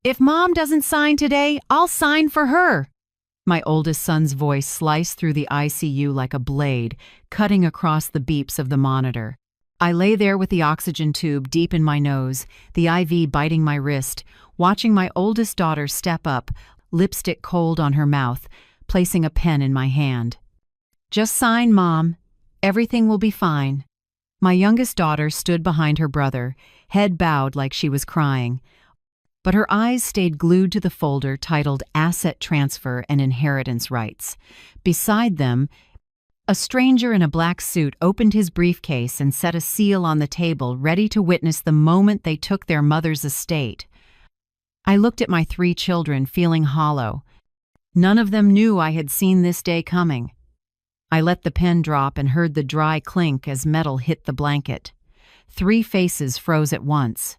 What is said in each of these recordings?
If Mom doesn't sign today, I'll sign for her. My oldest son's voice sliced through the ICU like a blade, cutting across the beeps of the monitor. I lay there with the oxygen tube deep in my nose, the IV biting my wrist, watching my oldest daughter step up, lipstick cold on her mouth, placing a pen in my hand. Just sign, Mom. Everything will be fine. My youngest daughter stood behind her brother, head bowed like she was crying. But her eyes stayed glued to the folder titled Asset Transfer and Inheritance Rights. Beside them, a stranger in a black suit opened his briefcase and set a seal on the table, ready to witness the moment they took their mother's estate. I looked at my 3 children, feeling hollow. None of them knew I had seen this day coming. I let the pen drop and heard the dry clink as metal hit the blanket. 3 faces froze at once.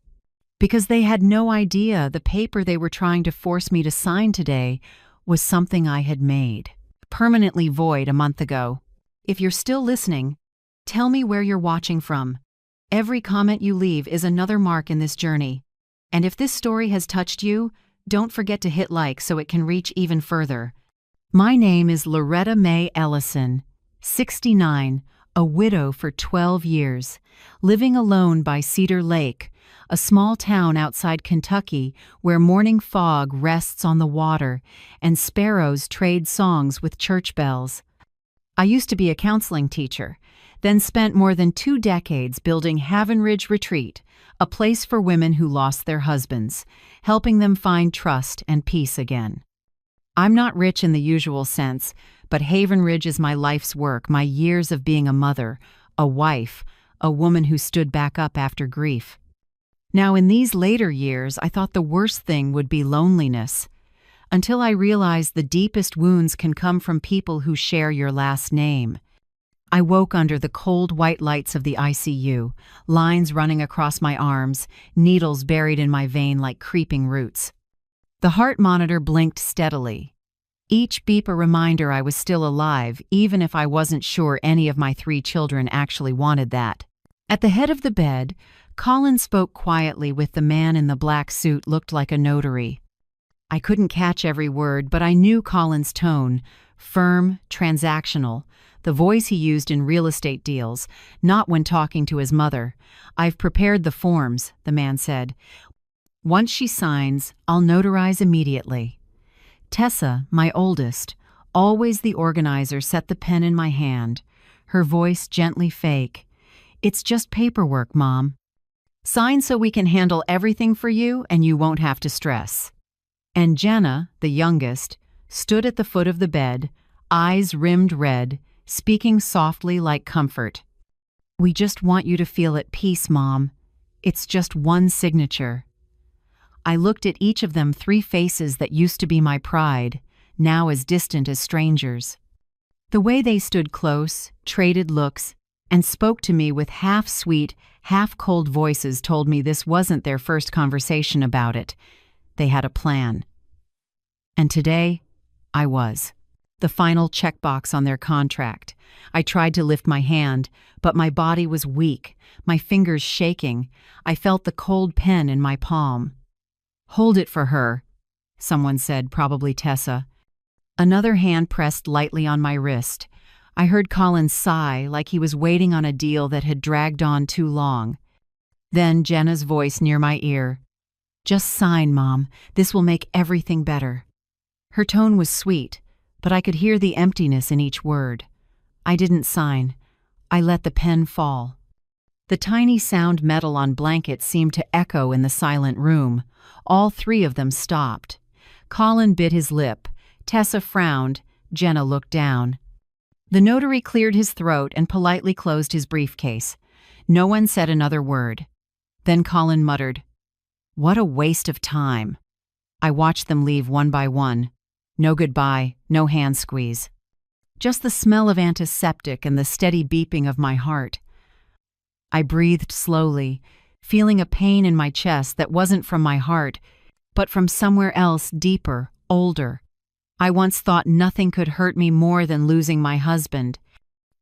Because they had no idea the paper they were trying to force me to sign today was something I had made, permanently void a month ago. If you're still listening, tell me where you're watching from. Every comment you leave is another mark in this journey. And if this story has touched you, don't forget to hit like so it can reach even further. My name is Loretta Mae Ellison, 69, a widow for 12 years, living alone by Cedar Lake, a small town outside Kentucky where morning fog rests on the water and sparrows trade songs with church bells. I used to be a counseling teacher, then spent more than 2 decades building Haven Ridge Retreat, a place for women who lost their husbands, helping them find trust and peace again. I'm not rich in the usual sense, but Haven Ridge is my life's work, my years of being a mother, a wife, a woman who stood back up after grief. Now, in these later years, I thought the worst thing would be loneliness, until I realized the deepest wounds can come from people who share your last name. I woke under the cold white lights of the ICU, lines running across my arms, needles buried in my vein like creeping roots. The heart monitor blinked steadily. Each beep a reminder I was still alive, even if I wasn't sure any of my 3 children actually wanted that. At the head of the bed, Colin spoke quietly with the man in the black suit looked like a notary. I couldn't catch every word, but I knew Colin's tone, firm, transactional, the voice he used in real estate deals, not when talking to his mother. "I've prepared the forms," the man said. "Once she signs, I'll notarize immediately." Tessa, my oldest, always the organizer, set the pen in my hand, her voice gently fake. "It's just paperwork, Mom. Sign so we can handle everything for you and you won't have to stress." And Jenna, the youngest, stood at the foot of the bed, eyes rimmed red, speaking softly like comfort. "We just want you to feel at peace, Mom. It's just one signature." I looked at each of them, 3 faces that used to be my pride, now as distant as strangers. The way they stood close, traded looks, and spoke to me with half-sweet, half-cold voices told me this wasn't their first conversation about it. They had a plan. And today, I was. The final checkbox on their contract. I tried to lift my hand, but my body was weak, my fingers shaking. I felt the cold pen in my palm. "Hold it for her," someone said, probably Tessa. Another hand pressed lightly on my wrist. I heard Colin sigh like he was waiting on a deal that had dragged on too long. Then Jenna's voice near my ear. "Just sign, Mom. This will make everything better." Her tone was sweet, but I could hear the emptiness in each word. I didn't sign. I let the pen fall. The tiny sound metal on blankets seemed to echo in the silent room. All 3 of them stopped. Colin bit his lip. Tessa frowned. Jenna looked down. The notary cleared his throat and politely closed his briefcase. No one said another word. Then Colin muttered, "What a waste of time." I watched them leave one by one. No goodbye, no hand squeeze. Just the smell of antiseptic and the steady beeping of my heart. I breathed slowly, feeling a pain in my chest that wasn't from my heart, but from somewhere else deeper, older. I once thought nothing could hurt me more than losing my husband.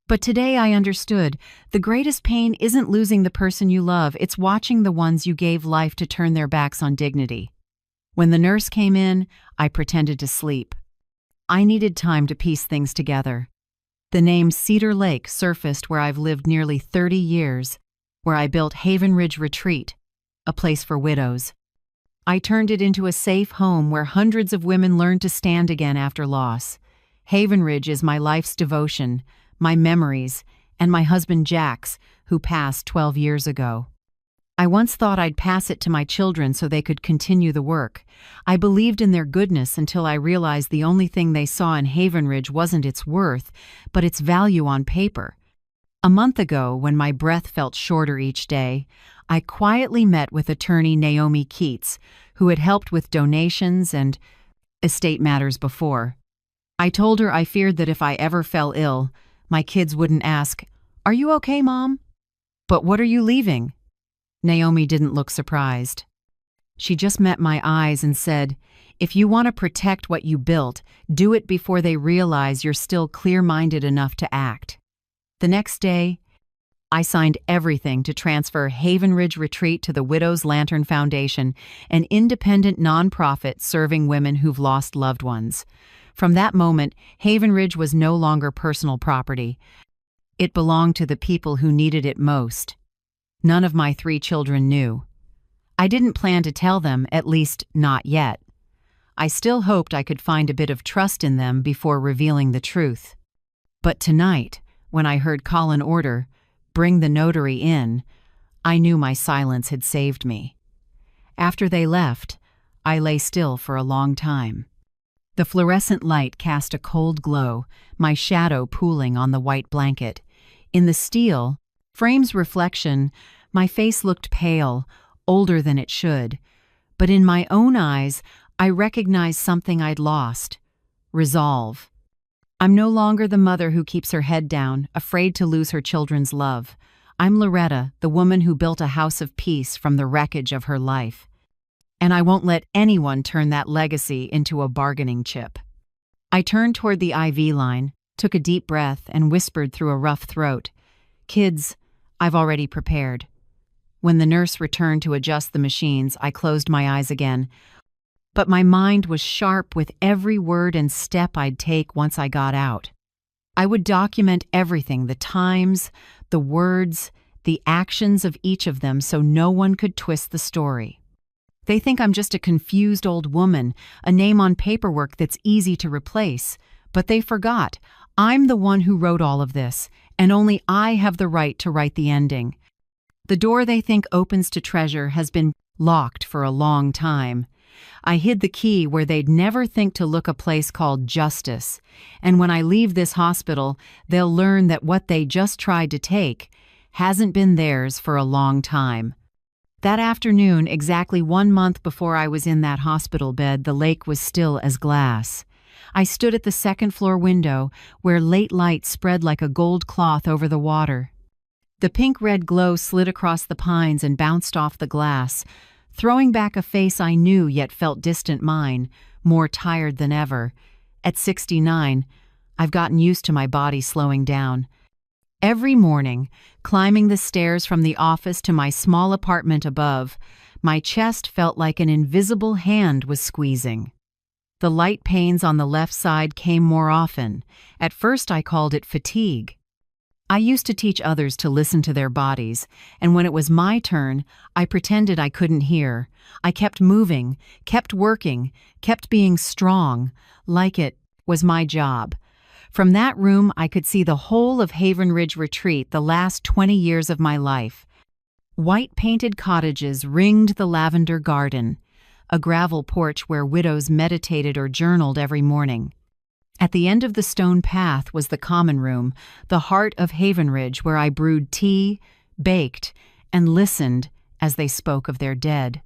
But today I understood, the greatest pain isn't losing the person you love, it's watching the ones you gave life to turn their backs on dignity. When the nurse came in, I pretended to sleep. I needed time to piece things together. The name Cedar Lake surfaced where I've lived nearly 30 years, where I built Haven Ridge Retreat, a place for widows. I turned it into a safe home where hundreds of women learned to stand again after loss. Haven Ridge is my life's devotion, my memories, and my husband Jack's, who passed 12 years ago. I once thought I'd pass it to my children so they could continue the work. I believed in their goodness until I realized the only thing they saw in Haven Ridge wasn't its worth, but its value on paper. A month ago, when my breath felt shorter each day, I quietly met with attorney Naomi Keats, who had helped with donations and estate matters before. I told her I feared that if I ever fell ill, my kids wouldn't ask, "Are you okay, Mom?" "But what are you leaving?" Naomi didn't look surprised. She just met my eyes and said, "If you want to protect what you built, do it before they realize you're still clear-minded enough to act." The next day, I signed everything to transfer Haven Ridge Retreat to the Widow's Lantern Foundation, an independent nonprofit serving women who've lost loved ones. From that moment, Haven Ridge was no longer personal property. It belonged to the people who needed it most. None of my 3 children knew. I didn't plan to tell them, at least not yet. I still hoped I could find a bit of trust in them before revealing the truth. But tonight, when I heard Colin order, "Bring the notary in," I knew my silence had saved me. After they left, I lay still for a long time. The fluorescent light cast a cold glow, my shadow pooling on the white blanket. In the steel frame's reflection, my face looked pale, older than it should. But in my own eyes, I recognized something I'd lost: resolve. I'm no longer the mother who keeps her head down, afraid to lose her children's love. I'm Loretta, the woman who built a house of peace from the wreckage of her life. And I won't let anyone turn that legacy into a bargaining chip. I turned toward the IV line, took a deep breath, and whispered through a rough throat, "Kids, I've already prepared." When the nurse returned to adjust the machines, I closed my eyes again. But my mind was sharp with every word and step I'd take once I got out. I would document everything: the times, the words, the actions of each of them, so no one could twist the story. They think I'm just a confused old woman, a name on paperwork that's easy to replace. But they forgot, I'm the one who wrote all of this, and only I have the right to write the ending. The door they think opens to treasure has been locked for a long time. I hid the key where they'd never think to look: a place called justice. And when I leave this hospital, they'll learn that what they just tried to take hasn't been theirs for a long time. That afternoon, exactly 1 month before I was in that hospital bed, the lake was still as glass. I stood at the second-floor window, where late light spread like a gold cloth over the water. The pink-red glow slid across the pines and bounced off the glass, throwing back a face I knew yet felt distant: mine, more tired than ever. At 69, I've gotten used to my body slowing down. Every morning, climbing the stairs from the office to my small apartment above, my chest felt like an invisible hand was squeezing. The light pains on the left side came more often. At first I called it fatigue. I used to teach others to listen to their bodies, and when it was my turn, I pretended I couldn't hear. I kept moving, kept working, kept being strong, like it was my job. From that room, I could see the whole of Haven Ridge Retreat, the last 20 years of my life. White-painted cottages ringed the lavender garden, a gravel porch where widows meditated or journaled every morning. At the end of the stone path was the common room, the heart of Haven Ridge, where I brewed tea, baked, and listened as they spoke of their dead.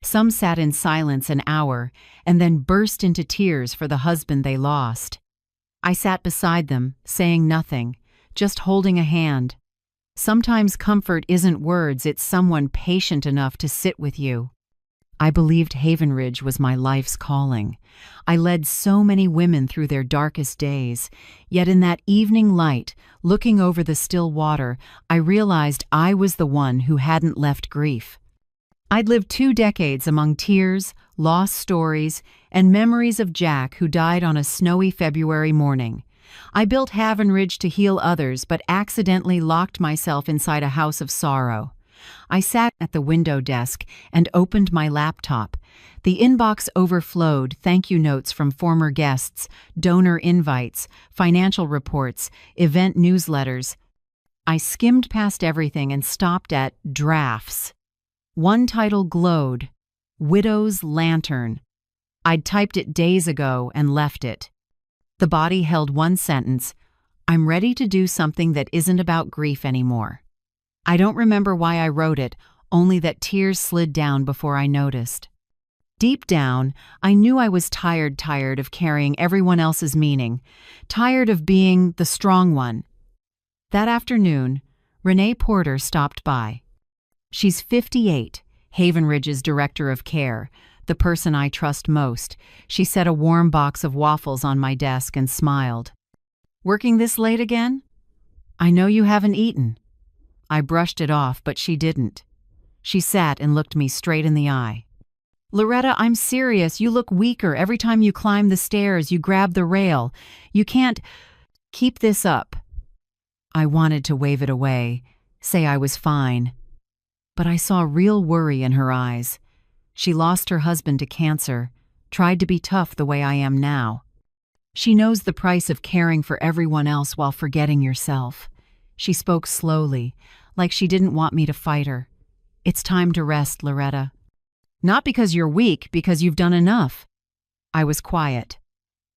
Some sat in silence an hour and then burst into tears for the husband they lost. I sat beside them, saying nothing, just holding a hand. Sometimes comfort isn't words, it's someone patient enough to sit with you. I believed Haven Ridge was my life's calling. I led so many women through their darkest days, yet in that evening light, looking over the still water, I realized I was the one who hadn't left grief. I'd lived 2 decades among tears, lost stories, and memories of Jack who died on a snowy February morning. I built Haven Ridge to heal others, but accidentally locked myself inside a house of sorrow. I sat at the window desk and opened my laptop. The inbox overflowed, thank you notes from former guests, donor invites, financial reports, event newsletters. I skimmed past everything and stopped at drafts. One title glowed, Widow's Lantern. I'd typed it days ago and left it. The body held one sentence, I'm ready to do something that isn't about grief anymore. I don't remember why I wrote it, only that tears slid down before I noticed. Deep down, I knew I was tired of carrying everyone else's meaning, tired of being the strong one. That afternoon, Renee Porter stopped by. She's 58, Haven Ridge's director of care, the person I trust most. She set a warm box of waffles on my desk and smiled. Working this late again? I know you haven't eaten. I brushed it off, but she didn't. She sat and looked me straight in the eye. Loretta, I'm serious. You look weaker. Every time you climb the stairs, you grab the rail. You can't keep this up. I wanted to wave it away, say I was fine. But I saw real worry in her eyes. She lost her husband to cancer, tried to be tough the way I am now. She knows the price of caring for everyone else while forgetting yourself. She spoke slowly, like she didn't want me to fight her. It's time to rest, Loretta. Not because you're weak, because you've done enough. I was quiet.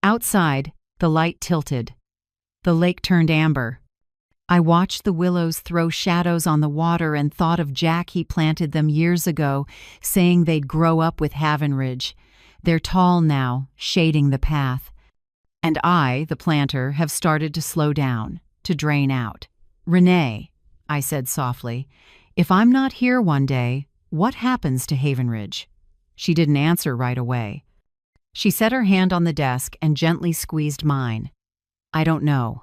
Outside, the light tilted. The lake turned amber. I watched the willows throw shadows on the water and thought of Jack. He planted them years ago, saying they'd grow up with Haven Ridge. They're tall now, shading the path. And I, the planter, have started to slow down, to drain out. Renee, I said softly, if I'm not here one day, what happens to Haven Ridge? She didn't answer right away. She set her hand on the desk and gently squeezed mine. I don't know.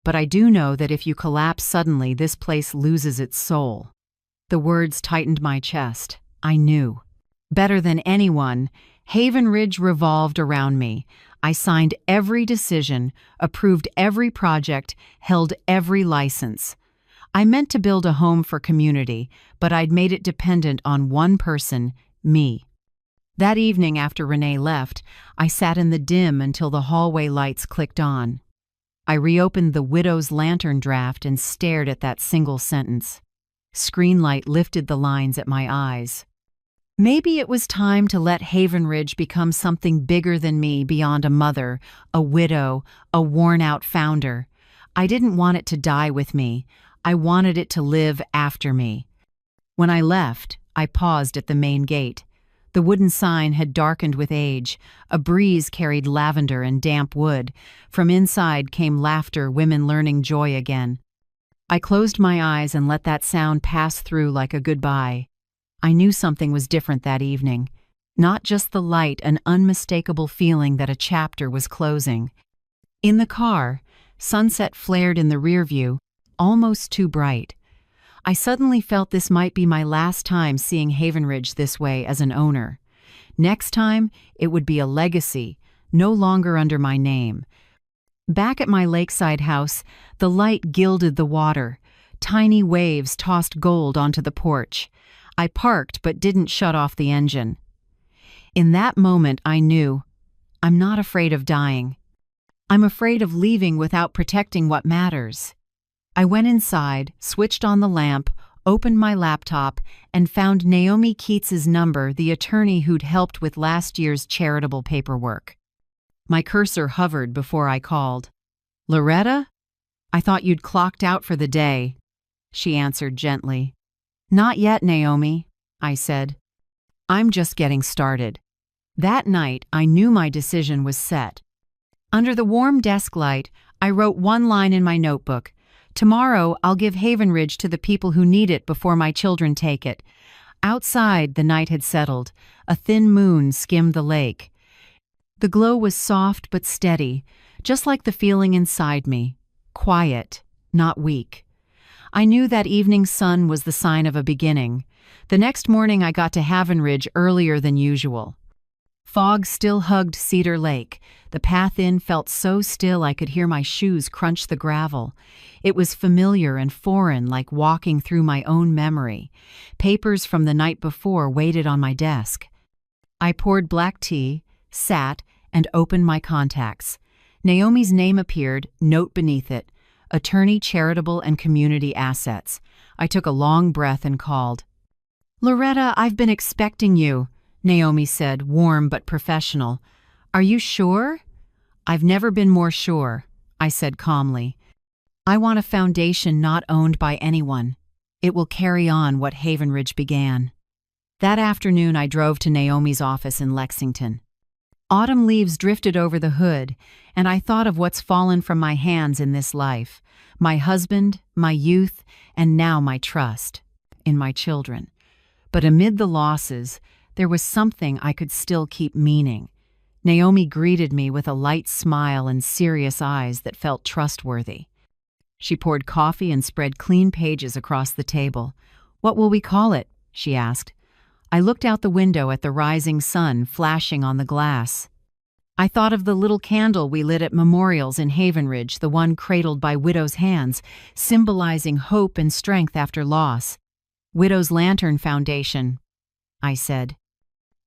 But I do know that if you collapse suddenly, this place loses its soul. The words tightened my chest. I knew. Better than anyone, Haven Ridge revolved around me. I signed every decision, approved every project, held every license. I meant to build a home for community, but I'd made it dependent on one person, me. That evening after Renee left, I sat in the dim until the hallway lights clicked on. I reopened the Widow's Lantern draft and stared at that single sentence. Screen light lifted the lines at my eyes. Maybe it was time to let Haven Ridge become something bigger than me, beyond a mother, a widow, a worn-out founder. I didn't want it to die with me. I wanted it to live after me. When I left, I paused at the main gate. The wooden sign had darkened with age. A breeze carried lavender and damp wood. From inside came laughter, women learning joy again. I closed my eyes and let that sound pass through like a goodbye. I knew something was different that evening. Not just the light, an unmistakable feeling that a chapter was closing. In the car, sunset flared in the rearview, almost too bright. I suddenly felt this might be my last time seeing Haven Ridge this way as an owner. Next time, it would be a legacy, no longer under my name. Back at my lakeside house, the light gilded the water. Tiny waves tossed gold onto the porch. I parked but didn't shut off the engine. In that moment, I knew, I'm not afraid of dying. I'm afraid of leaving without protecting what matters. I went inside, switched on the lamp, opened my laptop, and found Naomi Keats's number, the attorney who'd helped with last year's charitable paperwork. My cursor hovered before I called. Loretta? I thought you'd clocked out for the day, she answered gently. Not yet, Naomi, I said. I'm just getting started. That night, I knew my decision was set. Under the warm desk light, I wrote one line in my notebook. Tomorrow, I'll give Haven Ridge to the people who need it before my children take it. Outside, the night had settled. A thin moon skimmed the lake. The glow was soft but steady, just like the feeling inside me. Quiet, not weak. I knew that evening's sun was the sign of a beginning. The next morning I got to Haven Ridge earlier than usual. Fog still hugged Cedar Lake. The path in felt so still I could hear my shoes crunch the gravel. It was familiar and foreign, like walking through my own memory. Papers from the night before waited on my desk. I poured black tea, sat, and opened my contacts. Naomi's name appeared, note beneath it, Attorney Charitable and Community Assets. I took a long breath and called. "Loretta, I've been expecting you," Naomi said, warm but professional. "Are you sure?" "I've never been more sure," I said calmly. "I want a foundation not owned by anyone. It will carry on what Haven Ridge began." That afternoon I drove to Naomi's office in Lexington. Autumn leaves drifted over the hood, and I thought of what's fallen from my hands in this life. My husband, my youth, and now my trust in my children. But amid the losses, there was something I could still keep meaning. Naomi greeted me with a light smile and serious eyes that felt trustworthy. She poured coffee and spread clean pages across the table. "What will we call it?" she asked. I looked out the window at the rising sun flashing on the glass. I thought of the little candle we lit at memorials in Haven Ridge, the one cradled by widows' hands, symbolizing hope and strength after loss. "Widow's Lantern Foundation," I said.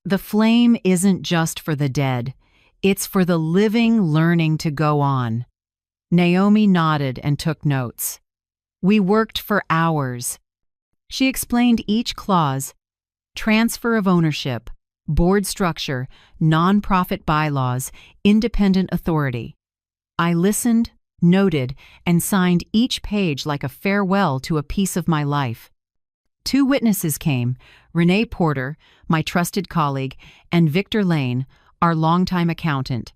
"The flame isn't just for the dead. It's for the living learning to go on." Naomi nodded and took notes. "We worked for hours." She explained each clause: transfer of ownership, board structure, nonprofit bylaws, independent authority. I listened, noted, and signed each page like a farewell to a piece of my life. 2 witnesses came, Renee Porter, my trusted colleague, and Victor Lane, our longtime accountant.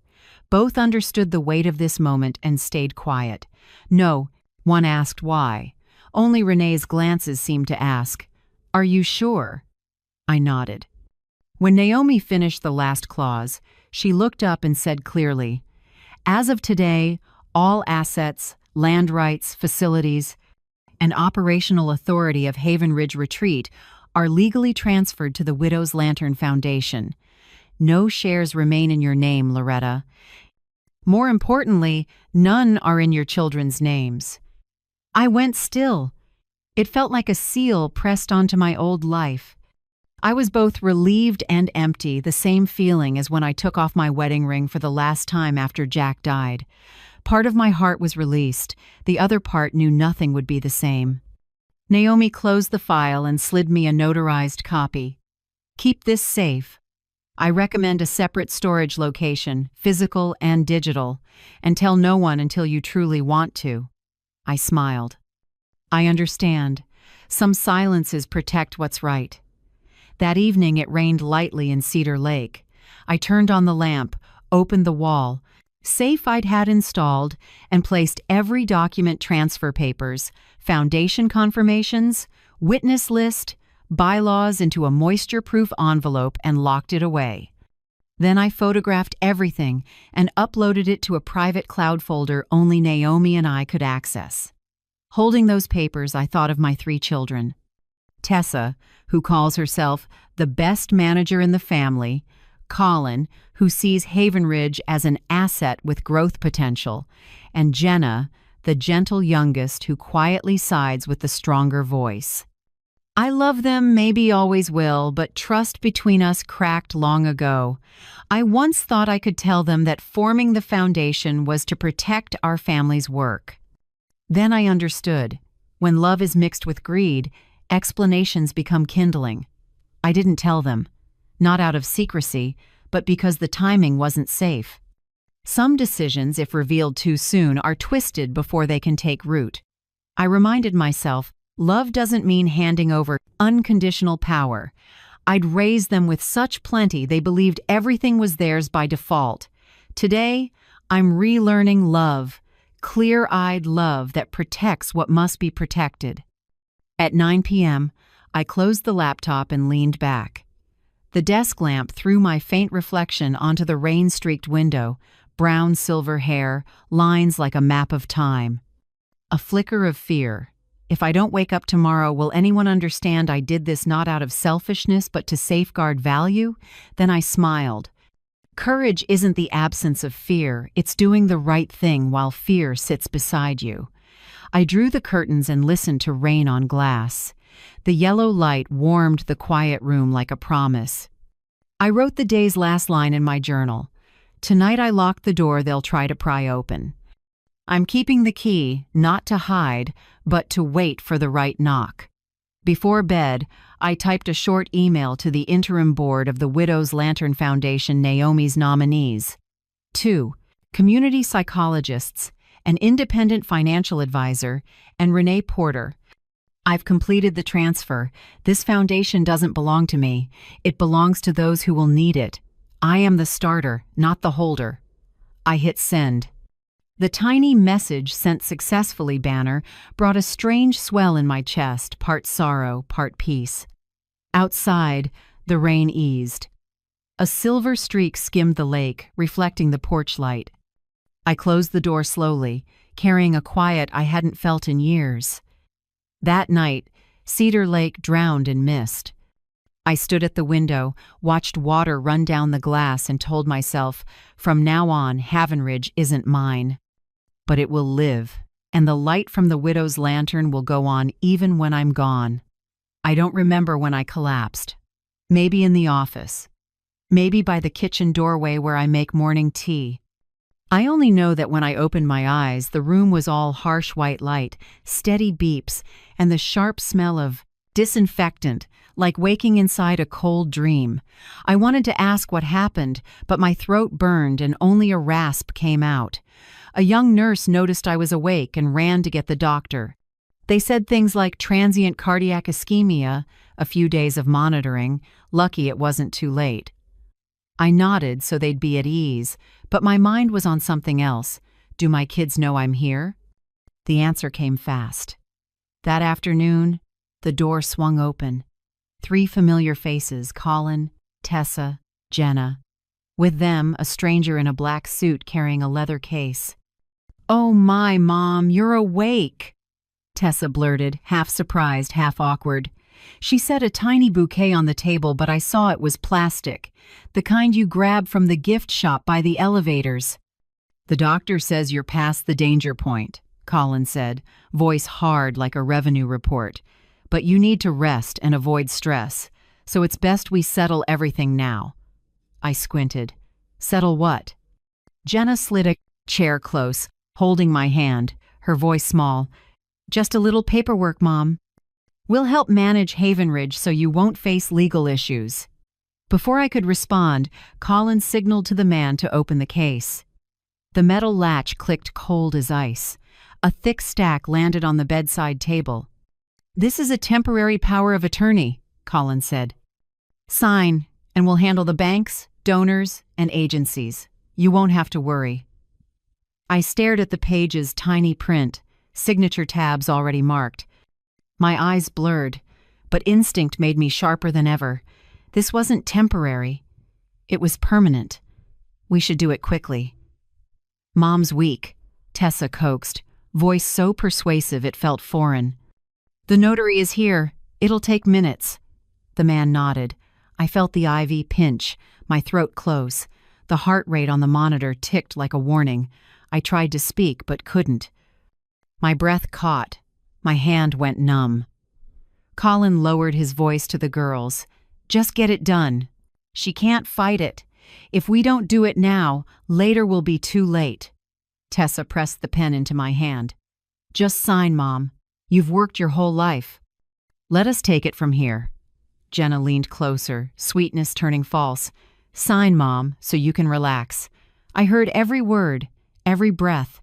Both understood the weight of this moment and stayed quiet. No, one asked why. Only Renee's glances seemed to ask, "Are you sure?" I nodded. When Naomi finished the last clause, she looked up and said clearly, "As of today, all assets, land rights, facilities, and operational authority of Haven Ridge Retreat are legally transferred to the Widow's Lantern Foundation. No shares remain in your name, Loretta. More importantly, none are in your children's names." I went still. It felt like a seal pressed onto my old life. I was both relieved and empty, the same feeling as when I took off my wedding ring for the last time after Jack died. Part of my heart was released, the other part knew nothing would be the same. Naomi closed the file and slid me a notarized copy. "Keep this safe. I recommend a separate storage location, physical and digital, and tell no one until you truly want to." I smiled. "I understand. Some silences protect what's right." That evening it rained lightly in Cedar Lake. I turned on the lamp, opened the wall, safe I'd had installed, and placed every document transfer papers, foundation confirmations, witness list, bylaws into a moisture-proof envelope and locked it away. Then I photographed everything and uploaded it to a private cloud folder only Naomi and I could access. Holding those papers, I thought of my 3 children. Tessa, who calls herself the best manager in the family, Colin, who sees Haven Ridge as an asset with growth potential, and Jenna, the gentle youngest who quietly sides with the stronger voice. I love them, maybe always will, but trust between us cracked long ago. I once thought I could tell them that forming the foundation was to protect our family's work. Then I understood. When love is mixed with greed, explanations become kindling. I didn't tell them, not out of secrecy, but because the timing wasn't safe. Some decisions, if revealed too soon, are twisted before they can take root. I reminded myself, love doesn't mean handing over unconditional power. I'd raised them with such plenty they believed everything was theirs by default. Today, I'm relearning love, clear-eyed love that protects what must be protected. At 9 p.m., I closed the laptop and leaned back. The desk lamp threw my faint reflection onto the rain-streaked window, brown silver hair, lines like a map of time. A flicker of fear. If I don't wake up tomorrow, will anyone understand I did this not out of selfishness but to safeguard value? Then I smiled. Courage isn't the absence of fear, it's doing the right thing while fear sits beside you. I drew the curtains and listened to rain on glass. The yellow light warmed the quiet room like a promise. I wrote the day's last line in my journal. Tonight I locked the door they'll try to pry open. I'm keeping the key, not to hide, but to wait for the right knock. Before bed, I typed a short email to the interim board of the Widow's Lantern Foundation Naomi's nominees. 2. Community psychologists, an independent financial advisor, and Renee Porter. I've completed the transfer. This foundation doesn't belong to me. It belongs to those who will need it. I am the starter, not the holder. I hit send. The tiny message sent successfully banner brought a strange swell in my chest, part sorrow, part peace. Outside, the rain eased. A silver streak skimmed the lake, reflecting the porch light. I closed the door slowly, carrying a quiet I hadn't felt in years. That night, Cedar Lake drowned in mist. I stood at the window, watched water run down the glass, and told myself, from now on, Havenridge isn't mine. But it will live, and the light from the widow's lantern will go on even when I'm gone. I don't remember when I collapsed. Maybe in the office. Maybe by the kitchen doorway where I make morning tea. I only know that when I opened my eyes, the room was all harsh white light, steady beeps, and the sharp smell of disinfectant, like waking inside a cold dream. I wanted to ask what happened, but my throat burned and only a rasp came out. A young nurse noticed I was awake and ran to get the doctor. They said things like transient cardiac ischemia, a few days of monitoring, lucky it wasn't too late. I nodded so they'd be at ease, but my mind was on something else. Do my kids know I'm here? The answer came fast. That afternoon, the door swung open. 3 familiar faces, Colin, Tessa, Jenna. With them, a stranger in a black suit carrying a leather case. "Oh my, Mom, you're awake!" Tessa blurted, half surprised, half awkward. She set a tiny bouquet on the table, but I saw it was plastic, the kind you grab from the gift shop by the elevators. "The doctor says you're past the danger point," Colin said, voice hard like a revenue report. "But you need to rest and avoid stress, so it's best we settle everything now." I squinted. "Settle what?" Jenna slid a chair close, holding my hand, her voice small. "Just a little paperwork, Mom. We'll help manage Havenridge so you won't face legal issues." Before I could respond, Colin signaled to the man to open the case. The metal latch clicked cold as ice. A thick stack landed on the bedside table. "This is a temporary power of attorney," Colin said. "Sign, and we'll handle the banks, donors, and agencies. You won't have to worry." I stared at the page's tiny print, signature tabs already marked. My eyes blurred, but instinct made me sharper than ever. This wasn't temporary. It was permanent. We should do it quickly. "Mom's weak," Tessa coaxed, voice so persuasive it felt foreign. "The notary is here. It'll take minutes." The man nodded. I felt the IV pinch, my throat close. The heart rate on the monitor ticked like a warning. I tried to speak but couldn't. My breath caught. My hand went numb. Colin lowered his voice to the girls. "Just get it done. She can't fight it. If we don't do it now, later will be too late." Tessa pressed the pen into my hand. "Just sign, Mom. You've worked your whole life." "Let us take it from here." Jenna leaned closer, sweetness turning false. "Sign, Mom, so you can relax." I heard every word, every breath.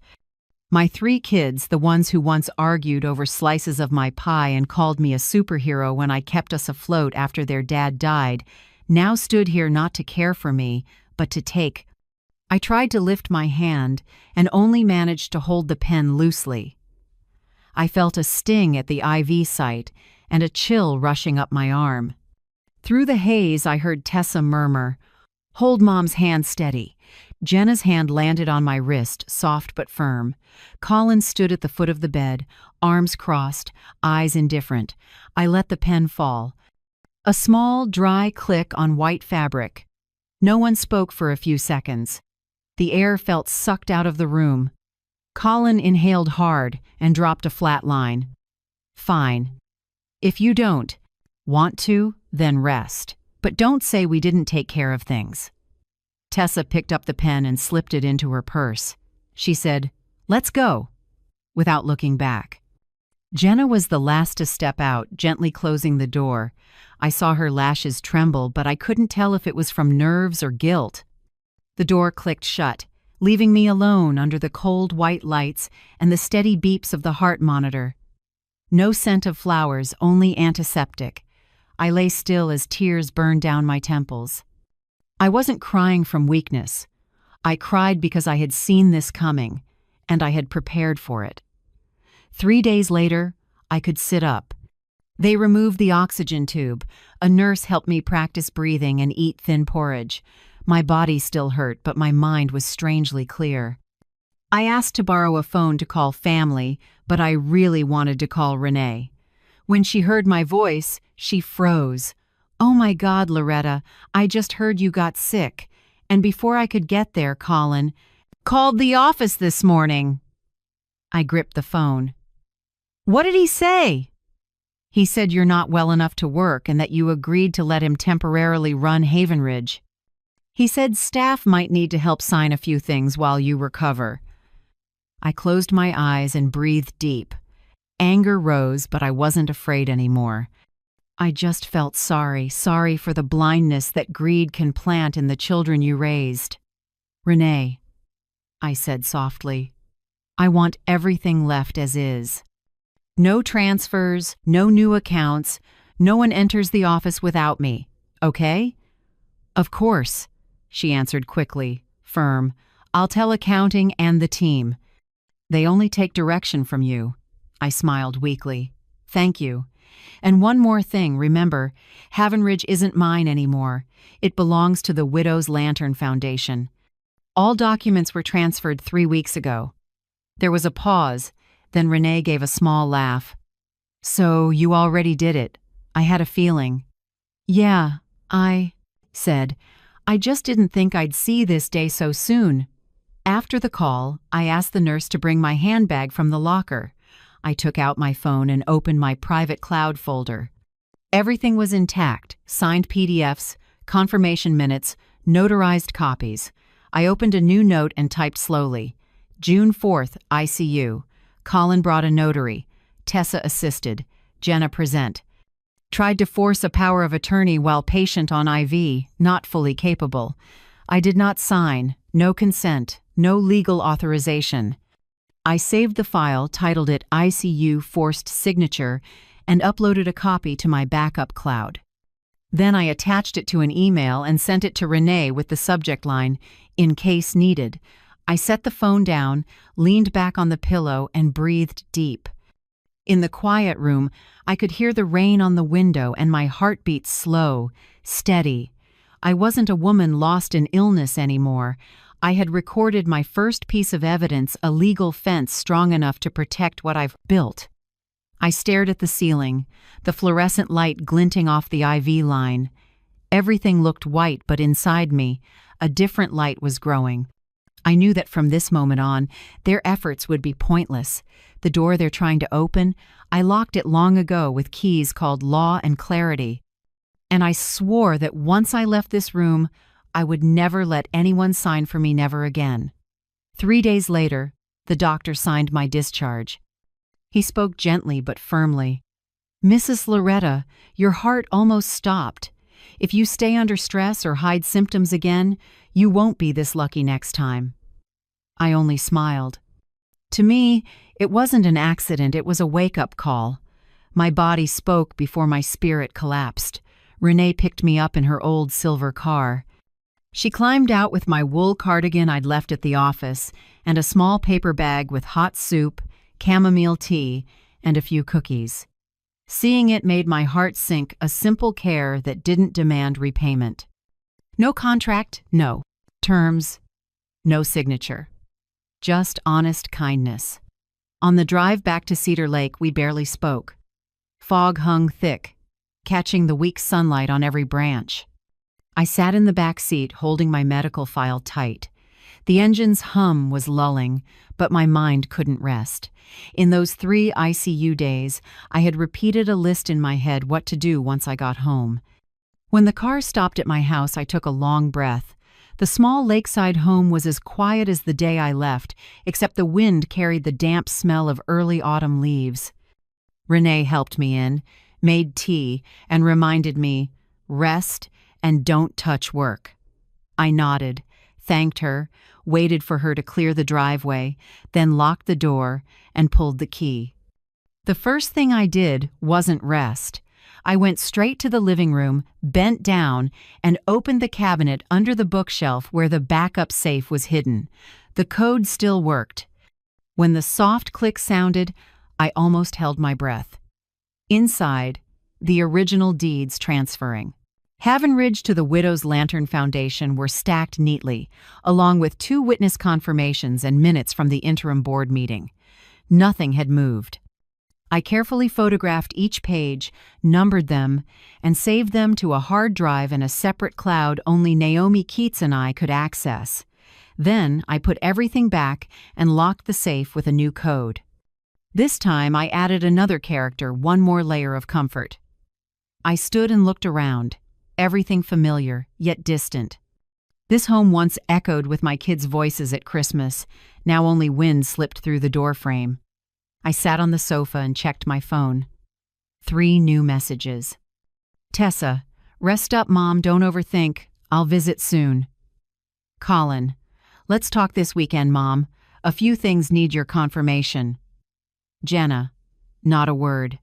My 3 kids, the ones who once argued over slices of my pie and called me a superhero when I kept us afloat after their dad died, now stood here not to care for me, but to take. I tried to lift my hand and only managed to hold the pen loosely. I felt a sting at the IV site and a chill rushing up my arm. Through the haze, I heard Tessa murmur, Hold Mom's hand steady. Jenna's hand landed on my wrist, soft but firm. Colin stood at the foot of the bed, arms crossed, eyes indifferent. I let the pen fall. A small, dry click on white fabric. No one spoke for a few seconds. The air felt sucked out of the room. Colin inhaled hard and dropped a flat line. Fine. If you don't want to, then rest. But don't say we didn't take care of things. Tessa picked up the pen and slipped it into her purse. She said, "Let's go," without looking back. Jenna was the last to step out, gently closing the door. I saw her lashes tremble, but I couldn't tell if it was from nerves or guilt. The door clicked shut, leaving me alone under the cold white lights and the steady beeps of the heart monitor. No scent of flowers, only antiseptic. I lay still as tears burned down my temples. I wasn't crying from weakness. I cried because I had seen this coming, and I had prepared for it. 3 days later, I could sit up. They removed the oxygen tube. A nurse helped me practice breathing and eat thin porridge. My body still hurt, but my mind was strangely clear. I asked to borrow a phone to call family, but I really wanted to call Renee. When she heard my voice, she froze. "Oh my God, Loretta, I just heard you got sick." And before I could get there, Colin called the office this morning. I gripped the phone. "What did he say?" "He said you're not well enough to work and that you agreed to let him temporarily run Haven Ridge. He said staff might need to help sign a few things while you recover." I closed my eyes and breathed deep. Anger rose, but I wasn't afraid anymore. I just felt sorry for the blindness that greed can plant in the children you raised. "Renee," I said softly, "I want everything left as is. No transfers, no new accounts, no one enters the office without me, okay?" "Of course," she answered quickly, firm. "I'll tell accounting and the team. They only take direction from you." I smiled weakly. "Thank you. And one more thing, remember, Haven Ridge isn't mine anymore. It belongs to the Widow's Lantern Foundation. All documents were transferred 3 weeks ago." There was a pause, then Renee gave a small laugh. "So you already did it. I had a feeling." "Yeah, I said. "I just didn't think I'd see this day so soon." After the call, I asked the nurse to bring my handbag from the locker. I took out my phone and opened my private cloud folder. Everything was intact: signed PDFs, confirmation minutes, notarized copies. I opened a new note and typed slowly. June 4th, ICU. Colin brought a notary. Tessa assisted. Jenna present. Tried to force a power of attorney while patient on IV, not fully capable. I did not sign. No consent. No legal authorization. I saved the file, titled it ICU Forced Signature, and uploaded a copy to my backup cloud. Then I attached it to an email and sent it to Renee with the subject line, "In case needed." I set the phone down, leaned back on the pillow, and breathed deep. In the quiet room, I could hear the rain on the window and my heartbeat slow, steady. I wasn't a woman lost in illness anymore. I had recorded my first piece of evidence, a legal fence strong enough to protect what I've built. I stared at the ceiling, the fluorescent light glinting off the IV line. Everything looked white, but inside me, a different light was growing. I knew that from this moment on, their efforts would be pointless. The door they're trying to open, I locked it long ago with keys called Law and Clarity. And I swore that once I left this room, I would never let anyone sign for me, never again. 3 days later, the doctor signed my discharge. He spoke gently but firmly. "Mrs. Loretta, your heart almost stopped. If you stay under stress or hide symptoms again, you won't be this lucky next time." I only smiled. To me, it wasn't an accident, it was a wake-up call. My body spoke before my spirit collapsed. Renee picked me up in her old silver car. She climbed out with my wool cardigan I'd left at the office and a small paper bag with hot soup, chamomile tea, and a few cookies. Seeing it made my heart sink, a simple care that didn't demand repayment. No contract, no. Terms, no signature. Just honest kindness. On the drive back to Cedar Lake, we barely spoke. Fog hung thick, catching the weak sunlight on every branch. I sat in the back seat, holding my medical file tight. The engine's hum was lulling, but my mind couldn't rest. In those 3 ICU days, I had repeated a list in my head what to do once I got home. When the car stopped at my house, I took a long breath. The small lakeside home was as quiet as the day I left, except the wind carried the damp smell of early autumn leaves. Renee helped me in, made tea, and reminded me, rest and don't touch work. I nodded, thanked her, waited for her to clear the driveway, then locked the door and pulled the key. The first thing I did wasn't rest. I went straight to the living room, bent down, and opened the cabinet under the bookshelf where the backup safe was hidden. The code still worked. When the soft click sounded, I almost held my breath. Inside, the original deeds transferring. Haven Ridge to the Widow's Lantern Foundation were stacked neatly, along with 2 witness confirmations and minutes from the interim board meeting. Nothing had moved. I carefully photographed each page, numbered them, and saved them to a hard drive in a separate cloud only Naomi Keats and I could access. Then I put everything back and locked the safe with a new code. This time I added another character, one more layer of comfort. I stood and looked around. Everything familiar, yet distant. This home once echoed with my kids' voices at Christmas. Now only wind slipped through the doorframe. I sat on the sofa and checked my phone. 3 new messages. Tessa, rest up, Mom, don't overthink. I'll visit soon. Colin, let's talk this weekend, Mom. A few things need your confirmation. Jenna, not a word.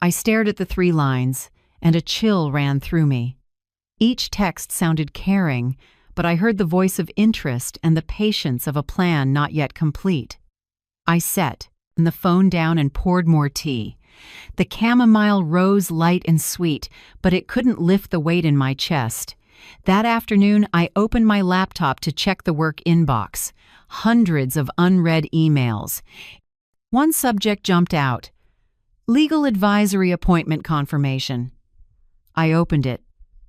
I stared at the 3 lines, and a chill ran through me. Each text sounded caring, but I heard the voice of interest and the patience of a plan not yet complete. I set the phone down and poured more tea. The chamomile rose light and sweet, but it couldn't lift the weight in my chest. That afternoon, I opened my laptop to check the work inbox. Hundreds of unread emails. One subject jumped out. Legal advisory appointment confirmation. I opened it.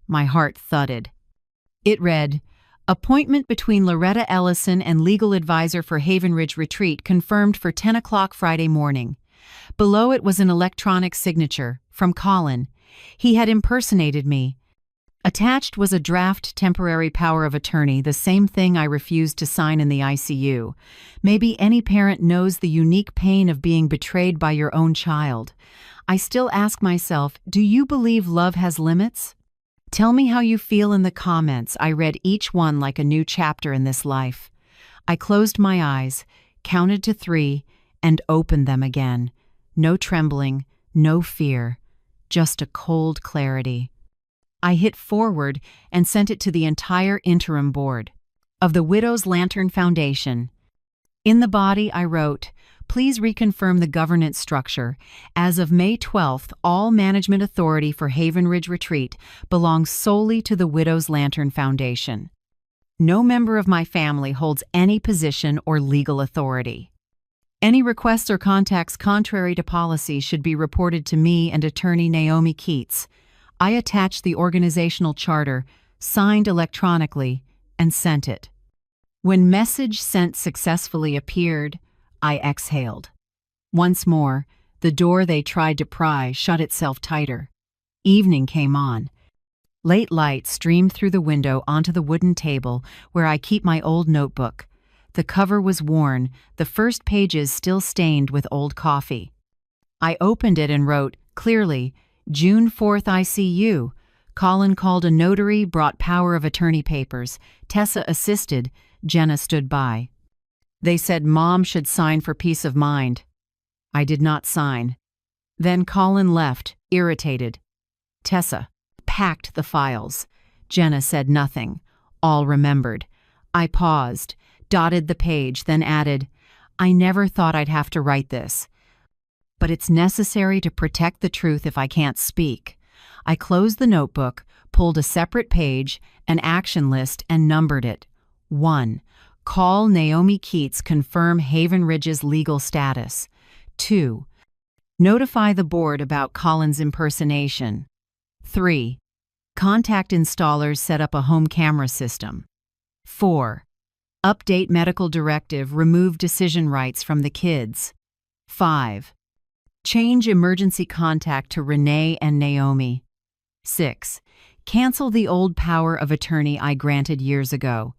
My heart thudded. It read, appointment between Loretta Ellison and legal advisor for Haven Ridge Retreat confirmed for 10 o'clock Friday morning. Below it was an electronic signature from Colin. He had impersonated me. Attached was a draft temporary power of attorney, the same thing I refused to sign in the ICU. Maybe any parent knows the unique pain of being betrayed by your own child. I still ask myself, do you believe love has limits? Tell me how you feel in the comments. I read each one like a new chapter in this life. I closed my eyes, counted to 3, and opened them again. No trembling, no fear, just a cold clarity. I hit forward and sent it to the entire interim board of the Widow's Lantern Foundation. In the body, I wrote, please reconfirm the governance structure. As of May 12th, all management authority for Haven Ridge Retreat belongs solely to the Widow's Lantern Foundation. No member of my family holds any position or legal authority. Any requests or contacts contrary to policy should be reported to me and attorney Naomi Keats. I attached the organizational charter, signed electronically, and sent it. When message sent successfully appeared, I exhaled. Once more, the door they tried to pry shut itself tighter. Evening came on. Late light streamed through the window onto the wooden table where I keep my old notebook. The cover was worn, the first pages still stained with old coffee. I opened it and wrote, clearly, June 4th ICU. Colin called a notary, brought power of attorney papers. Tessa assisted. Jenna stood by. They said Mom should sign for peace of mind. I did not sign. Then Colin left, irritated. Tessa packed the files. Jenna said nothing. All remembered. I paused, dotted the page, then added, I never thought I'd have to write this. But it's necessary to protect the truth if I can't speak. I closed the notebook, pulled a separate page, an action list, and numbered it. 1. Call Naomi Keats, confirm Haven Ridge's legal status. 2. Notify the board about Colin's impersonation. 3. Contact installers, set up a home camera system. 4. Update medical directive, remove decision rights from the kids. 5. Change emergency contact to Renee and Naomi. 6. Cancel the old power of attorney I granted years ago.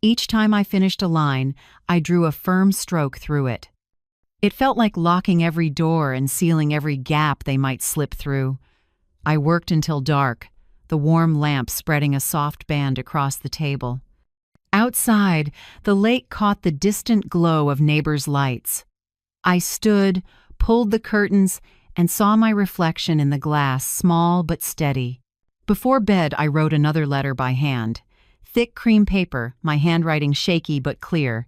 Each time I finished a line, I drew a firm stroke through it. It felt like locking every door and sealing every gap they might slip through. I worked until dark, the warm lamp spreading a soft band across the table. Outside, the lake caught the distant glow of neighbors' lights. I stood, pulled the curtains, and saw my reflection in the glass, small but steady. Before bed, I wrote another letter by hand. Thick cream paper, my handwriting shaky but clear.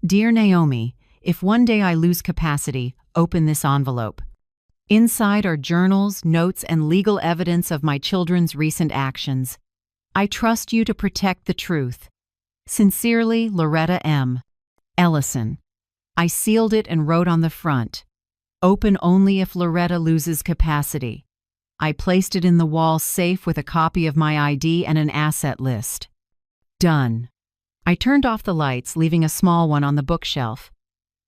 Dear Naomi, if one day I lose capacity, open this envelope. Inside are journals, notes, and legal evidence of my children's recent actions. I trust you to protect the truth. Sincerely, Loretta M. Ellison. I sealed it and wrote on the front, open only if Loretta loses capacity. I placed it in the wall safe with a copy of my ID and an asset list. Done. I turned off the lights, leaving a small one on the bookshelf.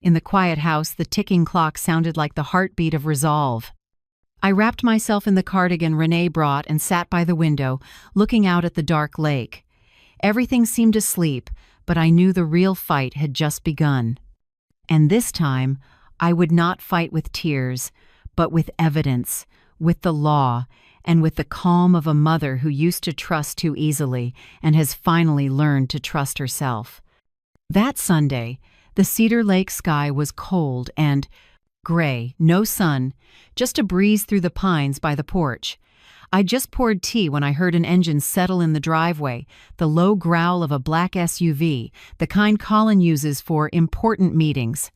In the quiet house, the ticking clock sounded like the heartbeat of resolve. I wrapped myself in the cardigan Renee brought and sat by the window, looking out at the dark lake. Everything seemed asleep, but I knew the real fight had just begun. And this time, I would not fight with tears, but with evidence, with the law, and with the calm of a mother who used to trust too easily and has finally learned to trust herself. That Sunday, the Cedar Lake sky was cold and gray, no sun, just a breeze through the pines by the porch. I just poured tea when I heard an engine settle in the driveway, the low growl of a black SUV, the kind Colin uses for important meetings.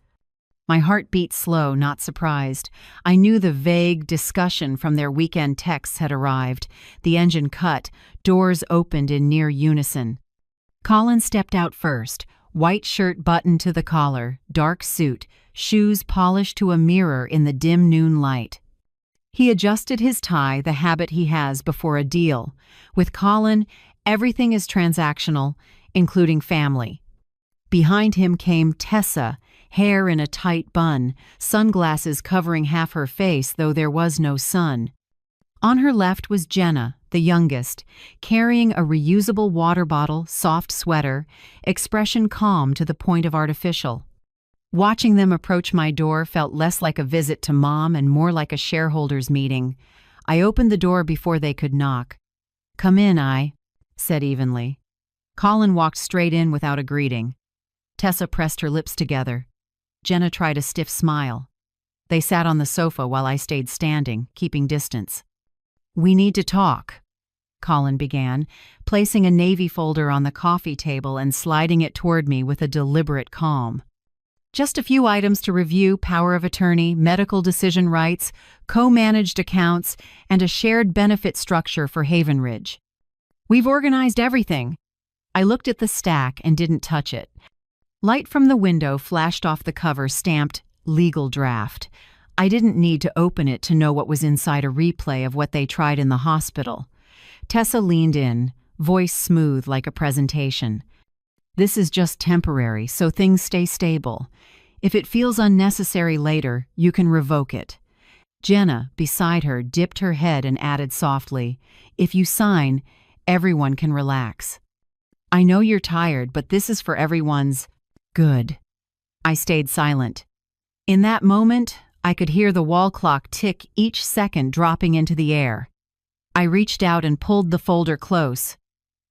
My heart beat slow, not surprised. I knew the vague discussion from their weekend texts had arrived. The engine cut, doors opened in near unison. Colin stepped out first, white shirt buttoned to the collar, dark suit, shoes polished to a mirror in the dim noon light. He adjusted his tie, the habit he has before a deal. With Colin, everything is transactional, including family. Behind him came Tessa, hair in a tight bun, sunglasses covering half her face, though there was no sun. On her left was Jenna, the youngest, carrying a reusable water bottle, soft sweater, expression calm to the point of artificial. Watching them approach my door felt less like a visit to Mom and more like a shareholders' meeting. I opened the door before they could knock. "Come in," I said evenly. Colin walked straight in without a greeting. Tessa pressed her lips together. Jenna tried a stiff smile. They sat on the sofa while I stayed standing, keeping distance. "We need to talk," Colin began, placing a navy folder on the coffee table and sliding it toward me with a deliberate calm. "Just a few items to review: power of attorney, medical decision rights, co-managed accounts, and a shared benefit structure for Haven Ridge. We've organized everything." I looked at the stack and didn't touch it. Light from the window flashed off the cover stamped "Legal Draft." I didn't need to open it to know what was inside, a replay of what they tried in the hospital. Tessa leaned in, voice smooth like a presentation. "This is just temporary, so things stay stable. If it feels unnecessary later, you can revoke it." Jenna, beside her, dipped her head and added softly, "If you sign, everyone can relax. I know you're tired, but this is for everyone's good." I stayed silent. In that moment, I could hear the wall clock tick, each second dropping into the air. I reached out and pulled the folder close,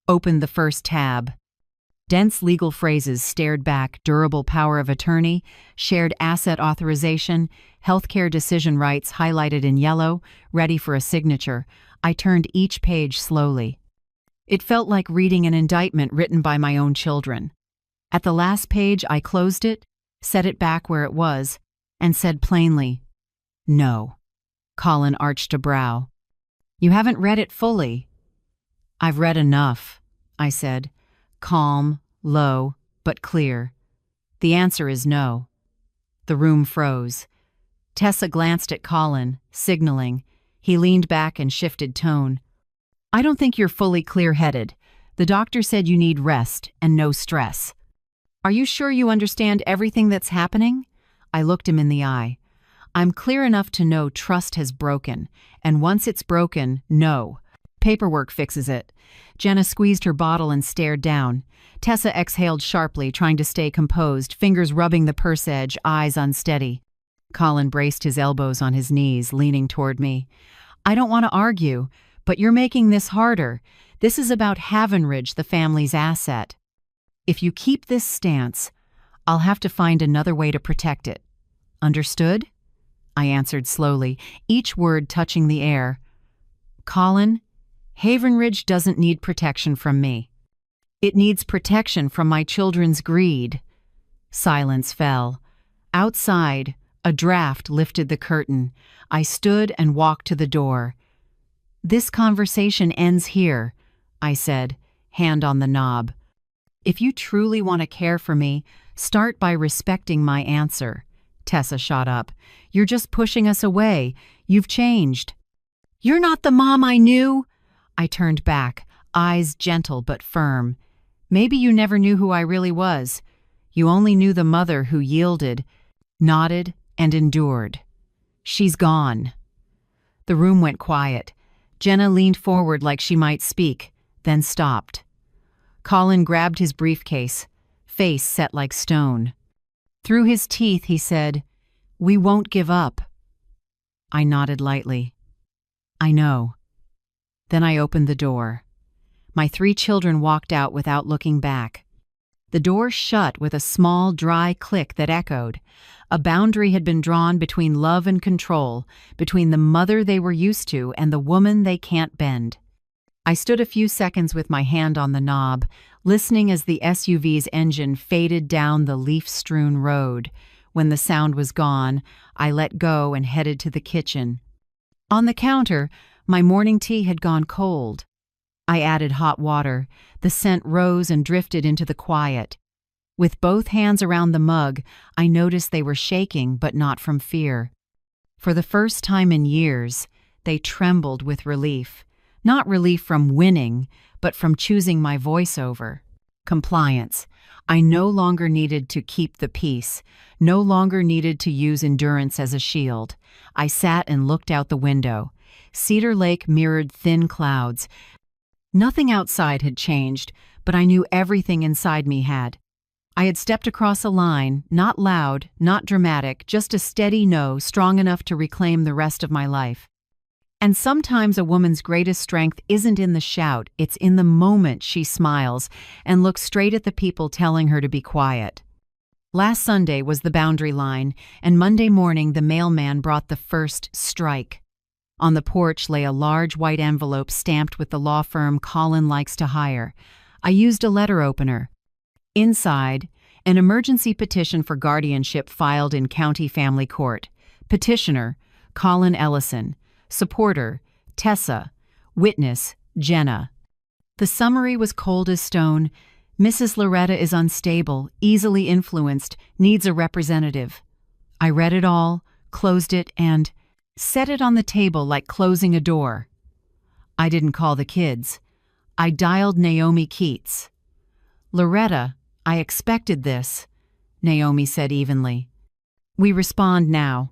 opened the first tab. Dense legal phrases stared back: durable power of attorney, shared asset authorization, healthcare decision rights highlighted in yellow, ready for a signature. I turned each page slowly. It felt like reading an indictment written by my own children. At the last page, I closed it, set it back where it was, and said plainly, "No." Colin arched a brow. You haven't read it fully. I've read enough, I said, calm, low, but clear. The answer is no. The room froze. Tessa glanced at Colin, signaling. He leaned back and shifted tone. I don't think you're fully clear-headed. The doctor said you need rest and no stress. Are you sure you understand everything that's happening? I looked him in the eye. I'm clear enough to know trust has broken, and once it's broken, no. Paperwork fixes it. Jenna squeezed her bottle and stared down. Tessa exhaled sharply, trying to stay composed, fingers rubbing the purse edge, eyes unsteady. Colin braced his elbows on his knees, leaning toward me. I don't want to argue, but you're making this harder. This is about Havenridge, the family's asset. If you keep this stance, I'll have to find another way to protect it. Understood? I answered slowly, each word touching the air. Colin, Havenridge doesn't need protection from me. It needs protection from my children's greed. Silence fell. Outside, a draft lifted the curtain. I stood and walked to the door. This conversation ends here, I said, hand on the knob. If you truly want to care for me, start by respecting my answer. Tessa shot up. You're just pushing us away. You've changed. You're not the mom I knew. I turned back, eyes gentle but firm. Maybe you never knew who I really was. You only knew the mother who yielded, nodded, and endured. She's gone. The room went quiet. Jenna leaned forward like she might speak, then stopped. Colin grabbed his briefcase, face set like stone. Through his teeth, he said, "We won't give up." I nodded lightly. I know. Then I opened the door. My 3 children walked out without looking back. The door shut with a small, dry click that echoed. A boundary had been drawn between love and control, between the mother they were used to and the woman they can't bend. I stood a few seconds with my hand on the knob, listening as the SUV's engine faded down the leaf-strewn road. When the sound was gone, I let go and headed to the kitchen. On the counter, my morning tea had gone cold. I added hot water. The scent rose and drifted into the quiet. With both hands around the mug, I noticed they were shaking, but not from fear. For the first time in years, they trembled with relief. Not relief from winning, but from choosing my voice over. Compliance. I no longer needed to keep the peace, no longer needed to use endurance as a shield. I sat and looked out the window. Cedar Lake mirrored thin clouds. Nothing outside had changed, but I knew everything inside me had. I had stepped across a line, not loud, not dramatic, just a steady no, strong enough to reclaim the rest of my life. And sometimes a woman's greatest strength isn't in the shout, it's in the moment she smiles and looks straight at the people telling her to be quiet. Last Sunday was the boundary line, and Monday morning the mailman brought the first strike. On the porch lay a large white envelope stamped with the law firm Colin likes to hire. I used a letter opener. Inside, an emergency petition for guardianship filed in County Family Court. Petitioner, Colin Ellison. Supporter, Tessa. Witness, Jenna. The summary was cold as stone. Mrs. Loretta is unstable, easily influenced, needs a representative. I read it all, closed it, and set it on the table like closing a door. I didn't call the kids. I dialed Naomi Keats. Loretta, I expected this, Naomi said evenly. We respond now.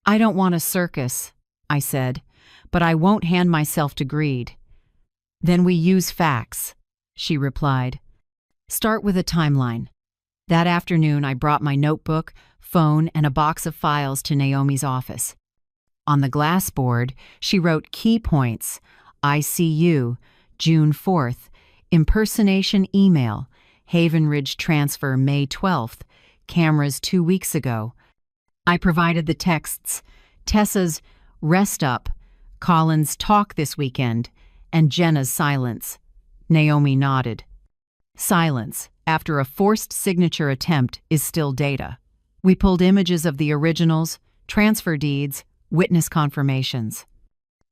I don't want a circus, I said, but I won't hand myself to greed. Then we use facts, she replied. Start with a timeline. That afternoon, I brought my notebook, phone, and a box of files to Naomi's office. On the glass board, she wrote key points: ICU, June 4th, impersonation email, Havenridge transfer May 12th, cameras 2 weeks ago. I provided the texts: Tessa's rest up, Colin's talk this weekend, and Jenna's silence. Naomi nodded. Silence, after a forced signature attempt, is still data. We pulled images of the originals, transfer deeds, witness confirmations.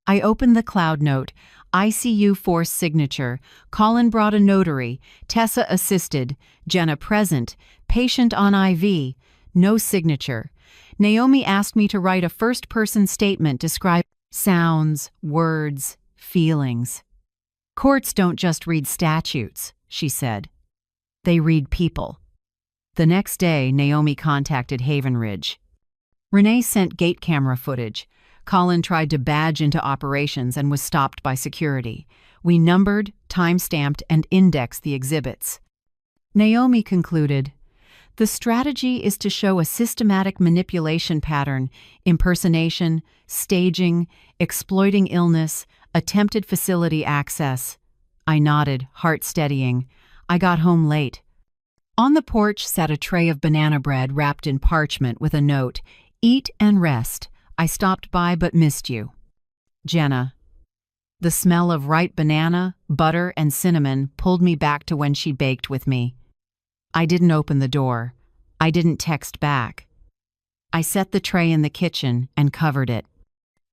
I opened the cloud note. ICU force signature. Colin brought a notary. Tessa assisted. Jenna present. Patient on IV. No signature. Naomi asked me to write a first-person statement describing sounds, words, feelings. Courts don't just read statutes, she said. They read people. The next day, Naomi contacted Haven Ridge. Renee sent gate camera footage. Colin tried to badge into operations and was stopped by security. We numbered, time-stamped, and indexed the exhibits. Naomi concluded, "The strategy is to show a systematic manipulation pattern, impersonation, staging, exploiting illness, attempted facility access." I nodded, heart steadying. I got home late. On the porch sat a tray of banana bread wrapped in parchment with a note, "Eat and rest. I stopped by but missed you. Jenna." The smell of ripe banana, butter, and cinnamon pulled me back to when she baked with me. I didn't open the door. I didn't text back. I set the tray in the kitchen and covered it.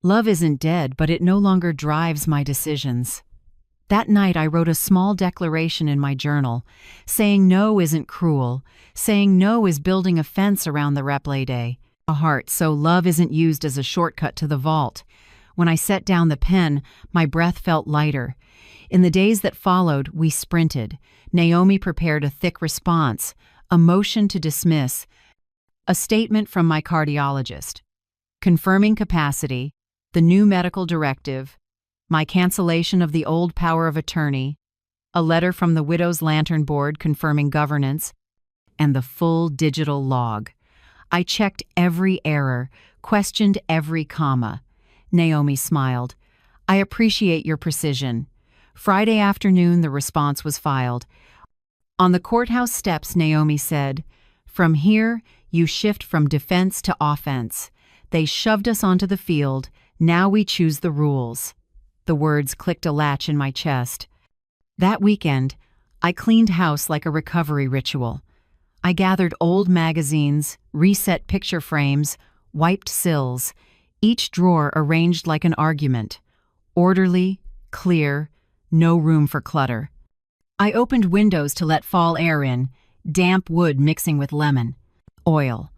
Love isn't dead, but it no longer drives my decisions. That night I wrote a small declaration in my journal, saying no isn't cruel, saying no is building a fence around the replay day. A heart, so love isn't used as a shortcut to the vault. When I set down the pen, my breath felt lighter. In the days that followed, we sprinted. Naomi prepared a thick response, a motion to dismiss, a statement from my cardiologist, confirming capacity, the new medical directive, my cancellation of the old power of attorney, a letter from the Widow's Lantern Board confirming governance, and the full digital log. I checked every error, questioned every comma. Naomi smiled. "I appreciate your precision." Friday afternoon, the response was filed. On the courthouse steps, Naomi said, "From here, you shift from defense to offense. They shoved us onto the field. Now we choose the rules." The words clicked a latch in my chest. That weekend, I cleaned house like a recovery ritual. I gathered old magazines, reset picture frames, wiped sills, each drawer arranged like an argument. Orderly, clear, no room for clutter. I opened windows to let fall air in, damp wood mixing with lemon. Oil.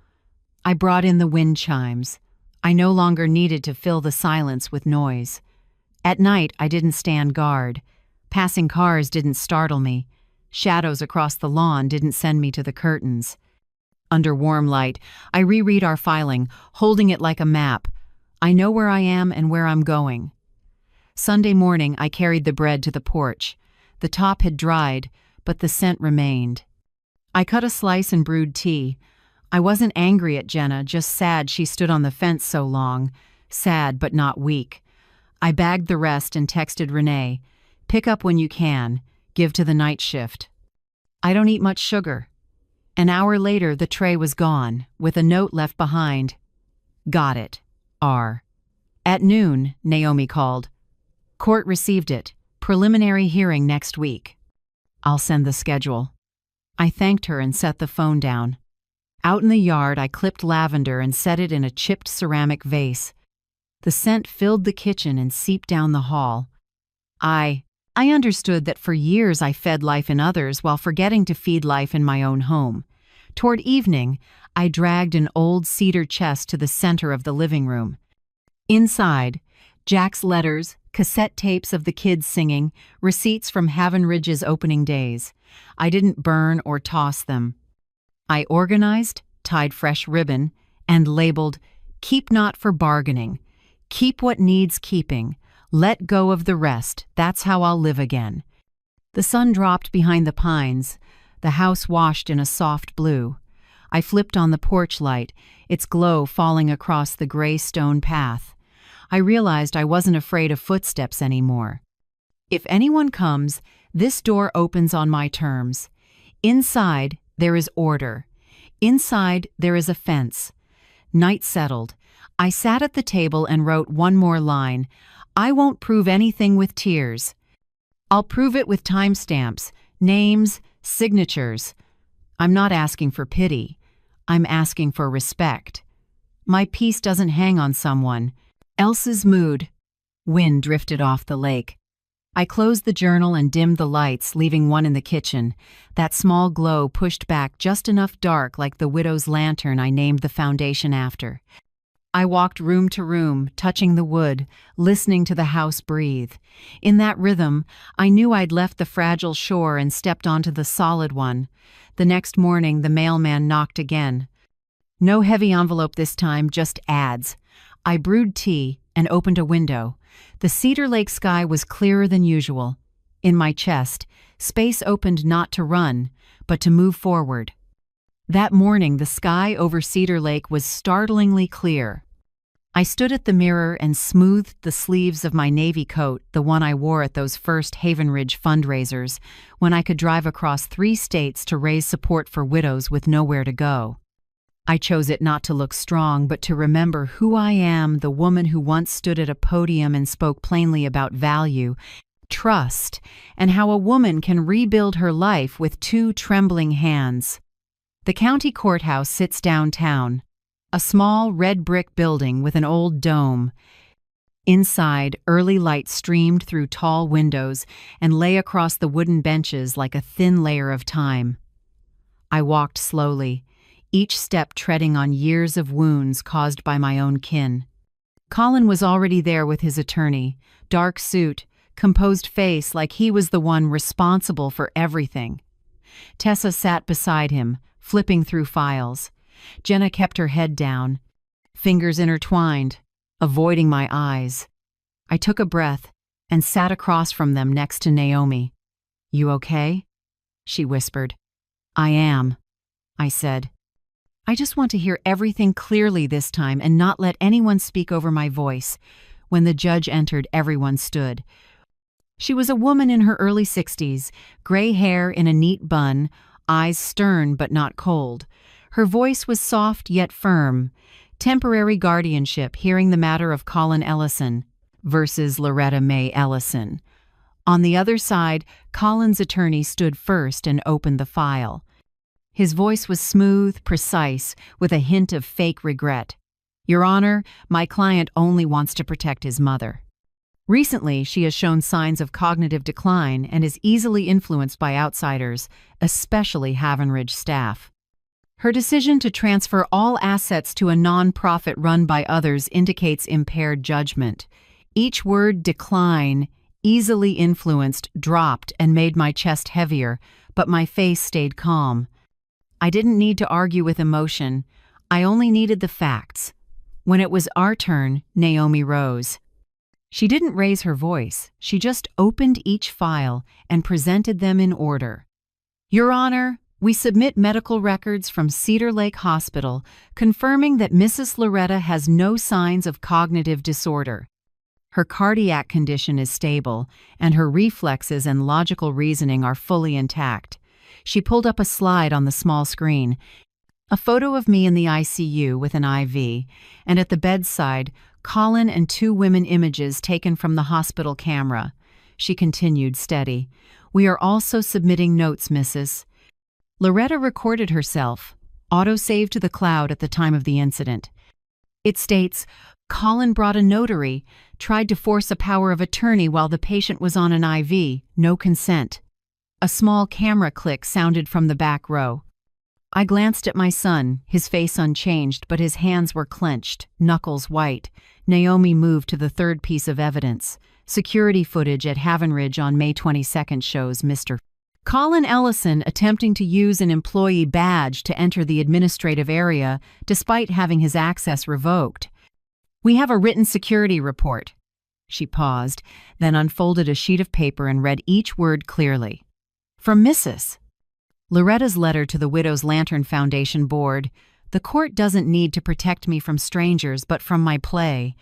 I brought in the wind chimes. I no longer needed to fill the silence with noise. At night, I didn't stand guard. Passing cars didn't startle me. Shadows across the lawn didn't send me to the curtains. Under warm light, I reread our filing, holding it like a map. I know where I am and where I'm going. Sunday morning, I carried the bread to the porch. The top had dried, but the scent remained. I cut a slice and brewed tea. I wasn't angry at Jenna, just sad she stood on the fence so long. Sad, but not weak. I bagged the rest and texted Renee, "Pick up when you can. Give to the night shift." I don't eat much sugar. An hour later, the tray was gone, with a note left behind. "Got it. R." At noon, Naomi called. "Court received it. Preliminary hearing next week." "I'll send the schedule." I thanked her and set the phone down. Out in the yard, I clipped lavender and set it in a chipped ceramic vase. The scent filled the kitchen and seeped down the hall. I understood that for years I fed life in others while forgetting to feed life in my own home. Toward evening, I dragged an old cedar chest to the center of the living room. Inside, Jack's letters, cassette tapes of the kids singing, receipts from Haven Ridge's opening days. I didn't burn or toss them. I organized, tied fresh ribbon, and labeled, "Keep not for bargaining. Keep what needs keeping. Let go of the rest. That's how I'll live again." The sun dropped behind the pines. The house washed in a soft blue. I flipped on the porch light, its glow falling across the gray stone path. I realized I wasn't afraid of footsteps anymore. If anyone comes, this door opens on my terms. Inside, there is order. Inside, there is a fence. Night settled. I sat at the table and wrote one more line. I won't prove anything with tears. I'll prove it with timestamps, names, signatures. I'm not asking for pity. I'm asking for respect. My peace doesn't hang on someone else's mood. Wind drifted off the lake. I closed the journal and dimmed the lights, leaving one in the kitchen. That small glow pushed back just enough dark like the widow's lantern I named the foundation after. I walked room to room, touching the wood, listening to the house breathe. In that rhythm, I knew I'd left the fragile shore and stepped onto the solid one. The next morning, the mailman knocked again. No heavy envelope this time, just ads. I brewed tea and opened a window. The Cedar Lake sky was clearer than usual. In my chest, space opened not to run, but to move forward. That morning, the sky over Cedar Lake was startlingly clear. I stood at the mirror and smoothed the sleeves of my navy coat, the one I wore at those first Haven Ridge fundraisers, when I could drive across 3 states to raise support for widows with nowhere to go. I chose it not to look strong, but to remember who I am, the woman who once stood at a podium and spoke plainly about value, trust, and how a woman can rebuild her life with 2 trembling hands. The county courthouse sits downtown, a small red brick building with an old dome. Inside, early light streamed through tall windows and lay across the wooden benches like a thin layer of time. I walked slowly, each step treading on years of wounds caused by my own kin. Colin was already there with his attorney, dark suit, composed face like he was the one responsible for everything. Tessa sat beside him, flipping through files. Jenna kept her head down, fingers intertwined, avoiding my eyes. I took a breath and sat across from them next to Naomi. "You okay?" she whispered. "I am," I said. "I just want to hear everything clearly this time and not let anyone speak over my voice." When the judge entered, everyone stood. She was a woman in her early 60s, gray hair in a neat bun, eyes stern but not cold. Her voice was soft yet firm. Temporary guardianship, hearing the matter of Colin Ellison versus Loretta Mae Ellison. On the other side, Colin's attorney stood first and opened the file. His voice was smooth, precise, with a hint of fake regret. "Your Honor, my client only wants to protect his mother. Recently, she has shown signs of cognitive decline and is easily influenced by outsiders, especially Haven Ridge staff. Her decision to transfer all assets to a non-profit run by others indicates impaired judgment." Each word "decline," easily influenced, dropped and made my chest heavier, but my face stayed calm. I didn't need to argue with emotion. I only needed the facts. When it was our turn, Naomi rose. She didn't raise her voice. She just opened each file and presented them in order. "Your Honor, we submit medical records from Cedar Lake Hospital confirming that Mrs. Loretta has no signs of cognitive disorder. Her cardiac condition is stable, and her reflexes and logical reasoning are fully intact." She pulled up a slide on the small screen. A photo of me in the ICU with an IV, and at the bedside, Colin and 2 women images taken from the hospital camera. She continued, steady. "We are also submitting notes, Mrs. Loretta recorded herself, auto-saved to the cloud at the time of the incident. It states, Colin brought a notary, tried to force a power of attorney while the patient was on an IV, no consent." A small camera click sounded from the back row. I glanced at my son, his face unchanged, but his hands were clenched, knuckles white. Naomi moved to the 3rd piece of evidence. Security footage at Haven Ridge on May 22nd shows Mr. Colin Ellison attempting to use an employee badge to enter the administrative area despite having his access revoked. "We have a written security report." She paused, then unfolded a sheet of paper and read each word clearly. "From Mrs. Loretta's letter to the Widow's Lantern Foundation board. The court doesn't need to protect me from strangers, but from my play.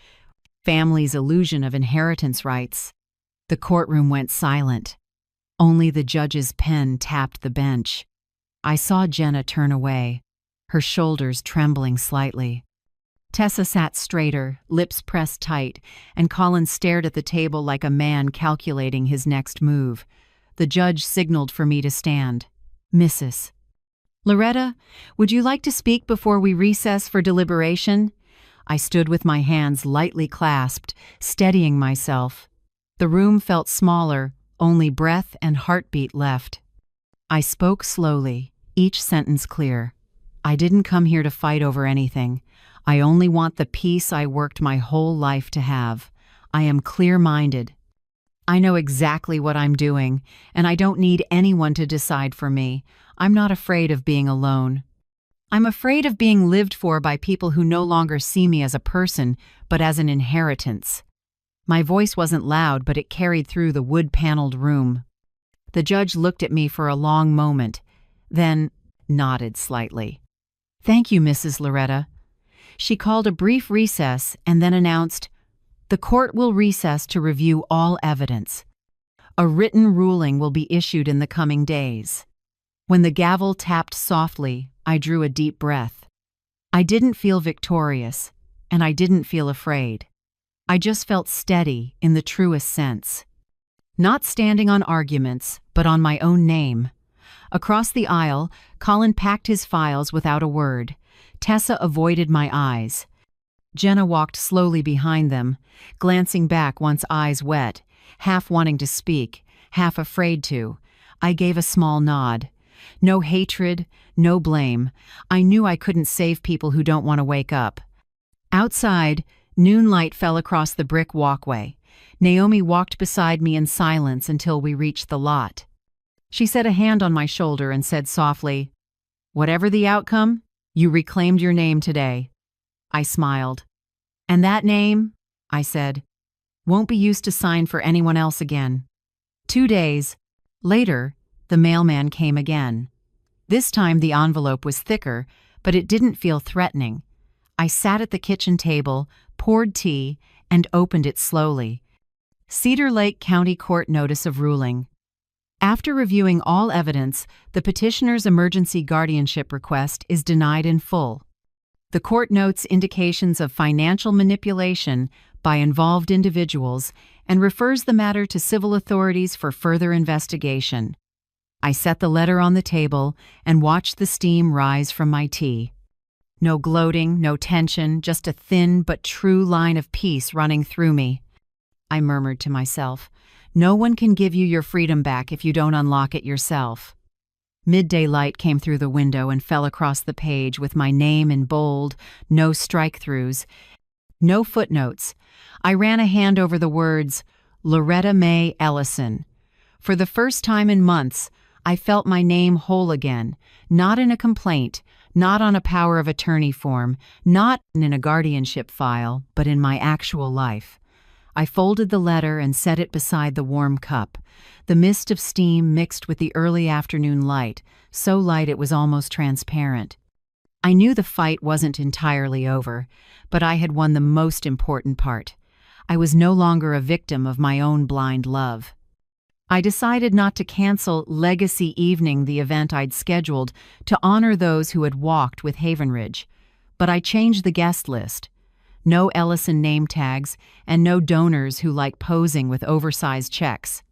Family's illusion of inheritance rights." The courtroom went silent. Only the judge's pen tapped the bench. I saw Jenna turn away, her shoulders trembling slightly. Tessa sat straighter, lips pressed tight, and Colin stared at the table like a man calculating his next move. The judge signaled for me to stand. "Mrs. Loretta, would you like to speak before we recess for deliberation?" I stood with my hands lightly clasped, steadying myself. The room felt smaller, only breath and heartbeat left. I spoke slowly, each sentence clear. I didn't come here to fight over anything. I only want the peace I worked my whole life to have. I am clear-minded. I know exactly what I'm doing, and I don't need anyone to decide for me. I'm not afraid of being alone. I'm afraid of being lived for by people who no longer see me as a person, but as an inheritance. My voice wasn't loud, but it carried through the wood-paneled room. The judge looked at me for a long moment, then nodded slightly. "Thank you, Mrs. Loretta." She called a brief recess and then announced, "The court will recess to review all evidence. A written ruling will be issued in the coming days." When the gavel tapped softly, I drew a deep breath. I didn't feel victorious, and I didn't feel afraid. I just felt steady in the truest sense. Not standing on arguments, but on my own name. Across the aisle, Colin packed his files without a word. Tessa avoided my eyes. Jenna walked slowly behind them, glancing back once eyes wet, half wanting to speak, half afraid to. I gave a small nod. No hatred, no blame. I knew I couldn't save people who don't want to wake up. Outside, noonlight fell across the brick walkway. Naomi walked beside me in silence until we reached the lot. She set a hand on my shoulder and said softly, "Whatever the outcome, you reclaimed your name today." I smiled. "And that name," I said, "won't be used to sign for anyone else again." 2 days later, the mailman came again. This time the envelope was thicker, but it didn't feel threatening. I sat at the kitchen table, poured tea, and opened it slowly. Cedar Lake County Court Notice of Ruling. After reviewing all evidence, the petitioner's emergency guardianship request is denied in full. The court notes indications of financial manipulation by involved individuals and refers the matter to civil authorities for further investigation. I set the letter on the table and watched the steam rise from my tea. No gloating, no tension, just a thin but true line of peace running through me. I murmured to myself, "No one can give you your freedom back if you don't unlock it yourself." Midday light came through the window and fell across the page with my name in bold, no strike-throughs, no footnotes. I ran a hand over the words, Loretta Mae Ellison. For the first time in months, I felt my name whole again, not in a complaint, not on a power of attorney form, not in a guardianship file, but in my actual life. I folded the letter and set it beside the warm cup. The mist of steam mixed with the early afternoon light, so light it was almost transparent. I knew the fight wasn't entirely over, but I had won the most important part. I was no longer a victim of my own blind love. I decided not to cancel Legacy Evening, the event I'd scheduled to honor those who had walked with Havenridge, but I changed the guest list. No Ellison name tags, and no donors who like posing with oversized checks.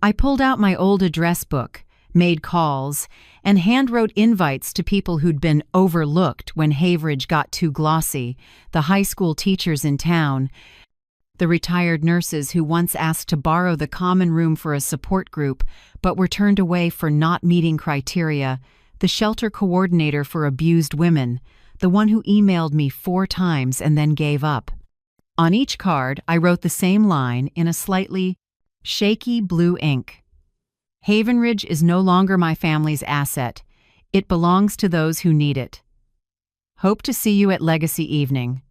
I pulled out my old address book, made calls, and handwrote invites to people who'd been overlooked when Havenridge got too glossy, the high school teachers in town, the retired nurses who once asked to borrow the common room for a support group but were turned away for not meeting criteria, the shelter coordinator for abused women, the one who emailed me 4 times and then gave up. On each card, I wrote the same line in a slightly shaky blue ink. Havenridge is no longer my family's asset. It belongs to those who need it. Hope to see you at Legacy Evening.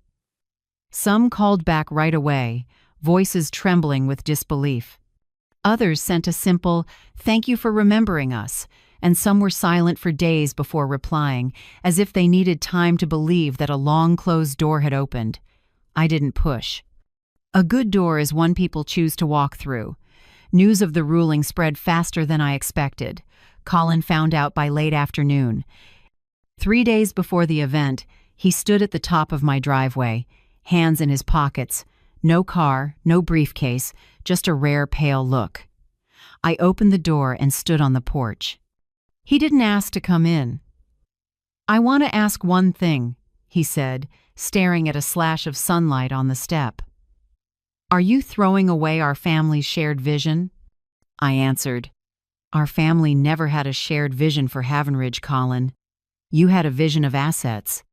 Some called back right away, voices trembling with disbelief. Others sent a simple, "Thank you for remembering us," and some were silent for days before replying, as if they needed time to believe that a long-closed door had opened. I didn't push. A good door is one people choose to walk through. News of the ruling spread faster than I expected. Colin found out by late afternoon. 3 days before the event, he stood at the top of my driveway, hands in his pockets, no car, no briefcase, just a rare pale look. I opened the door and stood on the porch. He didn't ask to come in. "I want to ask one thing," he said, staring at a slash of sunlight on the step. Are you throwing away our family's shared vision? I answered. Our family never had a shared vision for Havenridge, Colin. You had a vision of assets.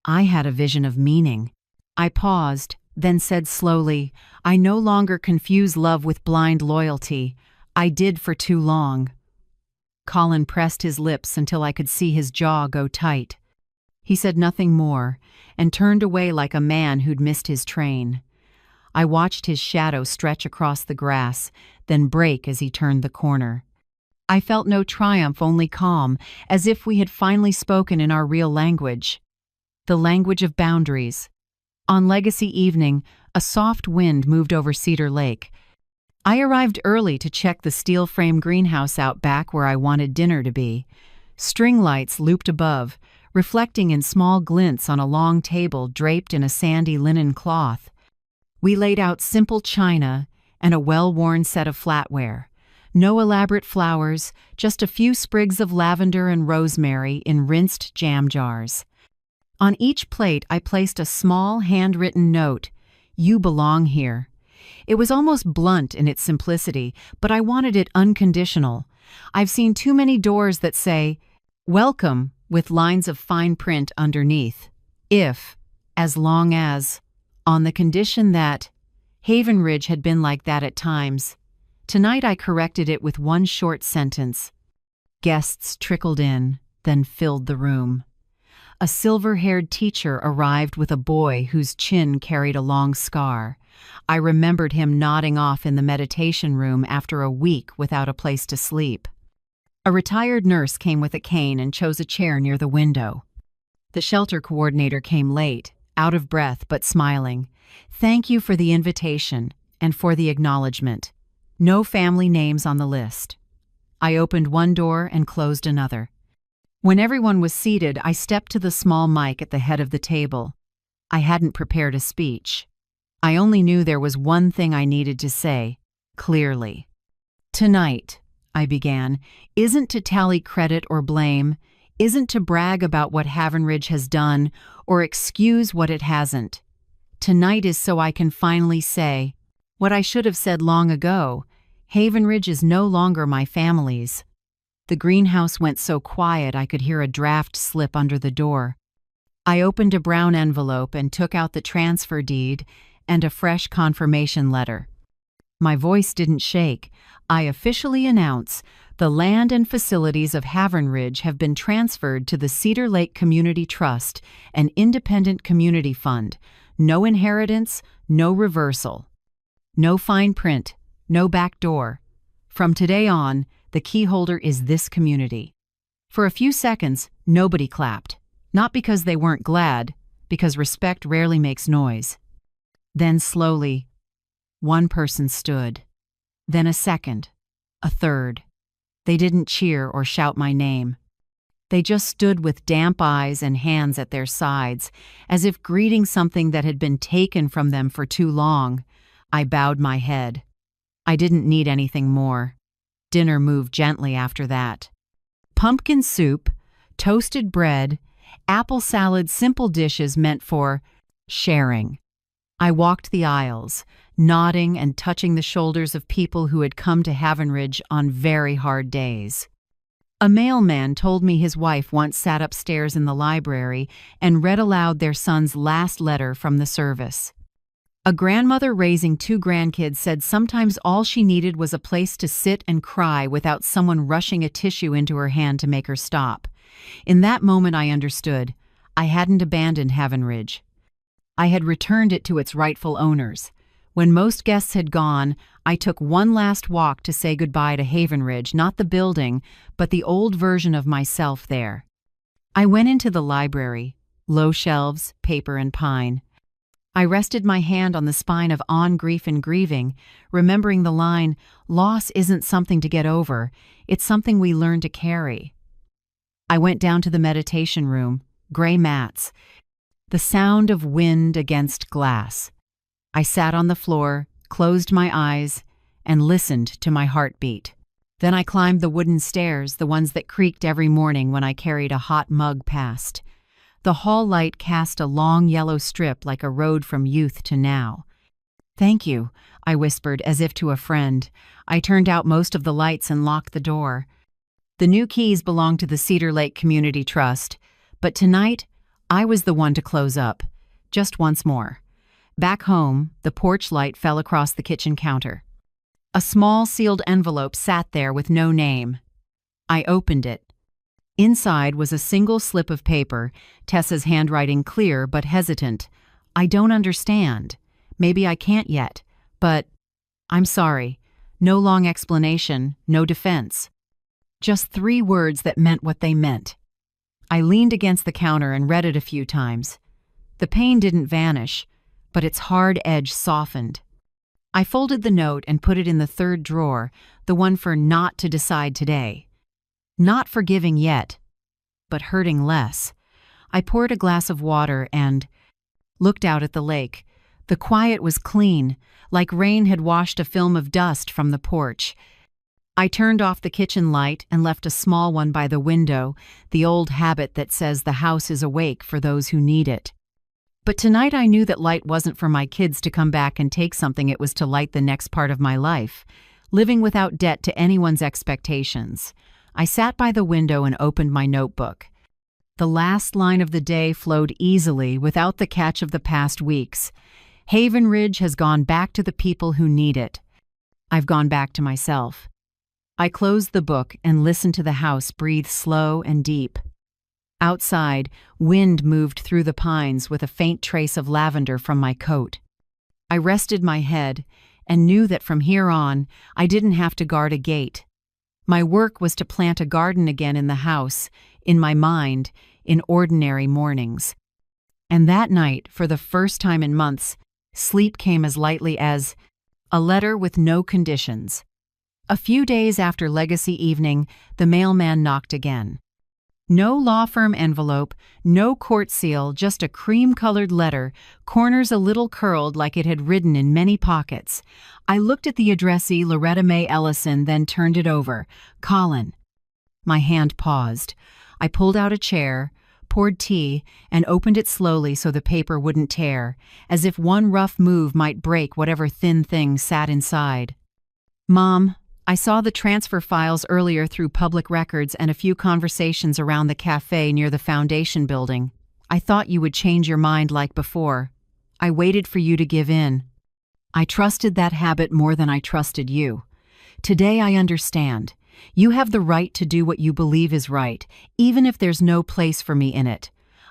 I had a vision of meaning. I paused, then said slowly, I no longer confuse love with blind loyalty. I did for too long. Colin pressed his lips until I could see his jaw go tight. He said nothing more, and turned away like a man who'd missed his train. I watched his shadow stretch across the grass, then break as he turned the corner. I felt no triumph, only calm, as if we had finally spoken in our real language. The language of boundaries. On Legacy evening, a soft wind moved over Cedar Lake. I arrived early to check the steel frame greenhouse out back where I wanted dinner to be. String lights looped above, reflecting in small glints on a long table draped in a sandy linen cloth. We laid out simple china and a well-worn set of flatware. No elaborate flowers, just a few sprigs of lavender and rosemary in rinsed jam jars. On each plate I placed a small handwritten note, "You belong here." It was almost blunt in its simplicity, but I wanted it unconditional. I've seen too many doors that say, "Welcome," with lines of fine print underneath. If, as long as, on the condition that Havenridge had been like that at times. Tonight I corrected it with one short sentence. Guests trickled in, then filled the room. A silver-haired teacher arrived with a boy whose chin carried a long scar. I remembered him nodding off in the meditation room after a week without a place to sleep. A retired nurse came with a cane and chose a chair near the window. The shelter coordinator came late, out of breath but smiling. Thank you for the invitation and for the acknowledgment. No family names on the list. I opened one door and closed another. When everyone was seated, I stepped to the small mic at the head of the table. I hadn't prepared a speech. I only knew there was one thing I needed to say, clearly. Tonight, I began, isn't to tally credit or blame, isn't to brag about what Havenridge has done or excuse what it hasn't. Tonight is so I can finally say what I should have said long ago. Havenridge is no longer my family's. The greenhouse went so quiet I could hear a draft slip under the door. I opened a brown envelope and took out the transfer deed and a fresh confirmation letter. My voice didn't shake. I officially announce the land and facilities of Havenridge have been transferred to the Cedar Lake Community Trust, an independent community fund. No inheritance, no reversal. No fine print, no back door. From today on, the key holder is this community. For a few seconds, nobody clapped. Not because they weren't glad, because respect rarely makes noise. Then slowly, one person stood. Then a second, a third. They didn't cheer or shout my name. They just stood with damp eyes and hands at their sides, as if greeting something that had been taken from them for too long. I bowed my head. I didn't need anything more. Dinner moved gently after that. Pumpkin soup, toasted bread, apple salad, simple dishes meant for sharing. I walked the aisles, nodding and touching the shoulders of people who had come to Havenridge on very hard days. A mailman told me his wife once sat upstairs in the library and read aloud their son's last letter from the service. A grandmother raising 2 grandkids said sometimes all she needed was a place to sit and cry without someone rushing a tissue into her hand to make her stop. In that moment I understood. I hadn't abandoned Havenridge. I had returned it to its rightful owners. When most guests had gone, I took one last walk to say goodbye to Havenridge, not the building, but the old version of myself there. I went into the library, low shelves, paper and pine. I rested my hand on the spine of On Grief and Grieving, remembering the line, "Loss isn't something to get over, it's something we learn to carry." I went down to the meditation room, gray mats, the sound of wind against glass. I sat on the floor, closed my eyes, and listened to my heartbeat. Then I climbed the wooden stairs, the ones that creaked every morning when I carried a hot mug past. The hall light cast a long yellow strip like a road from youth to now. "Thank you," I whispered as if to a friend. I turned out most of the lights and locked the door. The new keys belonged to the Cedar Lake Community Trust, but tonight I was the one to close up, just once more. Back home, the porch light fell across the kitchen counter. A small sealed envelope sat there with no name. I opened it. Inside was a single slip of paper, Tessa's handwriting clear but hesitant. "I don't understand. Maybe I can't yet, but I'm sorry." No long explanation, no defense. Just 3 words that meant what they meant. I leaned against the counter and read it a few times. The pain didn't vanish, but its hard edge softened. I folded the note and put it in the 3rd drawer, the one for not to decide today. Not forgiving yet, but hurting less. I poured a glass of water and looked out at the lake. The quiet was clean, like rain had washed a film of dust from the porch. I turned off the kitchen light and left a small one by the window, the old habit that says the house is awake for those who need it. But tonight I knew that light wasn't for my kids to come back and take something, it was to light the next part of my life, living without debt to anyone's expectations. I sat by the window and opened my notebook. The last line of the day flowed easily without the catch of the past weeks. Haven Ridge has gone back to the people who need it. I've gone back to myself. I closed the book and listened to the house breathe slow and deep. Outside, wind moved through the pines with a faint trace of lavender from my coat. I rested my head and knew that from here on, I didn't have to guard a gate. My work was to plant a garden again in the house, in my mind, in ordinary mornings. And that night, for the first time in months, sleep came as lightly as a letter with no conditions. A few days after Legacy Evening, the mailman knocked again. No law firm envelope, no court seal, just a cream-colored letter, corners a little curled like it had ridden in many pockets. I looked at the addressee, Loretta May Ellison, then turned it over. Colin. My hand paused. I pulled out a chair, poured tea, and opened it slowly so the paper wouldn't tear, as if one rough move might break whatever thin thing sat inside. "Mom, I saw the transfer files earlier through public records and a few conversations around the cafe near the foundation building. I thought you would change your mind like before. I waited for you to give in. I trusted that habit more than I trusted you. Today I understand. You have the right to do what you believe is right, even if there's no place for me in it.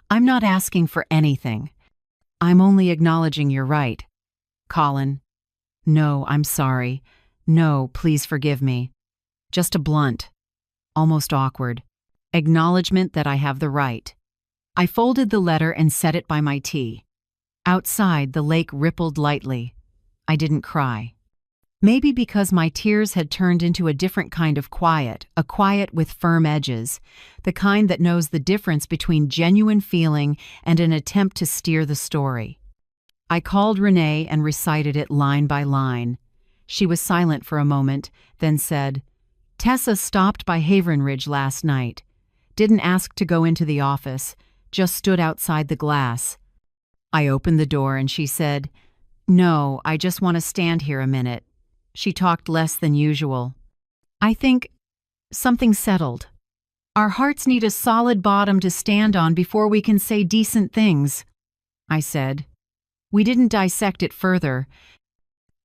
I'm not asking for anything. I'm only acknowledging you're right. Colin. No, I'm sorry. No, please forgive me. Just a blunt, almost awkward, acknowledgement that I have the right." I folded the letter and set it by my tea. Outside, the lake rippled lightly. I didn't cry. Maybe because my tears had turned into a different kind of quiet, a quiet with firm edges, the kind that knows the difference between genuine feeling and an attempt to steer the story. I called Renee and recited it line by line. She was silent for a moment, then said, "Tessa stopped by Haven Ridge last night. Didn't ask to go into the office, just stood outside the glass. I opened the door and she said, 'No, I just want to stand here a minute.' She talked less than usual. I think something settled. Our hearts need a solid bottom to stand on before we can say decent things," I said. We didn't dissect it further.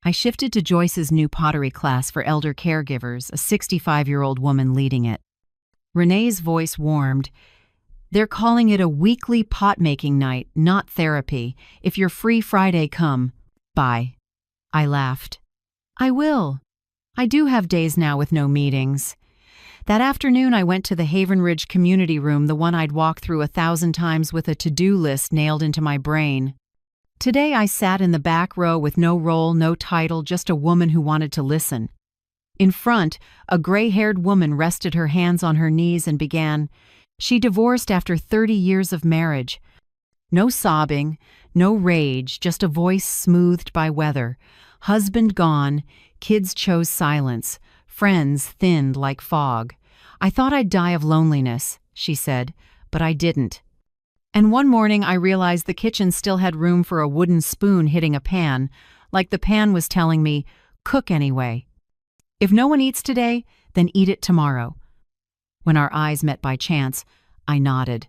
I shifted to Joyce's new pottery class for elder caregivers, a 65-year-old woman leading it. Renee's voice warmed. "They're calling it a weekly pot-making night, not therapy. If you're free Friday, come. Bye." I laughed. "I will. I do have days now with no meetings." That afternoon I went to the Haven Ridge community room, the one I'd walked through 1,000 times with a to-do list nailed into my brain. Today I sat in the back row with no role, no title, just a woman who wanted to listen. In front, a gray-haired woman rested her hands on her knees and began. She divorced after 30 years of marriage. No sobbing, no rage, just a voice smoothed by weather. Husband gone, kids chose silence, friends thinned like fog. "I thought I'd die of loneliness," she said, "but I didn't." And one morning I realized the kitchen still had room for a wooden spoon hitting a pan, like the pan was telling me, cook anyway. If no one eats today, then eat it tomorrow. When our eyes met by chance, I nodded.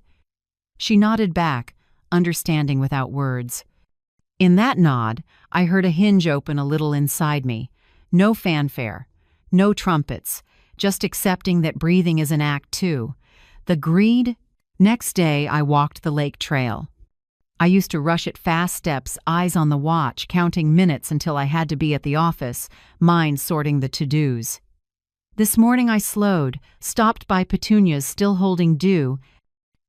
She nodded back, understanding without words. In that nod, I heard a hinge open a little inside me. No fanfare, no trumpets, just accepting that breathing is an act too. The greed. Next day, I walked the lake trail. I used to rush at fast steps, eyes on the watch, counting minutes until I had to be at the office, mind sorting the to-dos. This morning I slowed, stopped by petunias still holding dew,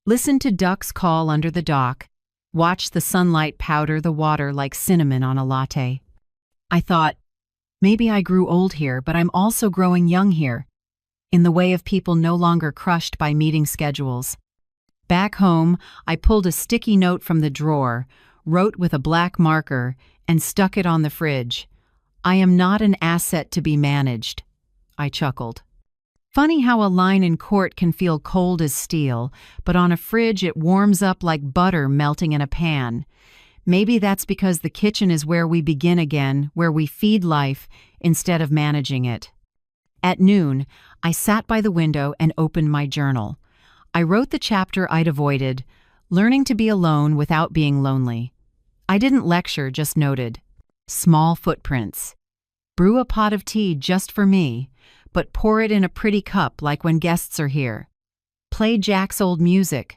listened to ducks call under the dock, watched the sunlight powder the water like cinnamon on a latte. I thought, maybe I grew old here, but I'm also growing young here, in the way of people no longer crushed by meeting schedules. Back home, I pulled a sticky note from the drawer, wrote with a black marker, and stuck it on the fridge. I am not an asset to be managed. I chuckled. Funny how a line in court can feel cold as steel, but on a fridge it warms up like butter melting in a pan. Maybe that's because the kitchen is where we begin again, where we feed life instead of managing it. At noon, I sat by the window and opened my journal. I wrote the chapter I'd avoided, learning to be alone without being lonely. I didn't lecture, just noted. Small footprints. Brew a pot of tea just for me, but pour it in a pretty cup like when guests are here. Play Jack's old music.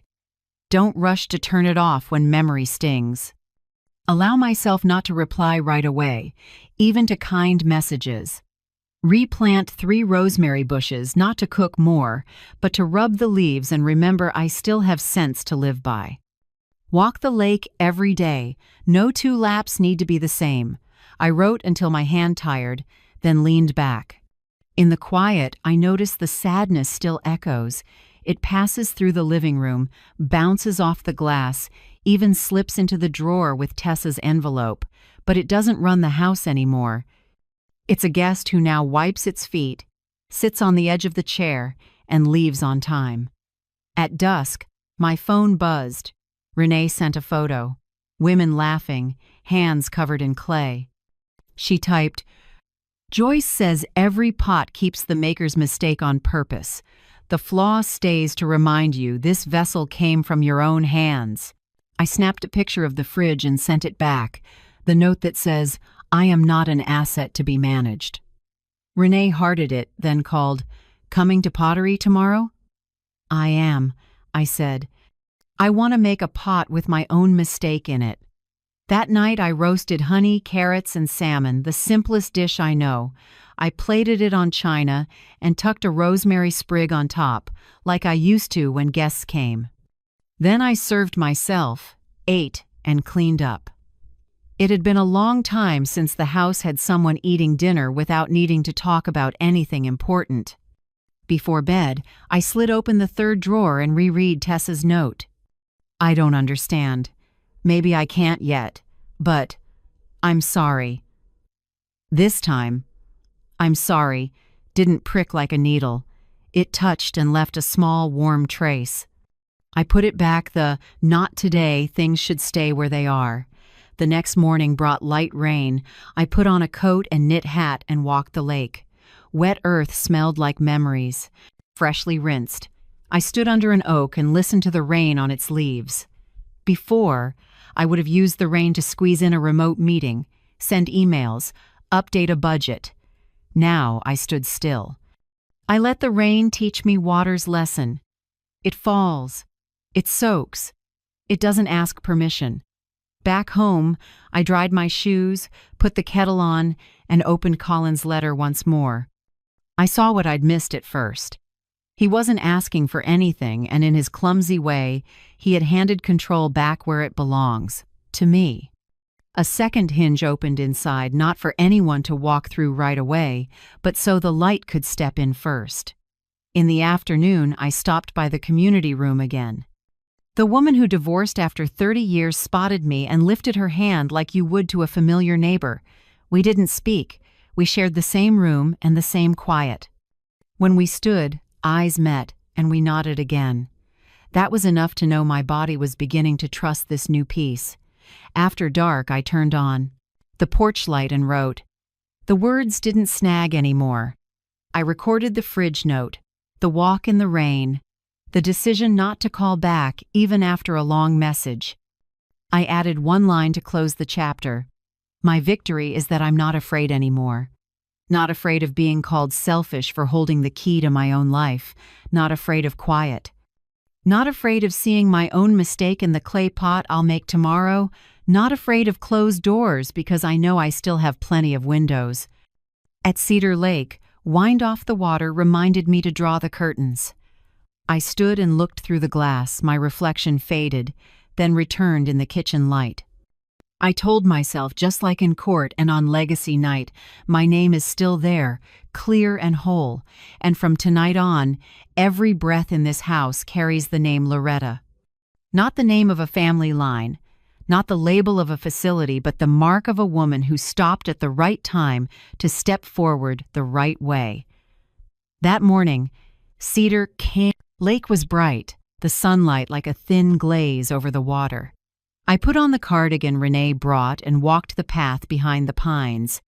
Don't rush to turn it off when memory stings. Allow myself not to reply right away, even to kind messages. Replant 3 rosemary bushes, not to cook more, but to rub the leaves and remember I still have sense to live by. Walk the lake every day. No 2 laps need to be the same. I wrote until my hand tired, then leaned back. In the quiet, I notice the sadness still echoes. It passes through the living room, bounces off the glass, even slips into the drawer with Tessa's envelope, but it doesn't run the house anymore. It's a guest who now wipes its feet, sits on the edge of the chair, and leaves on time. At dusk, my phone buzzed. Renee sent a photo. Women laughing, hands covered in clay. She typed, "Joyce says every pot keeps the maker's mistake on purpose. The flaw stays to remind you this vessel came from your own hands." I snapped a picture of the fridge and sent it back, the note that says, "I am not an asset to be managed." Renee hearted it, then called, "Coming to pottery tomorrow?" "I am," I said. "I want to make a pot with my own mistake in it." That night I roasted honey, carrots, and salmon, the simplest dish I know. I plated it on china and tucked a rosemary sprig on top, like I used to when guests came. Then I served myself, ate, and cleaned up. It had been a long time since the house had someone eating dinner without needing to talk about anything important. Before bed, I slid open the 3rd drawer and reread Tessa's note. "I don't understand. Maybe I can't yet, but I'm sorry." This time, "I'm sorry," didn't prick like a needle. It touched and left a small, warm trace. I put it back, the "not today, things should stay where they are." The next morning brought light rain. I put on a coat and knit hat and walked the lake. Wet earth smelled like memories, freshly rinsed. I stood under an oak and listened to the rain on its leaves. Before, I would have used the rain to squeeze in a remote meeting, send emails, update a budget. Now I stood still. I let the rain teach me water's lesson. It falls. It soaks. It doesn't ask permission. Back home, I dried my shoes, put the kettle on, and opened Colin's letter once more. I saw what I'd missed at first. He wasn't asking for anything, and in his clumsy way, he had handed control back where it belongs, to me. A second hinge opened inside, not for anyone to walk through right away, but so the light could step in first. In the afternoon, I stopped by the community room again. The woman who divorced after 30 years spotted me and lifted her hand like you would to a familiar neighbor. We didn't speak. We shared the same room and the same quiet. When we stood, eyes met, and we nodded again. That was enough to know my body was beginning to trust this new peace. After dark, I turned on the porch light and wrote. The words didn't snag anymore. I recorded the fridge note, the walk in the rain, the decision not to call back even after a long message. I added one line to close the chapter. My victory is that I'm not afraid anymore. Not afraid of being called selfish for holding the key to my own life. Not afraid of quiet. Not afraid of seeing my own mistake in the clay pot I'll make tomorrow. Not afraid of closed doors because I know I still have plenty of windows. At Cedar Lake, wind off the water reminded me to draw the curtains. I stood and looked through the glass. My reflection faded, then returned in the kitchen light. I told myself, just like in court and on legacy night, my name is still there, clear and whole, and from tonight on, every breath in this house carries the name Loretta. Not the name of a family line, not the label of a facility, but the mark of a woman who stopped at the right time to step forward the right way. That morning, Cedar Lake was bright, the sunlight like a thin glaze over the water. I put on the cardigan Renee brought and walked the path behind the pines.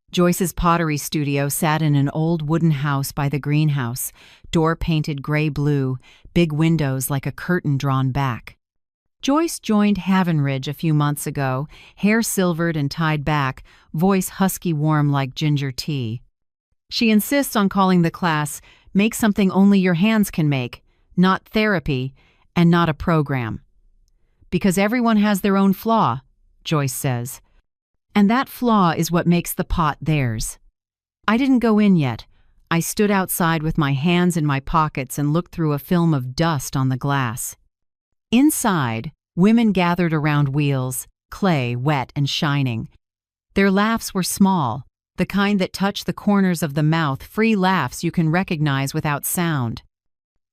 Joyce's pottery studio sat in an old wooden house by the greenhouse, door painted gray-blue, big windows like a curtain drawn back. Joyce joined Havenridge a few months ago, hair silvered and tied back, voice husky warm like ginger tea. She insists on calling the class, "Make something only your hands can make," not therapy, and not a program. Because everyone has their own flaw, Joyce says. And that flaw is what makes the pot theirs. I didn't go in yet. I stood outside with my hands in my pockets and looked through a film of dust on the glass. Inside, women gathered around wheels, clay, wet and shining. Their laughs were small, the kind that touch the corners of the mouth, free laughs you can recognize without sound.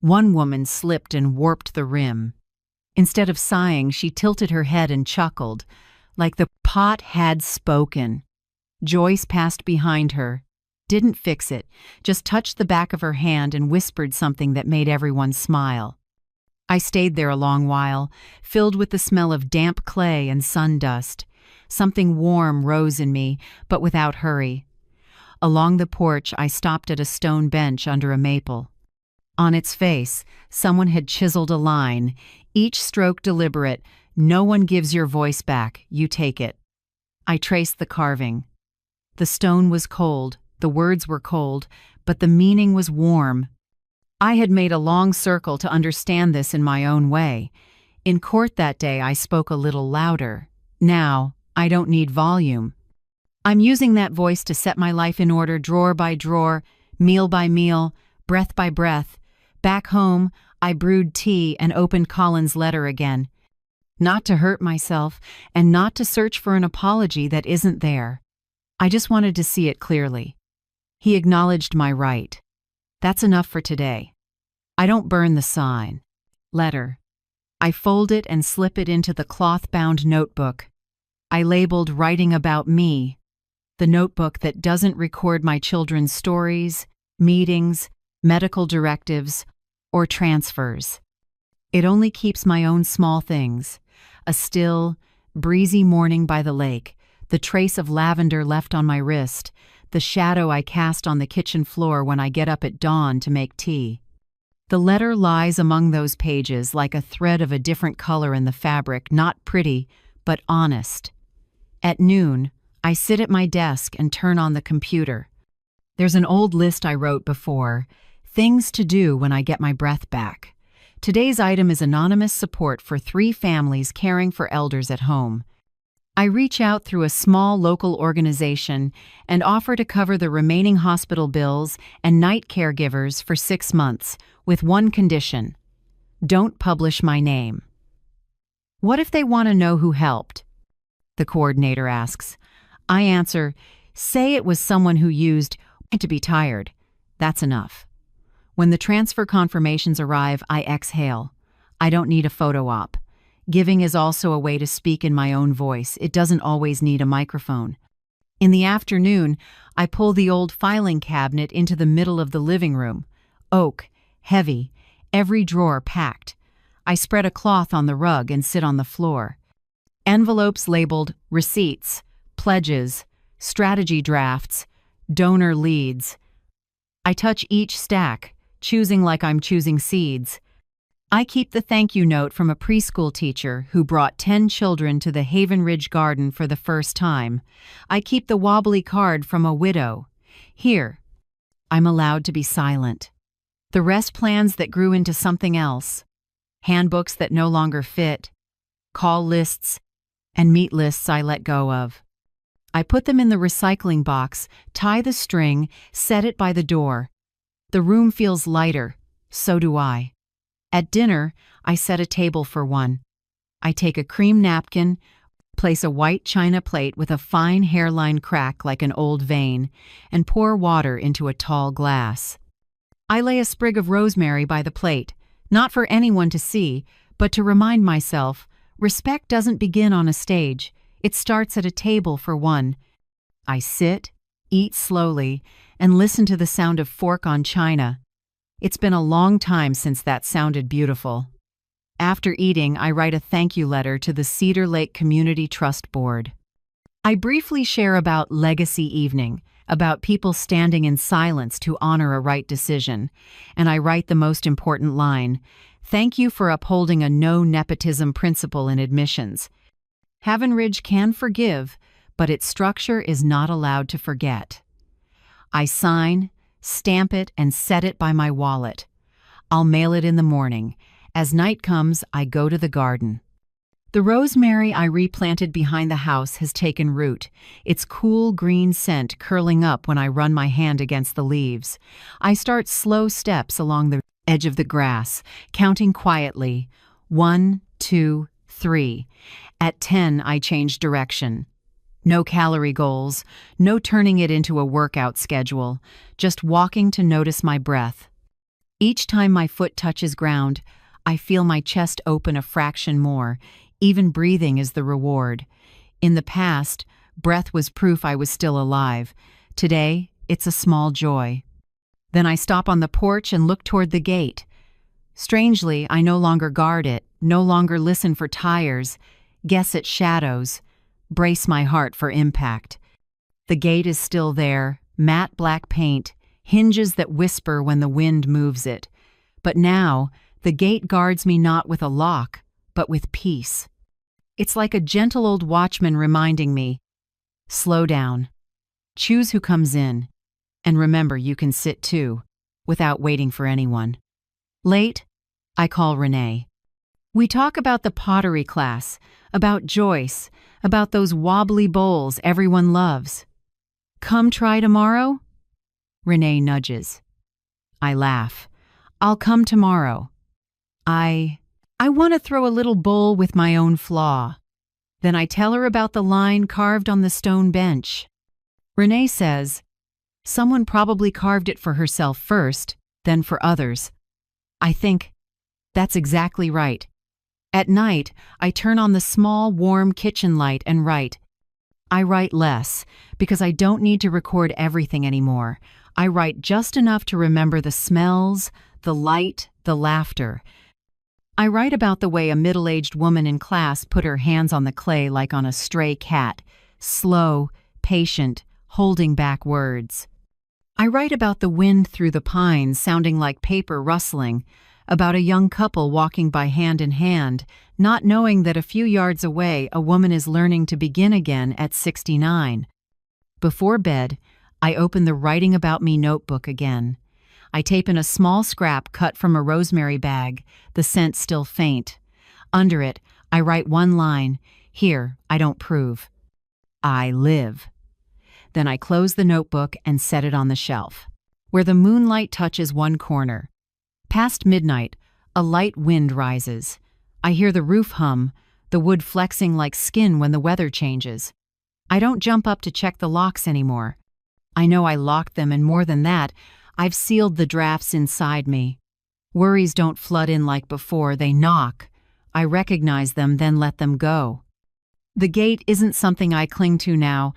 One woman slipped and warped the rim. Instead of sighing, she tilted her head and chuckled, like the pot had spoken. Joyce passed behind her, didn't fix it, just touched the back of her hand and whispered something that made everyone smile. I stayed there a long while, filled with the smell of damp clay and sun dust. Something warm rose in me, but without hurry. Along the porch, I stopped at a stone bench under a maple. On its face, someone had chiseled a line, each stroke deliberate. No one gives your voice back, you take it. I traced the carving. The stone was cold, the words were cold, but the meaning was warm. I had made a long circle to understand this in my own way. In court that day, I spoke a little louder. Now, I don't need volume. I'm using that voice to set my life in order, drawer by drawer, meal by meal, breath by breath. Back home, I brewed tea and opened Colin's letter again. Not to hurt myself, and not to search for an apology that isn't there. I just wanted to see it clearly. He acknowledged my right. That's enough for today. I don't burn the sign. Letter. I fold it and slip it into the cloth-bound notebook. I labeled "Writing About Me," the notebook that doesn't record my children's stories, meetings, medical directives, or transfers. It only keeps my own small things. A still, breezy morning by the lake, the trace of lavender left on my wrist, the shadow I cast on the kitchen floor when I get up at dawn to make tea. The letter lies among those pages like a thread of a different color in the fabric, not pretty, but honest. At noon, I sit at my desk and turn on the computer. There's an old list I wrote before, things to do when I get my breath back. Today's item is anonymous support for 3 families caring for elders at home. I reach out through a small local organization and offer to cover the remaining hospital bills and night caregivers for 6 months, with one condition: don't publish my name. What if they want to know who helped? The coordinator asks. I answer, say it was someone who used to be tired. That's enough. When the transfer confirmations arrive, I exhale. I don't need a photo op. Giving is also a way to speak in my own voice. It doesn't always need a microphone. In the afternoon, I pull the old filing cabinet into the middle of the living room. Oak, heavy, every drawer packed. I spread a cloth on the rug and sit on the floor. Envelopes labeled receipts, pledges, strategy drafts, donor leads. I touch each stack, choosing like I'm choosing seeds. I keep the thank you note from a preschool teacher who brought 10 children to the Haven Ridge Garden for the first time. I keep the wobbly card from a widow. Here, I'm allowed to be silent. The rest plans that grew into something else. Handbooks that no longer fit. Call lists and meet lists I let go of. I put them in the recycling box, tie the string, set it by the door. The room feels lighter. So do I. At dinner, I set a table for one. I take a cream napkin, place a white china plate with a fine hairline crack like an old vein, and pour water into a tall glass. I lay a sprig of rosemary by the plate, not for anyone to see, but to remind myself, respect doesn't begin on a stage. It starts at a table for one. I sit, eat slowly, and listen to the sound of fork on china. It's been a long time since that sounded beautiful. After eating, I write a thank you letter to the Cedar Lake Community Trust Board. I briefly share about Legacy Evening, about people standing in silence to honor a right decision, and I write the most important line, "Thank you for upholding a no nepotism principle in admissions. Haven Ridge can forgive, but its structure is not allowed to forget." I sign, stamp it, and set it by my wallet. I'll mail it in the morning. As night comes, I go to the garden. The rosemary I replanted behind the house has taken root, its cool green scent curling up when I run my hand against the leaves. I start slow steps along the edge of the grass, counting quietly. 1, 2, 3. At 10, I change direction. No calorie goals, no turning it into a workout schedule, just walking to notice my breath. Each time my foot touches ground, I feel my chest open a fraction more. Even breathing is the reward. In the past, breath was proof I was still alive. Today, it's a small joy. Then I stop on the porch and look toward the gate. Strangely, I no longer guard it, no longer listen for tires, guess at shadows, brace my heart for impact. The gate is still there, matte black paint, hinges that whisper when the wind moves it. But now, the gate guards me not with a lock, but with peace. It's like a gentle old watchman reminding me, slow down, choose who comes in, and remember you can sit too, without waiting for anyone. Late, I call Renee. We talk about the pottery class, about Joyce, about those wobbly bowls everyone loves. Come try tomorrow? Renee nudges. I laugh. I'll come tomorrow. I want to throw a little bowl with my own flaw. Then I tell her about the line carved on the stone bench. Renee says, someone probably carved it for herself first, then for others. I think, that's exactly right. At night, I turn on the small, warm kitchen light and write. I write less, because I don't need to record everything anymore. I write just enough to remember the smells, the light, the laughter. I write about the way a middle-aged woman in class put her hands on the clay like on a stray cat, slow, patient, holding back words. I write about the wind through the pines sounding like paper rustling, about a young couple walking by hand in hand, not knowing that a few yards away a woman is learning to begin again at 69. Before bed, I open the Writing About Me notebook again. I tape in a small scrap cut from a rosemary bag, the scent still faint. Under it, I write one line, "Here, I don't prove. I live." Then I close the notebook and set it on the shelf, where the moonlight touches one corner. Past midnight, a light wind rises. I hear the roof hum, the wood flexing like skin when the weather changes. I don't jump up to check the locks anymore. I know I locked them, and more than that, I've sealed the drafts inside me. Worries don't flood in like before, they knock. I recognize them, then let them go. The gate isn't something I cling to now.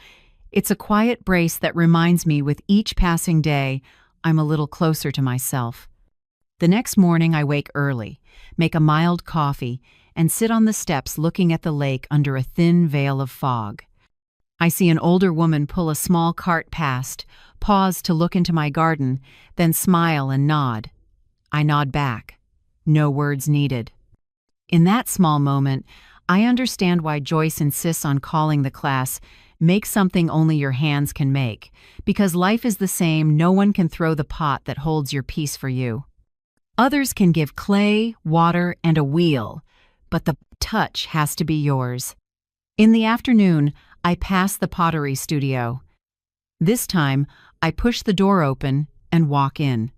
It's a quiet brace that reminds me with each passing day I'm a little closer to myself. The next morning, I wake early, make a mild coffee, and sit on the steps looking at the lake under a thin veil of fog. I see an older woman pull a small cart past, pause to look into my garden, then smile and nod. I nod back. No words needed. In that small moment, I understand why Joyce insists on calling the class "Make Something Only Your Hands Can Make," because life is the same. No one can throw the pot that holds your peace for you. Others can give clay, water, and a wheel, but the touch has to be yours. In the afternoon, I pass the pottery studio. This time, I push the door open and walk in.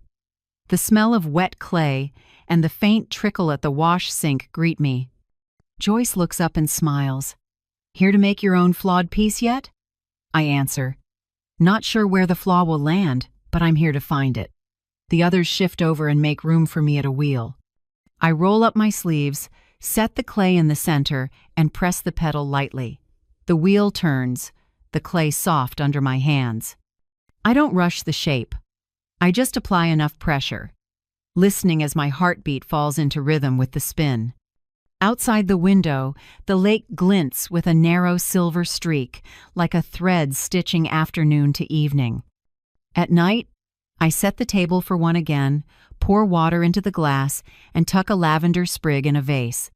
The smell of wet clay and the faint trickle at the wash sink greet me. Joyce looks up and smiles. "Here to make your own flawed piece yet?" I answer. "Not sure where the flaw will land, but I'm here to find it." The others shift over and make room for me at a wheel. I roll up my sleeves, set the clay in the center, and press the pedal lightly. The wheel turns, the clay soft under my hands. I don't rush the shape. I just apply enough pressure, listening as my heartbeat falls into rhythm with the spin. Outside the window, the lake glints with a narrow silver streak, like a thread stitching afternoon to evening. At night, I set the table for one again, pour water into the glass, and tuck a lavender sprig in a vase.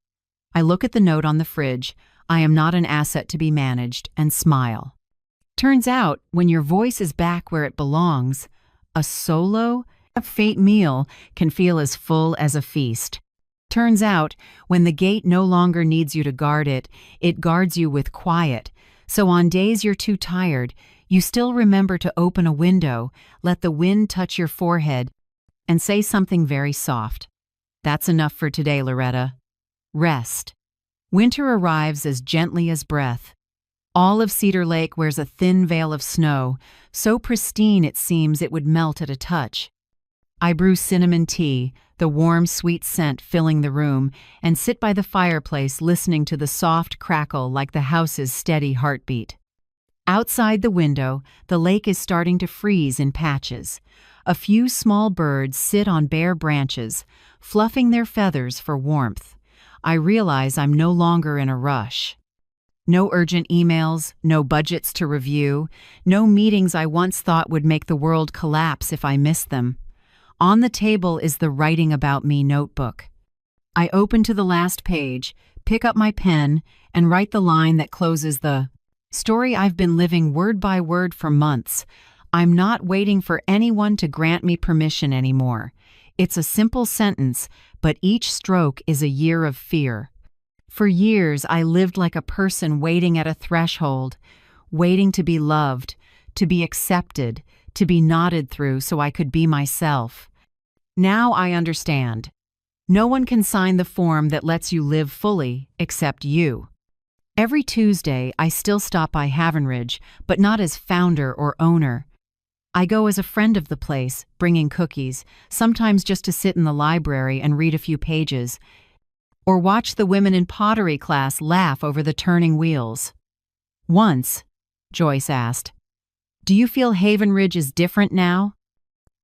I look at the note on the fridge, "I am not an asset to be managed," and smile. Turns out, when your voice is back where it belongs, a fate meal can feel as full as a feast. Turns out, when the gate no longer needs you to guard it, it guards you with quiet. So on days you're too tired, you still remember to open a window, let the wind touch your forehead, and say something very soft. That's enough for today, Loretta. Rest. Winter arrives as gently as breath. All of Cedar Lake wears a thin veil of snow, so pristine it seems it would melt at a touch. I brew cinnamon tea, the warm, sweet scent filling the room, and sit by the fireplace listening to the soft crackle like the house's steady heartbeat. Outside the window, the lake is starting to freeze in patches. A few small birds sit on bare branches, fluffing their feathers for warmth. I realize I'm no longer in a rush. No urgent emails, no budgets to review, no meetings I once thought would make the world collapse if I missed them. On the table is the Writing About Me notebook. I open to the last page, pick up my pen, and write the line that closes the story I've been living word by word for months. I'm not waiting for anyone to grant me permission anymore. It's a simple sentence, but each stroke is a year of fear. For years, I lived like a person waiting at a threshold, waiting to be loved, to be accepted, to be nodded through so I could be myself. Now I understand. No one can sign the form that lets you live fully except you. Every Tuesday, I still stop by Havenridge, but not as founder or owner. I go as a friend of the place, bringing cookies, sometimes just to sit in the library and read a few pages, or watch the women in pottery class laugh over the turning wheels. Once, Joyce asked, "Do you feel Havenridge is different now?"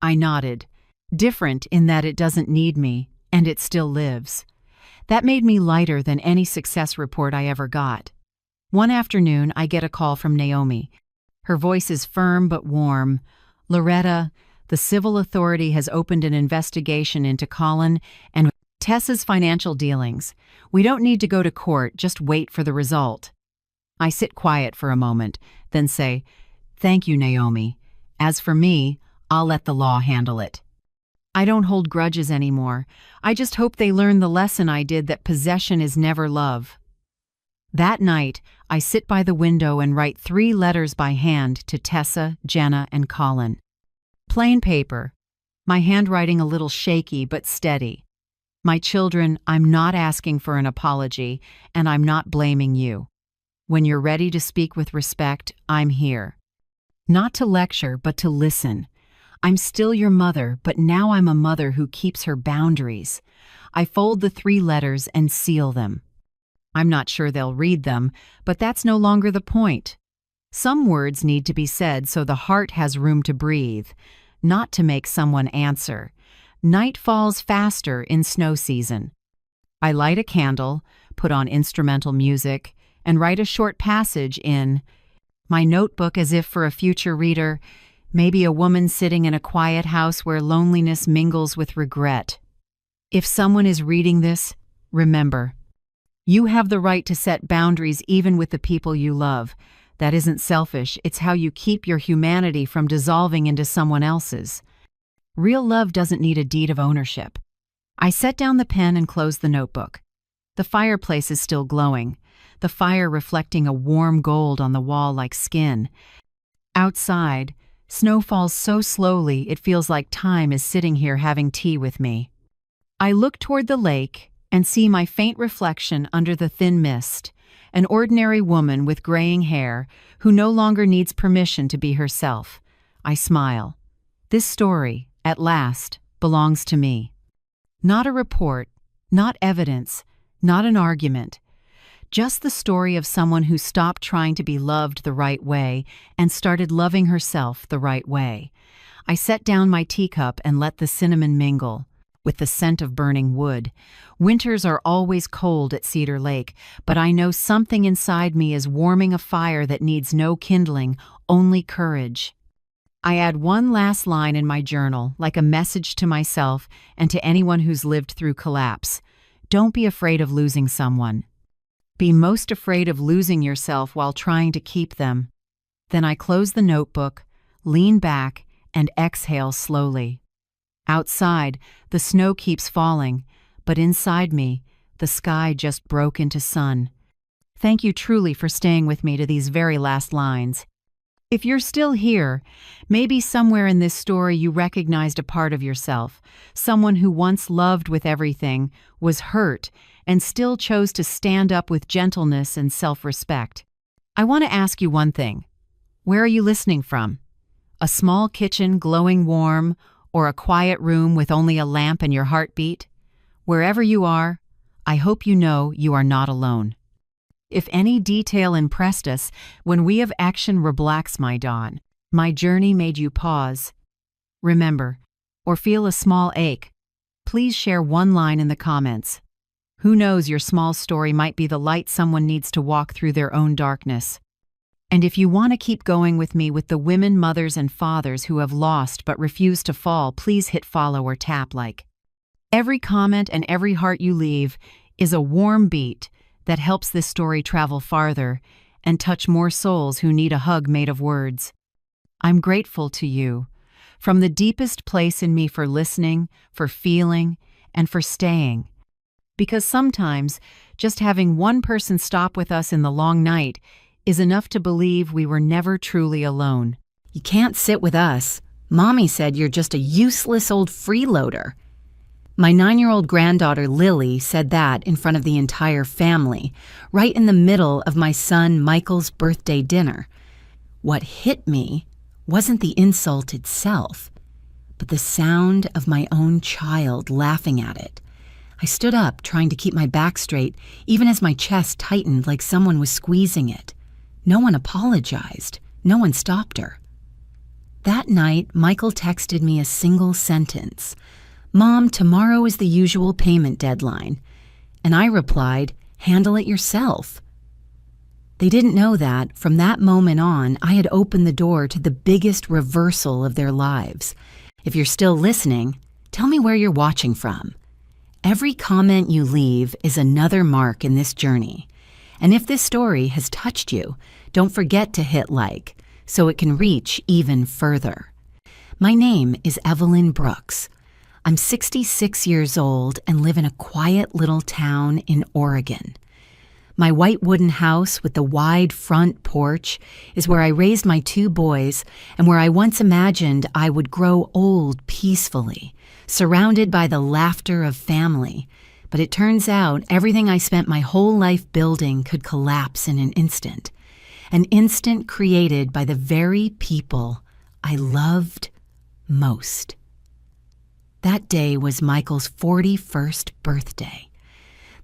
I nodded. Different in that it doesn't need me, and it still lives. That made me lighter than any success report I ever got. One afternoon, I get a call from Naomi. Her voice is firm but warm. "Loretta, the civil authority has opened an investigation into Colin and Tessa's financial dealings. We don't need to go to court, just wait for the result." I sit quiet for a moment, then say, "Thank you, Naomi. As for me, I'll let the law handle it." I don't hold grudges anymore. I just hope they learn the lesson I did, that possession is never love. That night, I sit by the window and write 3 letters by hand to Tessa, Jenna, and Colin. Plain paper. My handwriting a little shaky but steady. "My children, I'm not asking for an apology, and I'm not blaming you. When you're ready to speak with respect, I'm here. Not to lecture, but to listen. I'm still your mother, but now I'm a mother who keeps her boundaries." I fold the 3 letters and seal them. I'm not sure they'll read them, but that's no longer the point. Some words need to be said so the heart has room to breathe, not to make someone answer. Night falls faster in snow season. I light a candle, put on instrumental music, and write a short passage in my notebook as if for a future reader, maybe a woman sitting in a quiet house where loneliness mingles with regret. If someone is reading this, remember, you have the right to set boundaries even with the people you love. That isn't selfish, it's how you keep your humanity from dissolving into someone else's. Real love doesn't need a deed of ownership. I set down the pen and closed the notebook. The fireplace is still glowing, the fire reflecting a warm gold on the wall like skin. Outside, snow falls so slowly it feels like time is sitting here having tea with me. I look toward the lake and see my faint reflection under the thin mist, an ordinary woman with graying hair who no longer needs permission to be herself. I smile. This story, at last, belongs to me. Not a report, not evidence, not an argument. Just the story of someone who stopped trying to be loved the right way and started loving herself the right way. I set down my teacup and let the cinnamon mingle with the scent of burning wood. Winters are always cold at Cedar Lake, but I know something inside me is warming a fire that needs no kindling, only courage. I add one last line in my journal, like a message to myself and to anyone who's lived through collapse. Don't be afraid of losing someone. Be most afraid of losing yourself while trying to keep them. Then I close the notebook, lean back, and exhale slowly. Outside, the snow keeps falling, but inside me, the sky just broke into sun. Thank you truly for staying with me to these very last lines. If you're still here, maybe somewhere in this story you recognized a part of yourself, someone who once loved with everything, was hurt, and still chose to stand up with gentleness and self-respect. I want to ask you one thing. Where are you listening from? A small kitchen glowing warm, or a quiet room with only a lamp and your heartbeat? Wherever you are, I hope you know you are not alone. If any detail impressed us, when we of action relax my dawn, my journey made you pause, remember, or feel a small ache, please share one line in the comments. Who knows, your small story might be the light someone needs to walk through their own darkness. And if you want to keep going with me with the women, mothers, and fathers who have lost but refuse to fall, please hit follow or tap like. Every comment and every heart you leave is a warm beat that helps this story travel farther and touch more souls who need a hug made of words. I'm grateful to you, from the deepest place in me, for listening, for feeling, and for staying. Because sometimes, just having one person stop with us in the long night is enough to believe we were never truly alone. You can't sit with us. Mommy said you're just a useless old freeloader. My 9-year-old granddaughter Lily said that in front of the entire family, right in the middle of my son Michael's birthday dinner. What hit me wasn't the insult itself, but the sound of my own child laughing at it. I stood up, trying to keep my back straight, even as my chest tightened like someone was squeezing it. No one apologized. No one stopped her. That night, Michael texted me a single sentence. "Mom, tomorrow is the usual payment deadline." And I replied, "Handle it yourself." They didn't know that, from that moment on, I had opened the door to the biggest reversal of their lives. If you're still listening, tell me where you're watching from. Every comment you leave is another mark in this journey. And if this story has touched you, don't forget to hit like, so it can reach even further. My name is Evelyn Brooks. I'm 66 years old and live in a quiet little town in Oregon. My white wooden house with the wide front porch is where I raised my 2 boys and where I once imagined I would grow old peacefully, surrounded by the laughter of family. But it turns out everything I spent my whole life building could collapse in an instant created by the very people I loved most. That day was Michael's 41st birthday.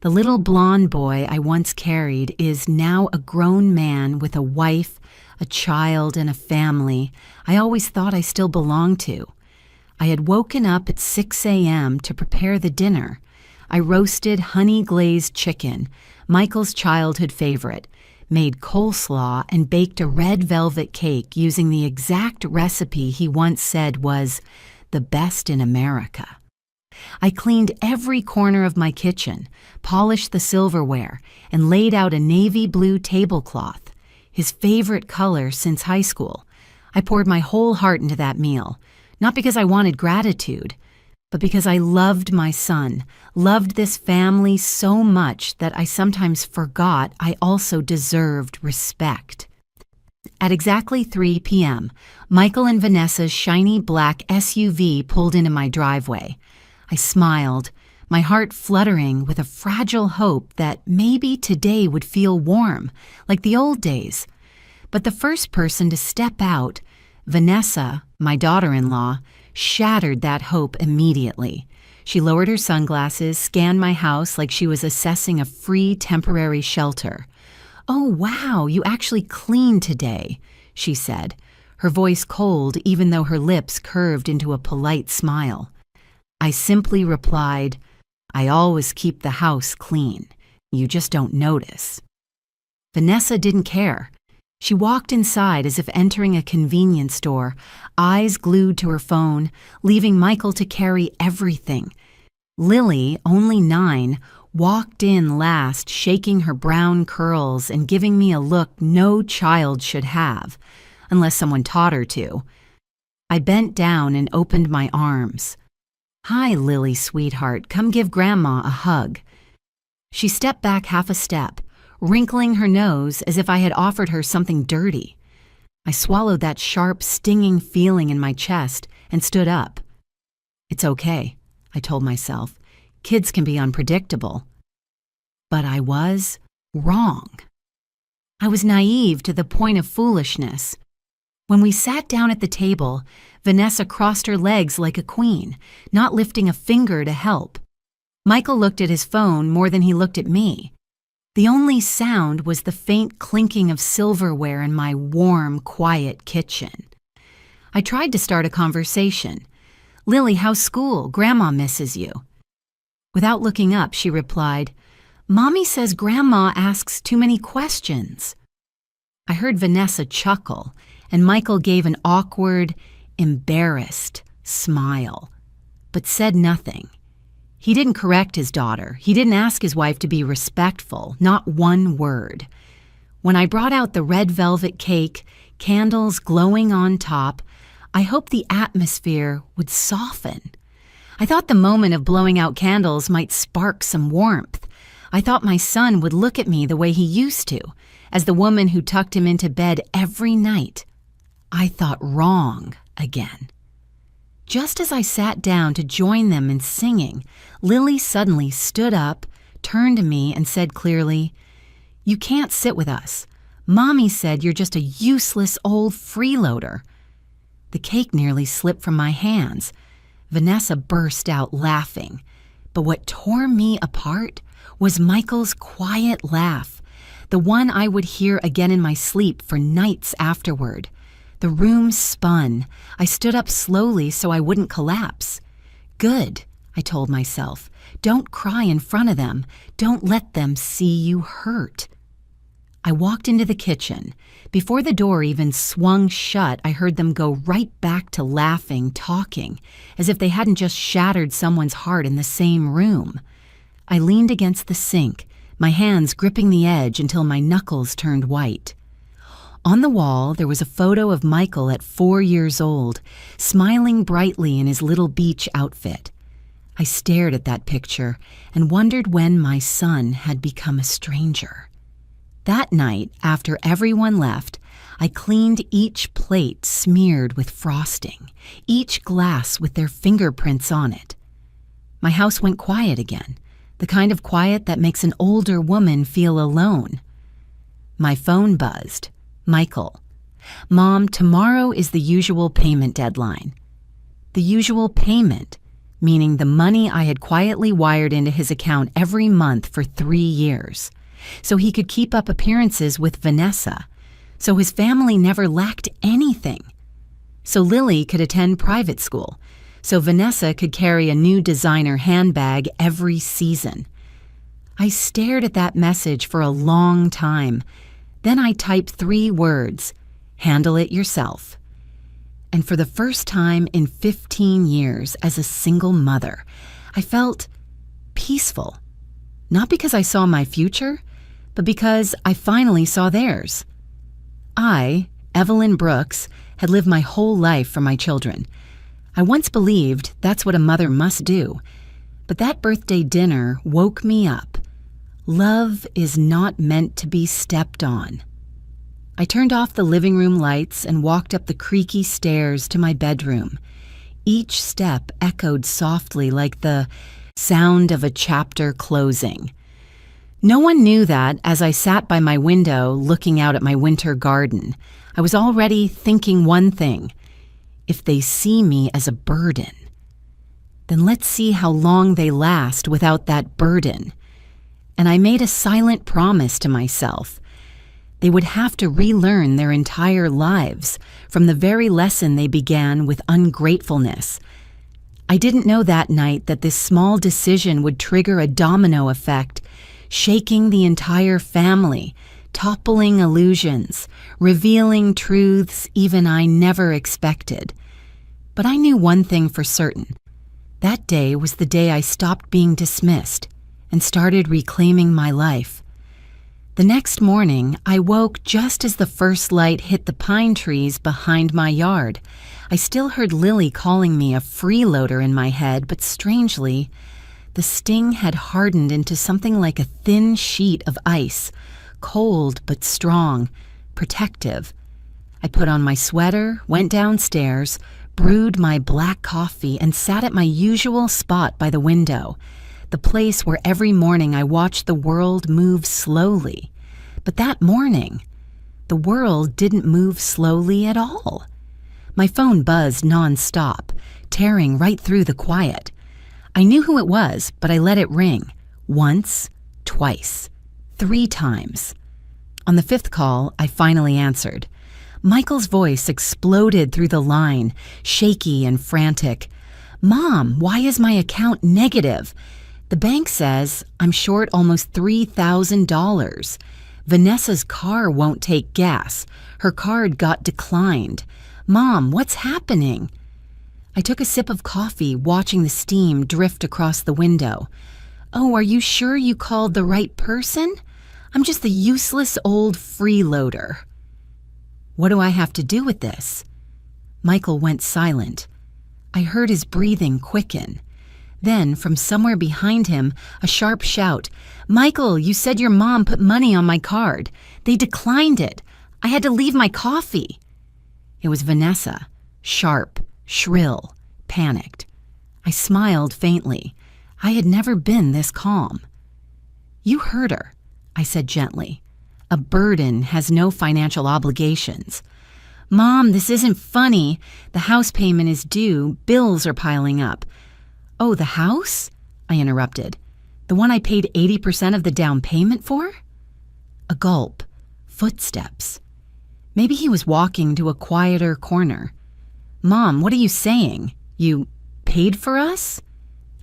The little blonde boy I once carried is now a grown man with a wife, a child, and a family I always thought I still belonged to. I had woken up at 6 a.m. to prepare the dinner. I roasted honey-glazed chicken, Michael's childhood favorite, made coleslaw, and baked a red velvet cake using the exact recipe he once said was the best in America. I cleaned every corner of my kitchen, polished the silverware, and laid out a navy blue tablecloth, his favorite color since high school. I poured my whole heart into that meal, not because I wanted gratitude, but because I loved my son, loved this family so much that I sometimes forgot I also deserved respect. At exactly 3 p.m., Michael and Vanessa's shiny black SUV pulled into my driveway. I smiled, my heart fluttering with a fragile hope that maybe today would feel warm, like the old days. But the first person to step out, Vanessa, my daughter-in-law, shattered that hope immediately. She lowered her sunglasses, scanned my house like she was assessing a free temporary shelter. "Oh, wow, you actually cleaned today," she said, her voice cold even though her lips curved into a polite smile. I simply replied, "I always keep the house clean. You just don't notice." Vanessa didn't care. She walked inside as if entering a convenience store, eyes glued to her phone, leaving Michael to carry everything. Lily, only 9, walked in last, shaking her brown curls and giving me a look no child should have, unless someone taught her to. I bent down and opened my arms. "Hi, Lily, sweetheart, come give Grandma a hug." She stepped back half a step, wrinkling her nose as if I had offered her something dirty. I swallowed that sharp, stinging feeling in my chest and stood up. "It's okay," I told myself. "Kids can be unpredictable." But I was wrong. I was naive to the point of foolishness. When we sat down at the table, Vanessa crossed her legs like a queen, not lifting a finger to help. Michael looked at his phone more than he looked at me. The only sound was the faint clinking of silverware in my warm, quiet kitchen. I tried to start a conversation. "Lily, how's school? Grandma misses you." Without looking up, she replied, "Mommy says Grandma asks too many questions." I heard Vanessa chuckle, and Michael gave an awkward, embarrassed smile, but said nothing. He didn't correct his daughter. He didn't ask his wife to be respectful, not one word. When I brought out the red velvet cake, candles glowing on top, I hoped the atmosphere would soften. I thought the moment of blowing out candles might spark some warmth. I thought my son would look at me the way he used to, as the woman who tucked him into bed every night. I thought wrong again. Just as I sat down to join them in singing, Lily suddenly stood up, turned to me, and said clearly, "You can't sit with us. Mommy said you're just a useless old freeloader." The cake nearly slipped from my hands. Vanessa burst out laughing. But what tore me apart was Michael's quiet laugh, the one I would hear again in my sleep for nights afterward. The room spun. I stood up slowly so I wouldn't collapse. "Good," I told myself. "Don't cry in front of them. Don't let them see you hurt." I walked into the kitchen. Before the door even swung shut, I heard them go right back to laughing, talking, as if they hadn't just shattered someone's heart in the same room. I leaned against the sink, my hands gripping the edge until my knuckles turned white. On the wall, there was a photo of Michael at 4 years old, smiling brightly in his little beach outfit. I stared at that picture and wondered when my son had become a stranger. That night, after everyone left, I cleaned each plate smeared with frosting, each glass with their fingerprints on it. My house went quiet again, the kind of quiet that makes an older woman feel alone. My phone buzzed. Michael. "Mom, tomorrow is the usual payment deadline." The usual payment, meaning the money I had quietly wired into his account every month for 3 years, so he could keep up appearances with Vanessa, so his family never lacked anything, so Lily could attend private school, so Vanessa could carry a new designer handbag every season. I stared at that message for a long time. Then I typed 3 words, "Handle it yourself." And for the first time in 15 years as a single mother, I felt peaceful. Not because I saw my future, but because I finally saw theirs. I, Evelyn Brooks, had lived my whole life for my children. I once believed that's what a mother must do, but that birthday dinner woke me up. Love is not meant to be stepped on. I turned off the living room lights and walked up the creaky stairs to my bedroom. Each step echoed softly like the sound of a chapter closing. No one knew that as I sat by my window looking out at my winter garden, I was already thinking one thing: if they see me as a burden, then let's see how long they last without that burden. And I made a silent promise to myself. They would have to relearn their entire lives from the very lesson they began with ungratefulness. I didn't know that night that this small decision would trigger a domino effect, shaking the entire family, toppling illusions, revealing truths even I never expected. But I knew one thing for certain. That day was the day I stopped being dismissed and started reclaiming my life. The next morning, I woke just as the first light hit the pine trees behind my yard. I still heard Lily calling me a freeloader in my head, but strangely, the sting had hardened into something like a thin sheet of ice, cold but strong, protective. I put on my sweater, went downstairs, brewed my black coffee, and sat at my usual spot by the window, the place where every morning I watched the world move slowly. But that morning, the world didn't move slowly at all. My phone buzzed nonstop, tearing right through the quiet. I knew who it was, but I let it ring. Once, twice, 3 times. On the 5th call, I finally answered. Michael's voice exploded through the line, shaky and frantic. "Mom, why is my account negative? The bank says I'm short almost $3,000. Vanessa's car won't take gas. Her card got declined. Mom, what's happening?" I took a sip of coffee, watching the steam drift across the window. "Oh, are you sure you called the right person? I'm just the useless old freeloader." "What do I have to do with this?" Michael went silent. I heard his breathing quicken. Then, from somewhere behind him, a sharp shout. "Michael, you said your mom put money on my card. They declined it. I had to leave my coffee." It was Vanessa, sharp, shrill, panicked. I smiled faintly. I had never been this calm. "You heard her," I said gently. "A burden has no financial obligations." "Mom, this isn't funny. The house payment is due. Bills are piling up." "Oh, the house?" I interrupted. "The one I paid 80% of the down payment for?" A gulp. Footsteps. Maybe he was walking to a quieter corner. "Mom, what are you saying? You paid for us?"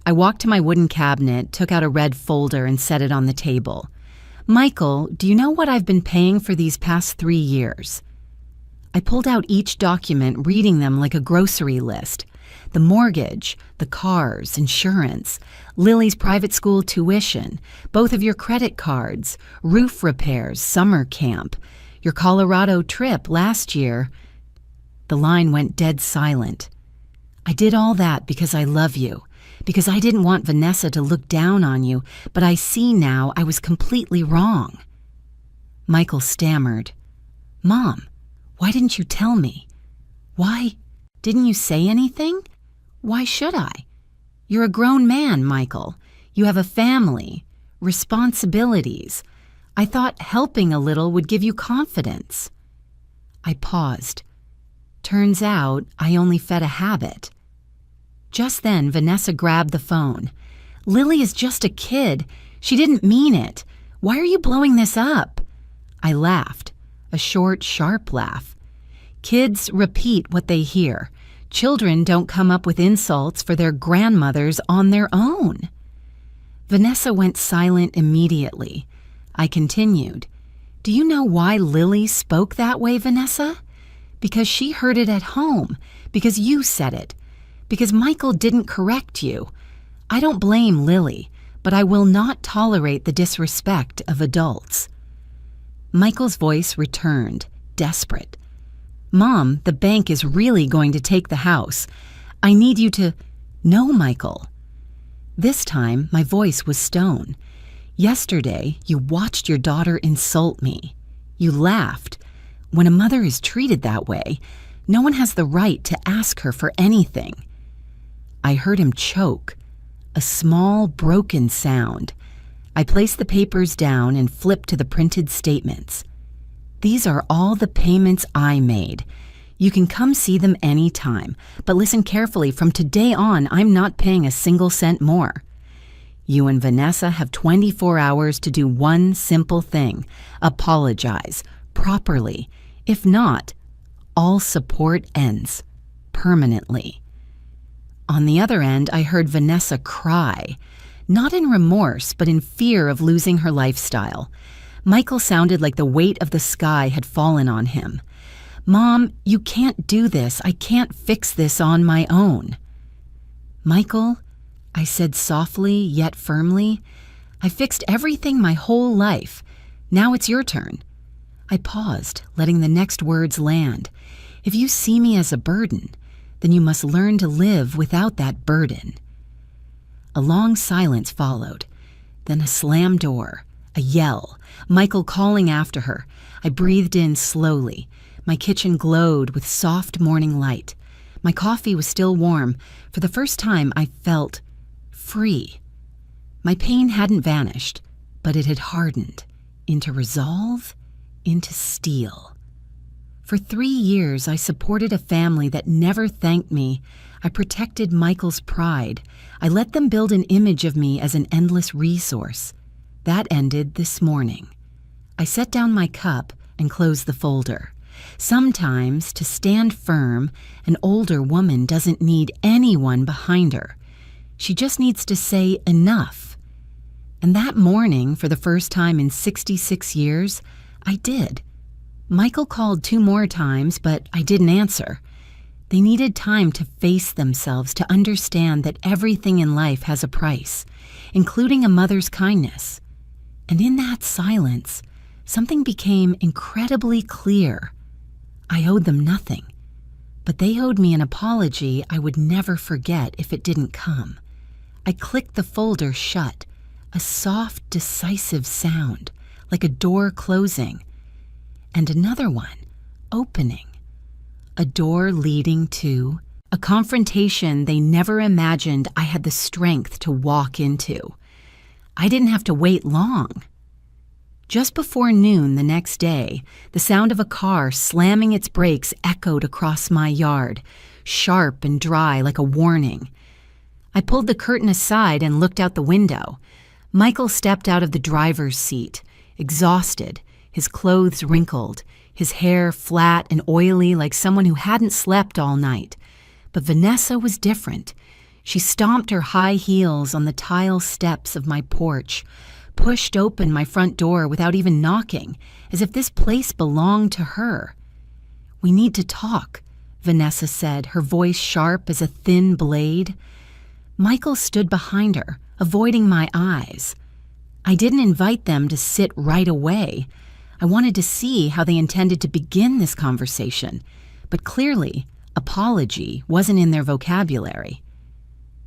I walked to my wooden cabinet, took out a red folder, and set it on the table. "Michael, do you know what I've been paying for these past 3 years?" I pulled out each document, reading them like a grocery list. The mortgage, the cars, insurance, Lily's private school tuition, both of your credit cards, roof repairs, summer camp, your Colorado trip last year. The line went dead silent. "I did all that because I love you, because I didn't want Vanessa to look down on you, but I see now I was completely wrong." Michael stammered. "Mom, why didn't you tell me? Why didn't you say anything? Why should I? You're a grown man, Michael. You have a family, responsibilities. I thought helping a little would give you confidence." I paused. Turns out I only fed a habit. Just then, Vanessa grabbed the phone. "Lily is just a kid. She didn't mean it. Why are you blowing this up?" I laughed, a short, sharp laugh. Kids repeat what they hear. Children don't come up with insults for their grandmothers on their own. Vanessa went silent immediately. I continued. Do you know why Lily spoke that way, Vanessa? Because she heard it at home, because you said it, because Michael didn't correct you. I don't blame Lily, but I will not tolerate the disrespect of adults. Michael's voice returned, desperate. Mom, the bank is really going to take the house. I need you to... No, Michael. This time, my voice was stone. Yesterday, you watched your daughter insult me. You laughed. When a mother is treated that way, no one has the right to ask her for anything. I heard him choke. A small, broken sound. I placed the papers down and flipped to the printed statements. These are all the payments I made. You can come see them anytime, but listen carefully. From today on, I'm not paying a single cent more. You and Vanessa have 24 hours to do one simple thing: apologize properly. If not, all support ends permanently. On the other end, I heard Vanessa cry, not in remorse, but in fear of losing her lifestyle. Michael sounded like the weight of the sky had fallen on him. Mom, you can't do this. I can't fix this on my own. Michael, I said softly yet firmly, I fixed everything my whole life. Now it's your turn. I paused, letting the next words land. If you see me as a burden, then you must learn to live without that burden. A long silence followed, then a slammed door, a yell, Michael calling after her. I breathed in slowly. My kitchen glowed with soft morning light. My coffee was still warm. For the first time, I felt free. My pain hadn't vanished, but it had hardened into resolve, into steel. For 3 years, I supported a family that never thanked me. I protected Michael's pride. I let them build an image of me as an endless resource. That ended this morning. I set down my cup and closed the folder. Sometimes, to stand firm, an older woman doesn't need anyone behind her. She just needs to say enough. And that morning, for the first time in 66 years, I did. Michael called 2 more times, but I didn't answer. They needed time to face themselves, to understand that everything in life has a price, including a mother's kindness. And in that silence, something became incredibly clear. I owed them nothing, but they owed me an apology I would never forget if it didn't come. I clicked the folder shut, a soft, decisive sound, like a door closing, and another one opening. A door leading to a confrontation they never imagined I had the strength to walk into. I didn't have to wait long. Just before noon the next day, the sound of a car slamming its brakes echoed across my yard, sharp and dry like a warning. I pulled the curtain aside and looked out the window. Michael stepped out of the driver's seat, exhausted, his clothes wrinkled, his hair flat and oily like someone who hadn't slept all night. But Vanessa was different. She stomped her high heels on the tile steps of my porch, pushed open my front door without even knocking, as if this place belonged to her. "We need to talk," Vanessa said, her voice sharp as a thin blade. Michael stood behind her, avoiding my eyes. I didn't invite them to sit right away. I wanted to see how they intended to begin this conversation, but clearly, apology wasn't in their vocabulary.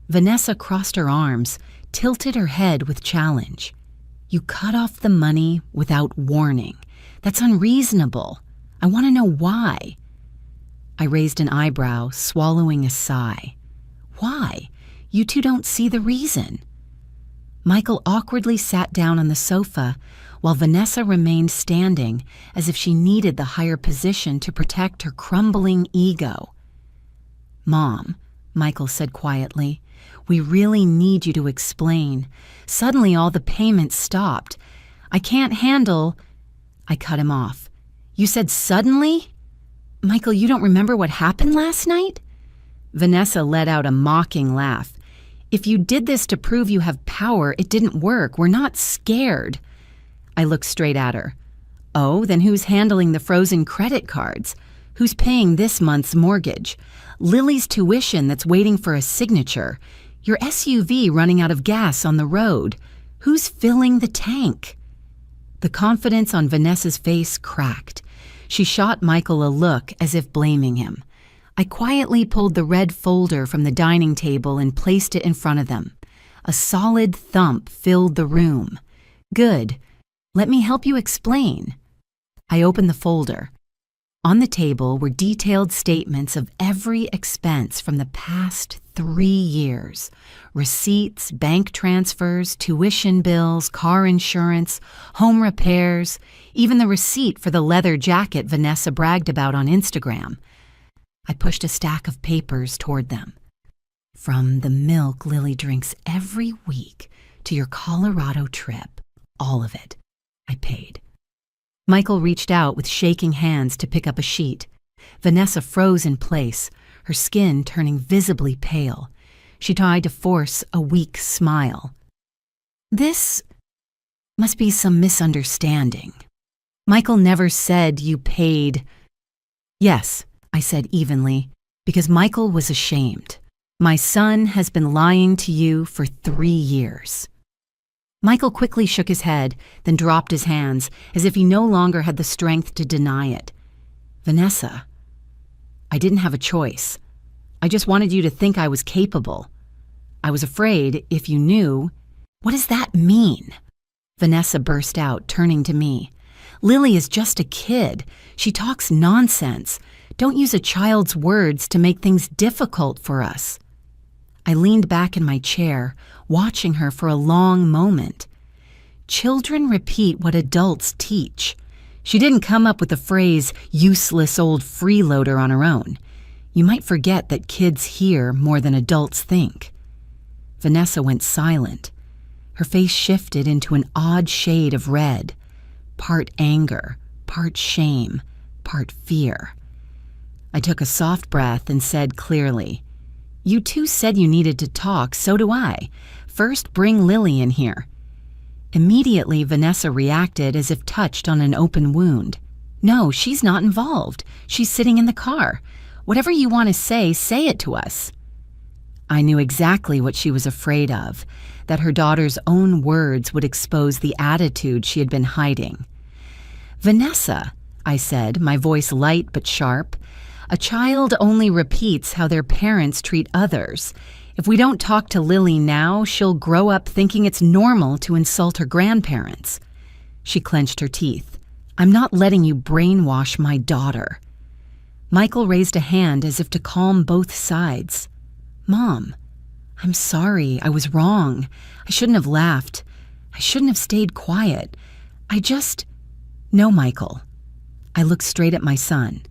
Vanessa crossed her arms, tilted her head with challenge. "You cut off the money without warning. That's unreasonable. I want to know why." I raised an eyebrow, swallowing a sigh. "Why? You two don't see the reason." Michael awkwardly sat down on the sofa, while Vanessa remained standing as if she needed the higher position to protect her crumbling ego. "Mom," Michael said quietly, "we really need you to explain. Suddenly all the payments stopped. I can't handle—" I cut him off. "You said suddenly? Michael, you don't remember what happened last night?" Vanessa let out a mocking laugh. If you did this to prove you have power, it didn't work. We're not scared. I looked straight at her. Oh, then who's handling the frozen credit cards? Who's paying this month's mortgage? Lily's tuition that's waiting for a signature? Your SUV running out of gas on the road? Who's filling the tank? The confidence on Vanessa's face cracked. She shot Michael a look as if blaming him. I quietly pulled the red folder from the dining table and placed it in front of them. A solid thump filled the room. Good. Let me help you explain. I opened the folder. On the table were detailed statements of every expense from the past 3 years. Receipts, bank transfers, tuition bills, car insurance, home repairs, even the receipt for the leather jacket Vanessa bragged about on Instagram. I pushed a stack of papers toward them. From the milk Lily drinks every week to your Colorado trip, all of it, I paid. Michael reached out with shaking hands to pick up a sheet. Vanessa froze in place, her skin turning visibly pale. She tried to force a weak smile. This must be some misunderstanding. Michael never said you paid. Yes, I said evenly, because Michael was ashamed. My son has been lying to you for 3 years. Michael quickly shook his head, then dropped his hands, as if he no longer had the strength to deny it. Vanessa, I didn't have a choice. I just wanted you to think I was capable. I was afraid if you knew. What does that mean? Vanessa burst out, turning to me. Lily is just a kid. She talks nonsense. Don't use a child's words to make things difficult for us. I leaned back in my chair, watching her for a long moment. Children repeat what adults teach. She didn't come up with the phrase, useless old freeloader on her own. You might forget that kids hear more than adults think. Vanessa went silent. Her face shifted into an odd shade of red, part anger, part shame, part fear. I took a soft breath and said clearly, You two said you needed to talk, so do I. First, bring Lily in here. Immediately, Vanessa reacted as if touched on an open wound. No, she's not involved. She's sitting in the car. Whatever you want to say it to us. I knew exactly what she was afraid of, that her daughter's own words would expose the attitude she had been hiding. Vanessa, I said, my voice light but sharp, a child only repeats how their parents treat others. If we don't talk to Lily now, she'll grow up thinking it's normal to insult her grandparents. She clenched her teeth. I'm not letting you brainwash my daughter. Michael raised a hand as if to calm both sides. Mom, I'm sorry. I was wrong. I shouldn't have laughed. I shouldn't have stayed quiet. No, Michael. I looked straight at my son.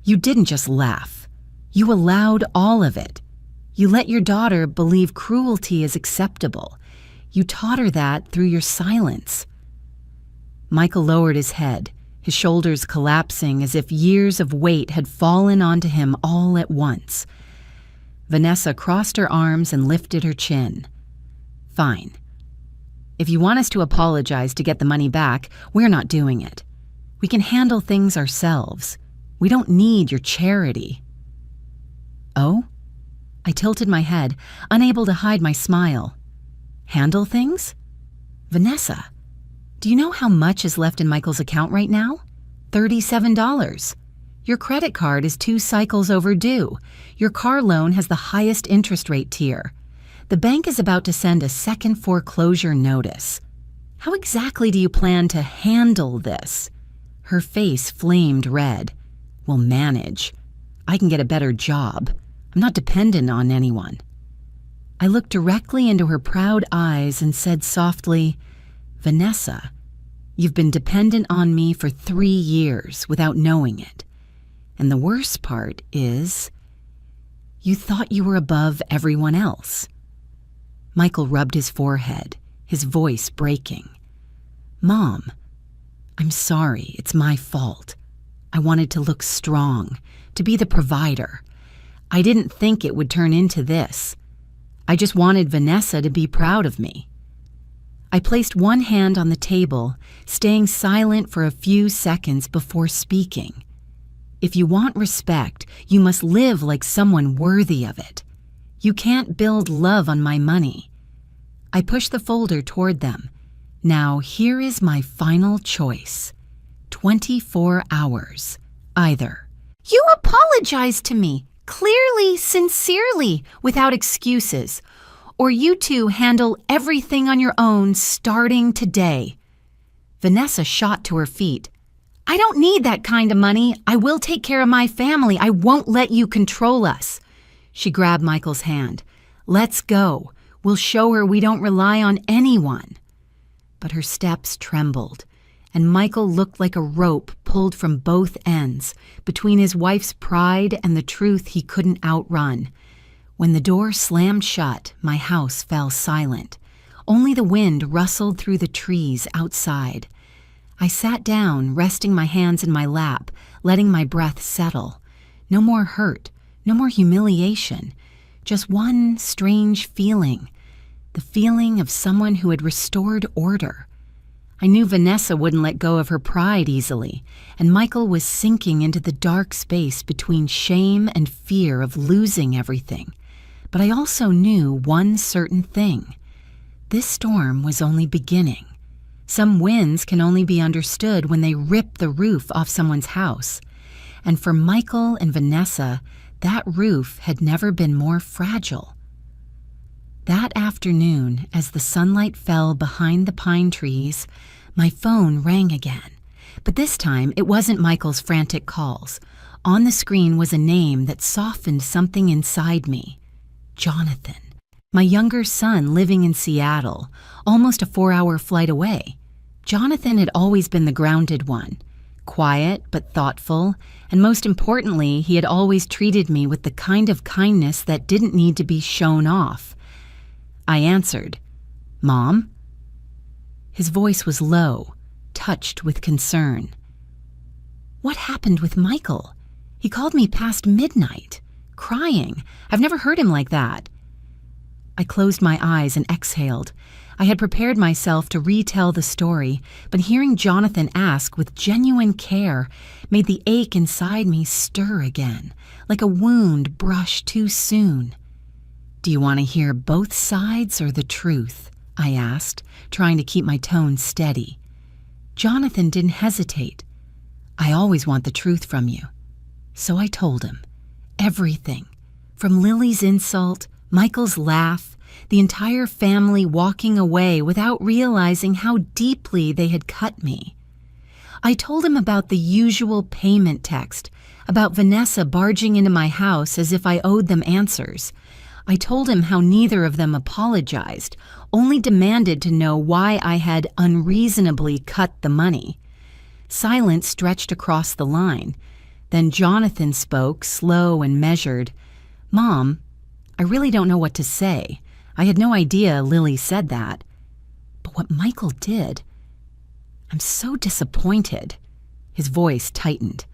You didn't just laugh. You allowed all of it. You let your daughter believe cruelty is acceptable. You taught her that through your silence. Michael lowered his head, his shoulders collapsing as if years of weight had fallen onto him all at once. Vanessa crossed her arms and lifted her chin. Fine. If you want us to apologize to get the money back, we're not doing it. We can handle things ourselves. We don't need your charity. Oh? I tilted my head, unable to hide my smile. Handle things? Vanessa, do you know how much is left in Michael's account right now? $37. Your credit card is 2 cycles overdue. Your car loan has the highest interest rate tier. The bank is about to send a second foreclosure notice. How exactly do you plan to handle this? Her face flamed red. We'll manage. I can get a better job. I'm not dependent on anyone. I looked directly into her proud eyes and said softly, Vanessa, you've been dependent on me for 3 years without knowing it. And the worst part is, you thought you were above everyone else. Michael rubbed his forehead, his voice breaking. Mom, I'm sorry, it's my fault. I wanted to look strong, to be the provider. I didn't think it would turn into this. I just wanted Vanessa to be proud of me. I placed one hand on the table, staying silent for a few seconds before speaking. If you want respect, you must live like someone worthy of it. You can't build love on my money. I pushed the folder toward them. Now here is my final choice. 24 hours. Either you apologize to me, clearly, sincerely, without excuses, or you two handle everything on your own starting today. Vanessa shot to her feet. I don't need that kind of money. I will take care of my family. I won't let you control us. She grabbed Michael's hand. Let's go. We'll show her we don't rely on anyone. But her steps trembled, and Michael looked like a rope pulled from both ends, between his wife's pride and the truth he couldn't outrun. When the door slammed shut, my house fell silent. Only the wind rustled through the trees outside. I sat down, resting my hands in my lap, letting my breath settle. No more hurt, no more humiliation, just one strange feeling, the feeling of someone who had restored order. I knew Vanessa wouldn't let go of her pride easily, and Michael was sinking into the dark space between shame and fear of losing everything. But I also knew one certain thing. This storm was only beginning. Some winds can only be understood when they rip the roof off someone's house. And for Michael and Vanessa, that roof had never been more fragile. That afternoon, as the sunlight fell behind the pine trees, my phone rang again. But this time, it wasn't Michael's frantic calls. On the screen was a name that softened something inside me. Jonathan. My younger son living in Seattle, almost a 4-hour flight away. Jonathan had always been the grounded one. Quiet but thoughtful, and most importantly, he had always treated me with the kind of kindness that didn't need to be shown off. I answered, "Mom?" His voice was low, touched with concern. What happened with Michael? He called me past midnight, crying. I've never heard him like that. I closed my eyes and exhaled. I had prepared myself to retell the story, but hearing Jonathan ask with genuine care made the ache inside me stir again, like a wound brushed too soon. Do you want to hear both sides or the truth? I asked, trying to keep my tone steady. Jonathan didn't hesitate. I always want the truth from you. So I told him. Everything. From Lily's insult, Michael's laugh, the entire family walking away without realizing how deeply they had cut me. I told him about the usual payment text, about Vanessa barging into my house as if I owed them answers. I told him how neither of them apologized, only demanded to know why I had unreasonably cut the money. Silence stretched across the line. Then Jonathan spoke, slow and measured. "Mom, I really don't know what to say. I had no idea Lily said that. But what Michael did, I'm so disappointed." His voice tightened.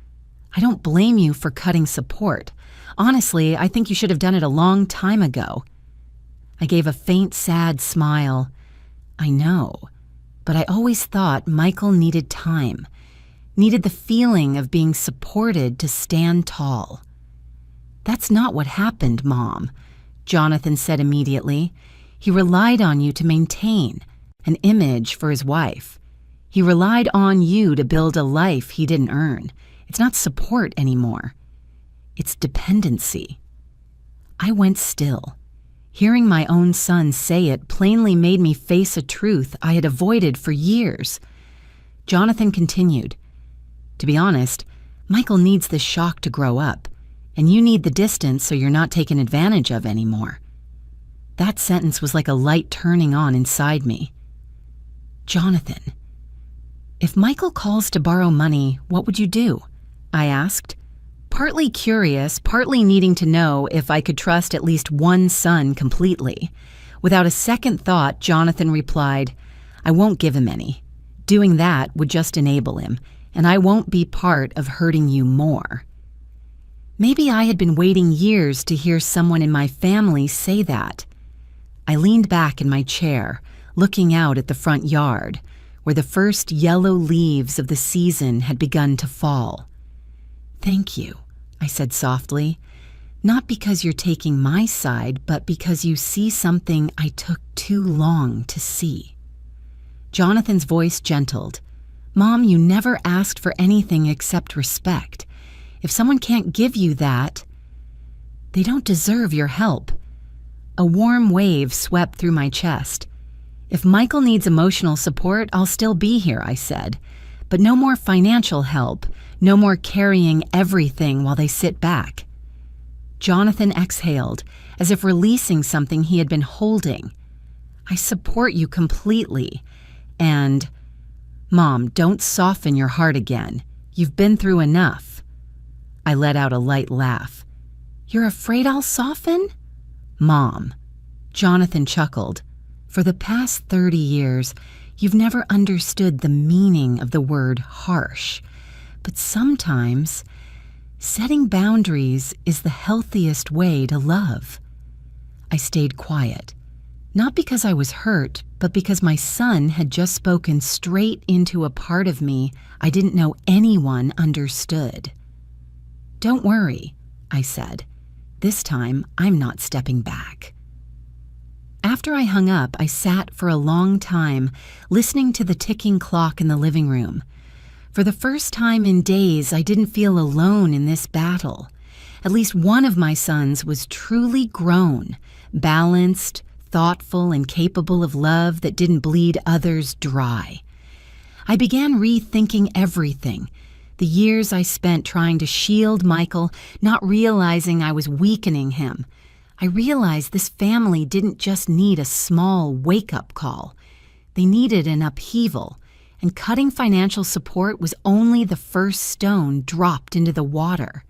"I don't blame you for cutting support. Honestly, I think you should have done it a long time ago." I gave a faint, sad smile. I know, but I always thought Michael needed time, needed the feeling of being supported to stand tall. "That's not what happened, Mom," Jonathan said immediately. "He relied on you to maintain an image for his wife. He relied on you to build a life he didn't earn. It's not support anymore. It's dependency." I went still. Hearing my own son say it plainly made me face a truth I had avoided for years. Jonathan continued, "To be honest, Michael needs this shock to grow up, and you need the distance so you're not taken advantage of anymore." That sentence was like a light turning on inside me. "Jonathan, if Michael calls to borrow money, what would you do?" I asked, partly curious, partly needing to know if I could trust at least one son completely. Without a second thought, Jonathan replied, "I won't give him any. Doing that would just enable him, and I won't be part of hurting you more." Maybe I had been waiting years to hear someone in my family say that. I leaned back in my chair, looking out at the front yard, where the first yellow leaves of the season had begun to fall. "Thank you," I said softly, "not because you're taking my side, but because you see something I took too long to see." Jonathan's voice gentled. "Mom, you never asked for anything except respect. If someone can't give you that, they don't deserve your help." A warm wave swept through my chest. "If Michael needs emotional support, I'll still be here," I said. "But no more financial help, no more carrying everything while they sit back." Jonathan exhaled, as if releasing something he had been holding. "I support you completely. And, Mom, don't soften your heart again. You've been through enough." I let out a light laugh. "You're afraid I'll soften?" "Mom." Jonathan chuckled. "For the past 30 years, you've never understood the meaning of the word harsh. But sometimes, setting boundaries is the healthiest way to love." I stayed quiet, not because I was hurt, but because my son had just spoken straight into a part of me I didn't know anyone understood. "Don't worry," I said. "This time, I'm not stepping back." After I hung up, I sat for a long time, listening to the ticking clock in the living room. For the first time in days, I didn't feel alone in this battle. At least one of my sons was truly grown, balanced, thoughtful, and capable of love that didn't bleed others dry. I began rethinking everything. The years I spent trying to shield Michael, not realizing I was weakening him. I realized this family didn't just need a small wake-up call. They needed an upheaval, and cutting financial support was only the first stone dropped into the water.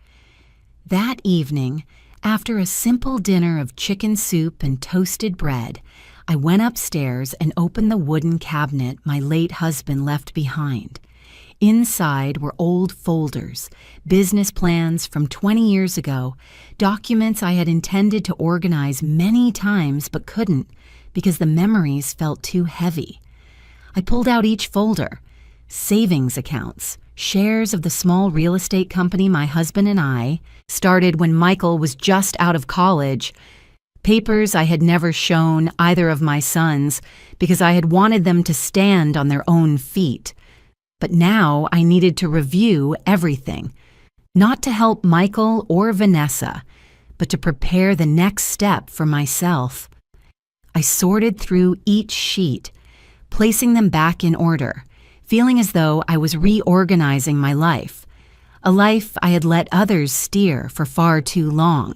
That evening, after a simple dinner of chicken soup and toasted bread, I went upstairs and opened the wooden cabinet my late husband left behind. Inside were old folders, business plans from 20 years ago, documents I had intended to organize many times but couldn't because the memories felt too heavy. I pulled out each folder: savings accounts, shares of the small real estate company my husband and I started when Michael was just out of college, papers I had never shown either of my sons because I had wanted them to stand on their own feet. But now I needed to review everything, not to help Michael or Vanessa, but to prepare the next step for myself. I sorted through each sheet, placing them back in order, feeling as though I was reorganizing my life, a life I had let others steer for far too long.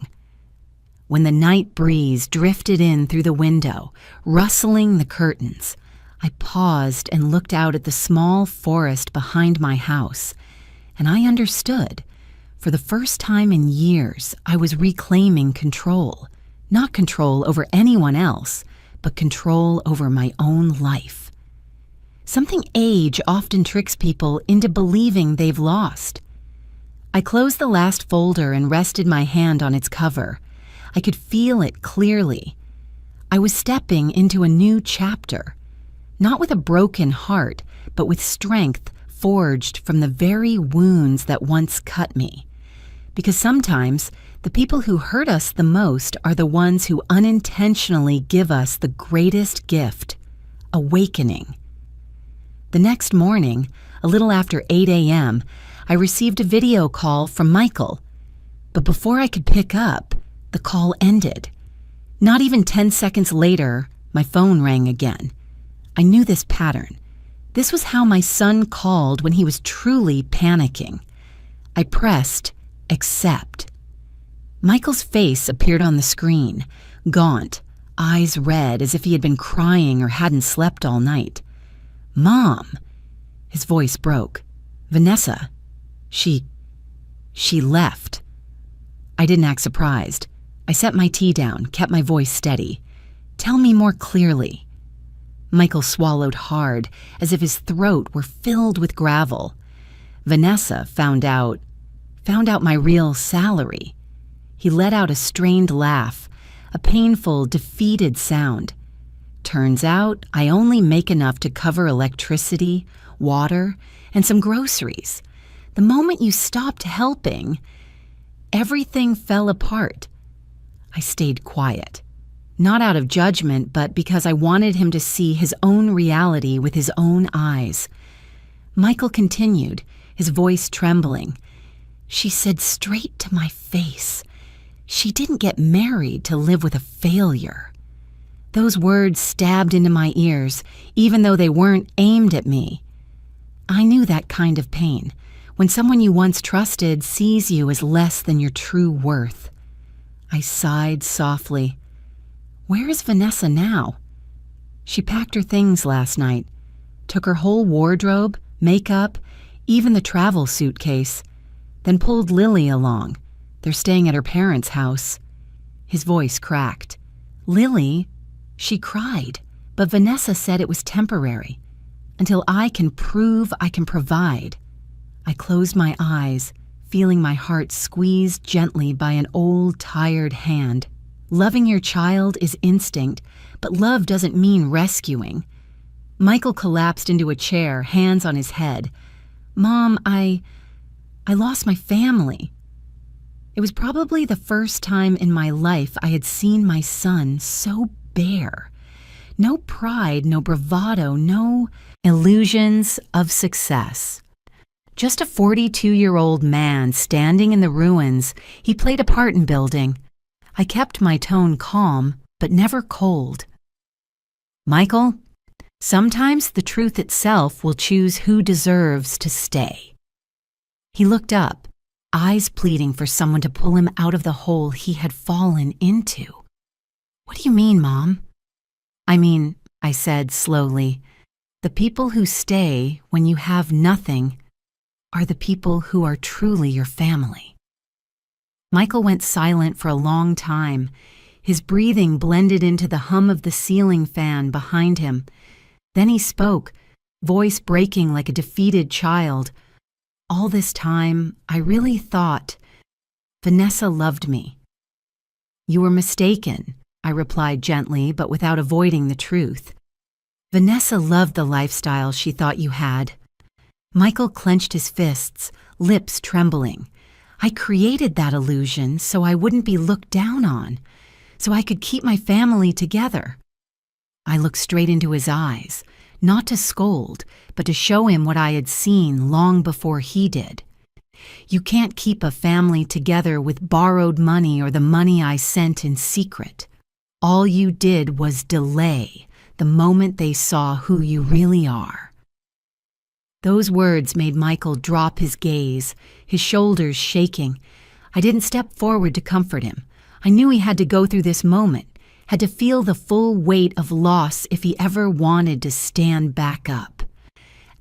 When the night breeze drifted in through the window, rustling the curtains, I paused and looked out at the small forest behind my house, and I understood. For the first time in years, I was reclaiming control, not control over anyone else, but control over my own life. Something age often tricks people into believing they've lost. I closed the last folder and rested my hand on its cover. I could feel it clearly. I was stepping into a new chapter, not with a broken heart, but with strength forged from the very wounds that once cut me. Because sometimes the people who hurt us the most are the ones who unintentionally give us the greatest gift: awakening. The next morning, a little after 8 a.m., I received a video call from Michael. But before I could pick up, the call ended. Not even 10 seconds later, my phone rang again. I knew this pattern. This was how my son called when he was truly panicking. I pressed accept. Michael's face appeared on the screen, gaunt, eyes red as if he had been crying or hadn't slept all night. "Mom!" His voice broke. "Vanessa, she left." I didn't act surprised. I set my tea down, kept my voice steady. "Tell me more clearly." Michael swallowed hard, as if his throat were filled with gravel. "Vanessa found out found out my real salary. He let out a strained laugh, a painful, defeated sound. Turns out I only make enough to cover electricity, water, and some groceries. The moment you stopped helping, everything fell apart. I stayed quiet, not out of judgment, but because I wanted him to see his own reality with his own eyes. Michael continued, his voice trembling. She said straight to my face, she didn't get married to live with a failure. Those words stabbed into my ears, even though they weren't aimed at me. I knew that kind of pain, when someone you once trusted sees you as less than your true worth. I sighed softly. Where is Vanessa now? She packed her things last night, took her whole wardrobe, makeup, even the travel suitcase, then pulled Lily along. They're staying at her parents' house. His voice cracked. Lily? She cried, but Vanessa said it was temporary, until I can prove I can provide. I closed my eyes, feeling my heart squeezed gently by an old, tired hand. Loving your child is instinct, but love doesn't mean rescuing. Michael collapsed into a chair, hands on his head. Mom, I lost my family. It was probably the first time in my life I had seen my son so bare. No pride, no bravado, no illusions of success. Just a 42-year-old man standing in the ruins he played a part in building. I kept my tone calm, but never cold. Michael, sometimes the truth itself will choose who deserves to stay. He looked up, eyes pleading for someone to pull him out of the hole he had fallen into. What do you mean, Mom? I said slowly, the people who stay when you have nothing are the people who are truly your family. Michael went silent for a long time. His breathing blended into the hum of the ceiling fan behind him. Then he spoke, voice breaking like a defeated child. All this time, I really thought Vanessa loved me. You were mistaken, I replied gently, but without avoiding the truth. Vanessa loved the lifestyle she thought you had. Michael clenched his fists, lips trembling. I created that illusion so I wouldn't be looked down on, so I could keep my family together. I looked straight into his eyes, not to scold, but to show him what I had seen long before he did. You can't keep a family together with borrowed money or the money I sent in secret. All you did was delay the moment they saw who you really are. Those words made Michael drop his gaze, his shoulders shaking. I didn't step forward to comfort him. I knew he had to go through this moment, had to feel the full weight of loss if he ever wanted to stand back up.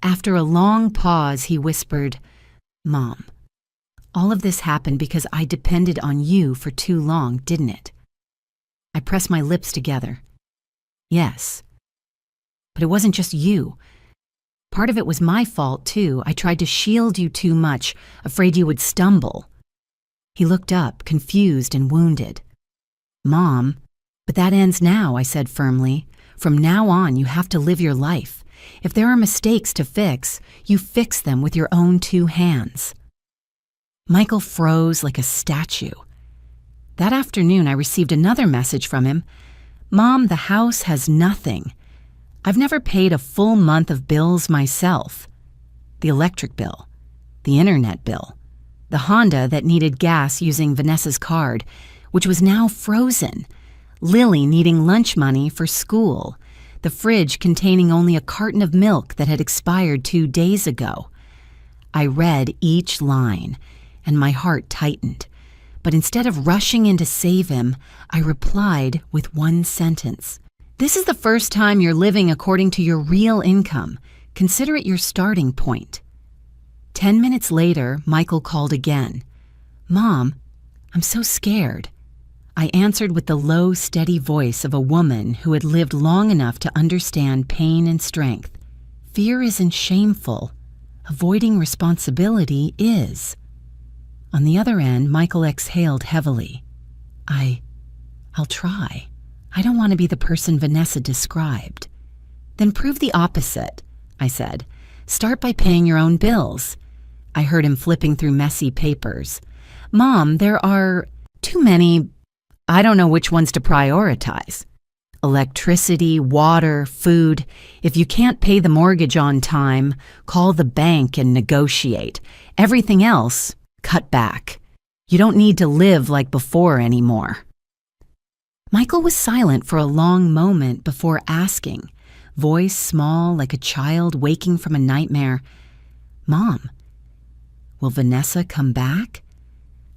After a long pause, he whispered, Mom, all of this happened because I depended on you for too long, didn't it? I pressed my lips together. Yes. But it wasn't just you. Part of it was my fault, too. I tried to shield you too much, afraid you would stumble. He looked up, confused and wounded. Mom, but that ends now, I said firmly. From now on, you have to live your life. If there are mistakes to fix, you fix them with your own two hands. Michael froze like a statue. That afternoon, I received another message from him. Mom, the house has nothing. I've never paid a full month of bills myself. The electric bill, the internet bill, the Honda that needed gas using Vanessa's card, which was now frozen, Lily needing lunch money for school, the fridge containing only a carton of milk that had expired 2 days ago. I read each line, and my heart tightened. But instead of rushing in to save him, I replied with one sentence. This is the first time you're living according to your real income. Consider it your starting point. 10 minutes later, Michael called again. Mom, I'm so scared. I answered with the low, steady voice of a woman who had lived long enough to understand pain and strength. Fear isn't shameful. Avoiding responsibility is. On the other end, Michael exhaled heavily. I'll try. I don't want to be the person Vanessa described. Then prove the opposite, I said. Start by paying your own bills. I heard him flipping through messy papers. Mom, there are too many. I don't know which ones to prioritize. Electricity, water, food. If you can't pay the mortgage on time, call the bank and negotiate. Everything else, cut back. You don't need to live like before anymore. Michael was silent for a long moment before asking, voice small like a child waking from a nightmare, Mom, will Vanessa come back?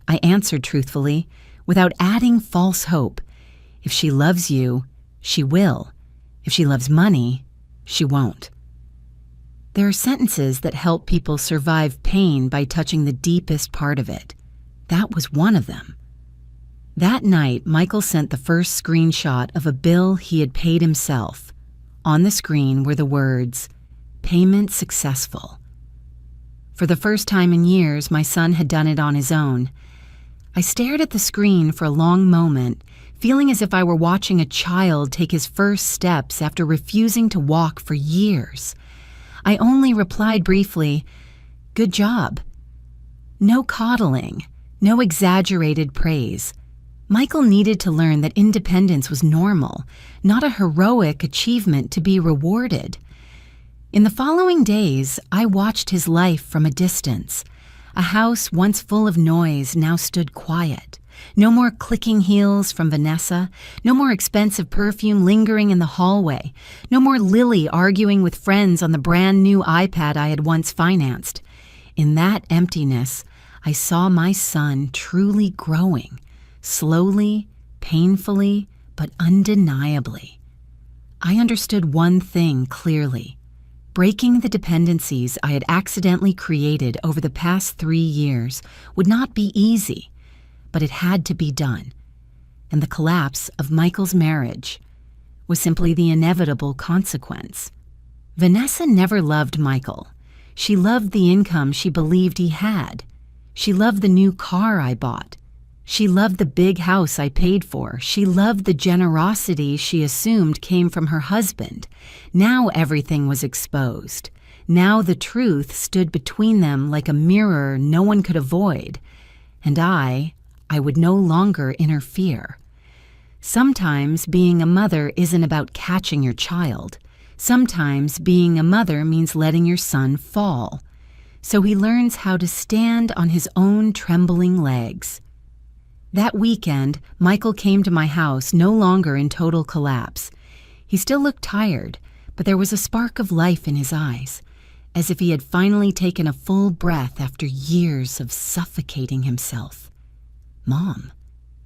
I answered truthfully, without adding false hope. If she loves you, she will. If she loves money, she won't. There are sentences that help people survive pain by touching the deepest part of it. That was one of them. That night, Michael sent the first screenshot of a bill he had paid himself. On the screen were the words, "Payment successful." For the first time in years, my son had done it on his own. I stared at the screen for a long moment, feeling as if I were watching a child take his first steps after refusing to walk for years. I only replied briefly, "Good job." No coddling, no exaggerated praise. Michael needed to learn that independence was normal, not a heroic achievement to be rewarded. In the following days, I watched his life from a distance. A house once full of noise now stood quiet. No more clicking heels from Vanessa. No more expensive perfume lingering in the hallway. No more Lily arguing with friends on the brand new iPad I had once financed. In that emptiness, I saw my son truly growing, slowly, painfully, but undeniably. I understood one thing clearly. Breaking the dependencies I had accidentally created over the past 3 years would not be easy, but it had to be done. And the collapse of Michael's marriage was simply the inevitable consequence. Vanessa never loved Michael. She loved the income she believed he had. She loved the new car I bought. She loved the big house I paid for. She loved the generosity she assumed came from her husband. Now everything was exposed. Now the truth stood between them like a mirror no one could avoid. And I would no longer interfere. Sometimes being a mother isn't about catching your child. Sometimes being a mother means letting your son fall, so he learns how to stand on his own trembling legs. That weekend, Michael came to my house no longer in total collapse. He still looked tired, but there was a spark of life in his eyes, as if he had finally taken a full breath after years of suffocating himself. "Mom,"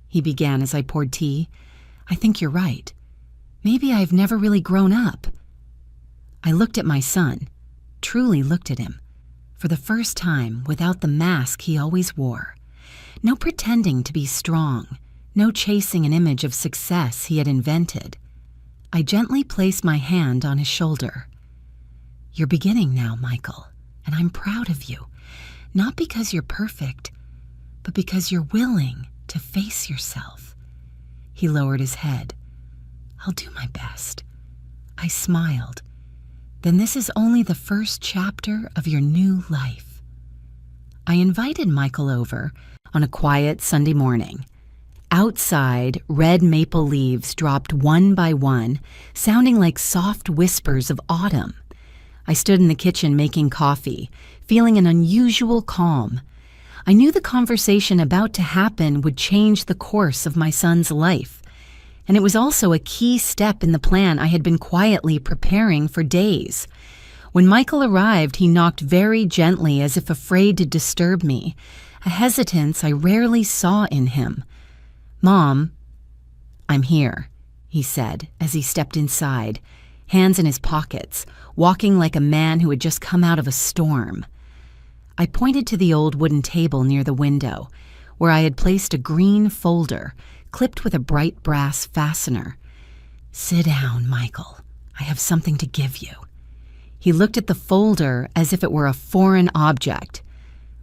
he began as I poured tea, "I think you're right. Maybe I've never really grown up." I looked at my son, truly looked at him, for the first time without the mask he always wore. No pretending to be strong, no chasing an image of success he had invented. I gently placed my hand on his shoulder. "You're beginning now, Michael, and I'm proud of you, not because you're perfect, but because you're willing to face yourself." He lowered his head. "I'll do my best." I smiled. "Then this is only the first chapter of your new life." I invited Michael over on a quiet Sunday morning. Outside, red maple leaves dropped one by one, sounding like soft whispers of autumn. I stood in the kitchen making coffee, feeling an unusual calm. I knew the conversation about to happen would change the course of my son's life, and it was also a key step in the plan I had been quietly preparing for days. When Michael arrived, he knocked very gently as if afraid to disturb me, a hesitance I rarely saw in him. "Mom, I'm here," he said as he stepped inside, hands in his pockets, walking like a man who had just come out of a storm. I pointed to the old wooden table near the window, where I had placed a green folder, clipped with a bright brass fastener. "Sit down, Michael. I have something to give you." He looked at the folder as if it were a foreign object.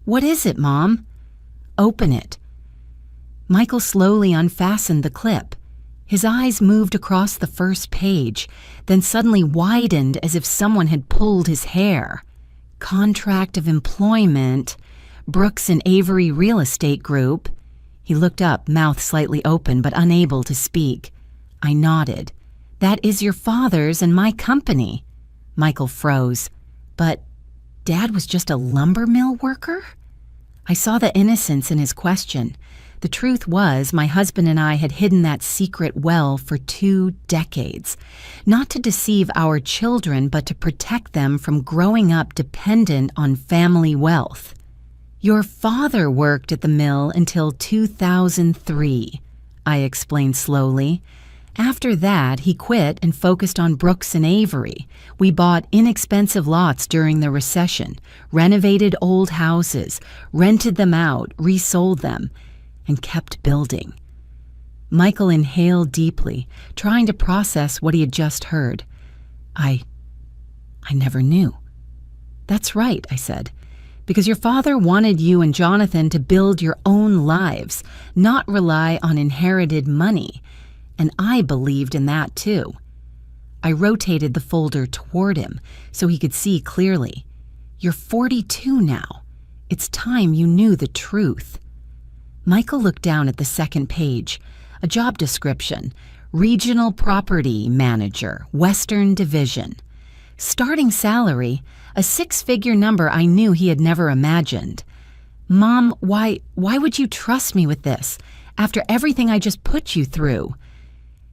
"What is it, Mom?" Open it." Michael slowly unfastened the clip. His eyes moved across the first page, then suddenly widened as if someone had pulled his hair. "Contract of employment, Brooks and Avery Real Estate Group." He looked up, mouth slightly open but unable to speak. I nodded. "That is your father's and my company." Michael froze. "But Dad was just a lumber mill worker?" I saw the innocence in his question. The truth was, my husband and I had hidden that secret well for 2 decades, not to deceive our children, but to protect them from growing up dependent on family wealth. "Your father worked at the mill until 2003, I explained slowly. "After that, he quit and focused on Brooks and Avery. We bought inexpensive lots during the recession, renovated old houses, rented them out, resold them, and kept building." Michael inhaled deeply, trying to process what he had just heard. I never knew." "That's right," I said, "because your father wanted you and Jonathan to build your own lives, not rely on inherited money. And I believed in that too." I rotated the folder toward him so he could see clearly. "You're 42 now. It's time you knew the truth." Michael looked down at the second page, a job description, Regional Property Manager, Western Division. Starting salary, a 6-figure number I knew he had never imagined. "Mom, why would you trust me with this, after everything I just put you through?"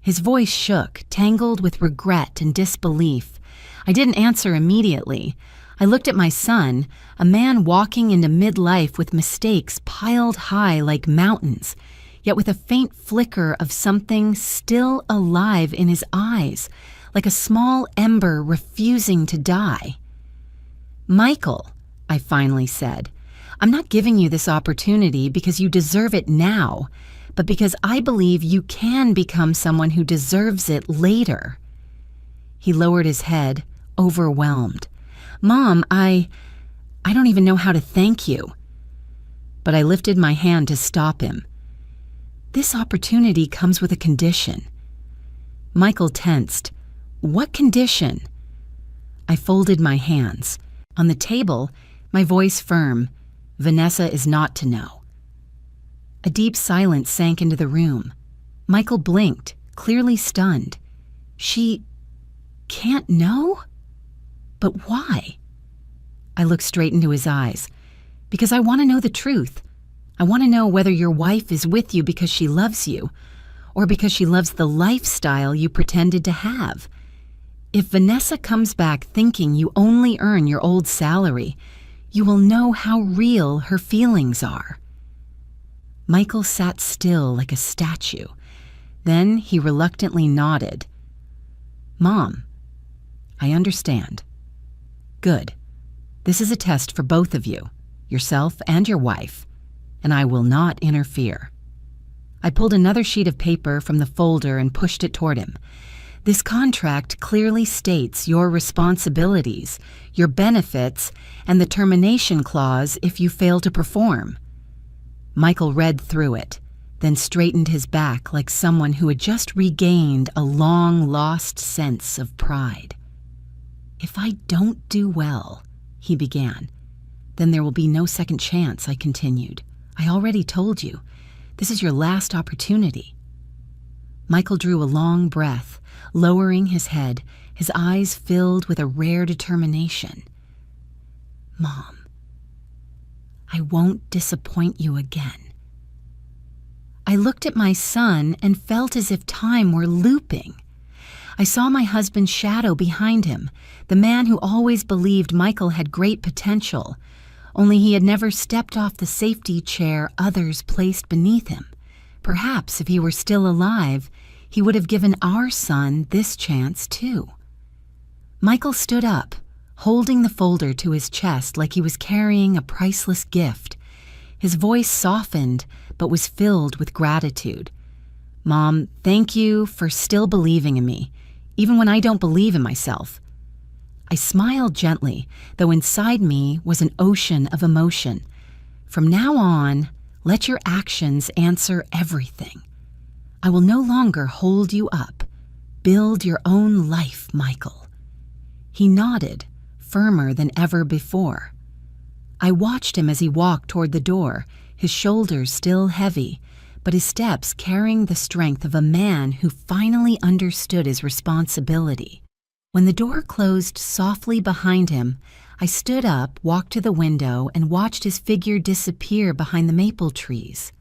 His voice shook, tangled with regret and disbelief. I didn't answer immediately. I looked at my son, a man walking into midlife with mistakes piled high like mountains, yet with a faint flicker of something still alive in his eyes, like a small ember refusing to die. "Michael," I finally said, "I'm not giving you this opportunity because you deserve it now, but because I believe you can become someone who deserves it later." He lowered his head, overwhelmed. "Mom, I don't even know how to thank you." But I lifted my hand to stop him. "This opportunity comes with a condition." Michael tensed. "What condition?" I folded my hands. On the table, my voice firm. "Vanessa is not to know." A deep silence sank into the room. Michael blinked, clearly stunned. "She can't know? But why?" I looked straight into his eyes. "Because I want to know the truth. I want to know whether your wife is with you because she loves you, or because she loves the lifestyle you pretended to have. If Vanessa comes back thinking you only earn your old salary, you will know how real her feelings are." Michael sat still like a statue. Then he reluctantly nodded. "Mom, I understand." "Good. This is a test for both of you, yourself and your wife, and I will not interfere." I pulled another sheet of paper from the folder and pushed it toward him. "This contract clearly states your responsibilities, your benefits, and the termination clause if you fail to perform." Michael read through it, then straightened his back like someone who had just regained a long-lost sense of pride. "If I don't do well," he began. "Then there will be no second chance," I continued. "I already told you. This is your last opportunity." Michael drew a long breath, lowering his head, his eyes filled with a rare determination. "Mom, I won't disappoint you again." I looked at my son and felt as if time were looping. I saw my husband's shadow behind him, the man who always believed Michael had great potential, only he had never stepped off the safety chair others placed beneath him. Perhaps if he were still alive, he would have given our son this chance too. Michael stood up, holding the folder to his chest like he was carrying a priceless gift. His voice softened, but was filled with gratitude. "Mom, thank you for still believing in me, even when I don't believe in myself." I smiled gently, though inside me was an ocean of emotion. From now on, Let your actions answer everything. I will no longer hold you up. Build your own life, Michael." He nodded, firmer than ever before. I watched him as he walked toward the door, his shoulders still heavy, but his steps carrying the strength of a man who finally understood his responsibility. When the door closed softly behind him, I stood up, walked to the window, and watched his figure disappear behind the maple trees.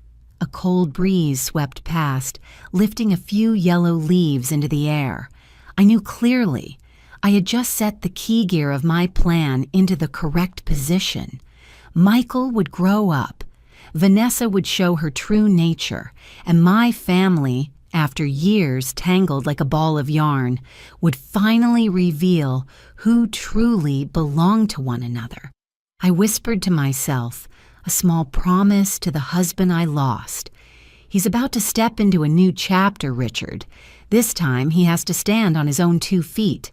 A cold breeze swept past, lifting a few yellow leaves into the air. I knew clearly I had just set the key gear of my plan into the correct position. Michael would grow up. Vanessa would show her true nature, and my family, after years tangled like a ball of yarn, would finally reveal who truly belonged to one another. I whispered to myself, a small promise to the husband I lost. He's about to step into a new chapter, Richard. This time he has to stand on his own 2 feet.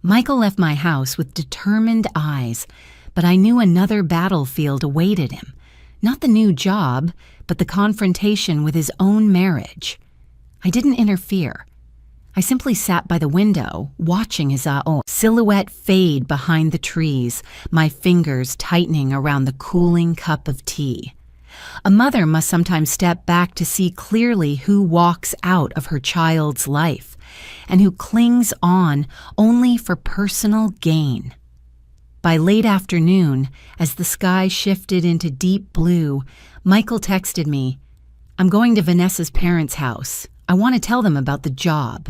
Michael left my house with determined eyes, but I knew another battlefield awaited him. Not the new job, but the confrontation with his own marriage. I didn't interfere. I simply sat by the window, watching his silhouette fade behind the trees, my fingers tightening around the cooling cup of tea. A mother must sometimes step back to see clearly who walks out of her child's life, and who clings on only for personal gain. By late afternoon, as the sky shifted into deep blue, Michael texted me, "I'm going to Vanessa's parents' house. I want to tell them about the job."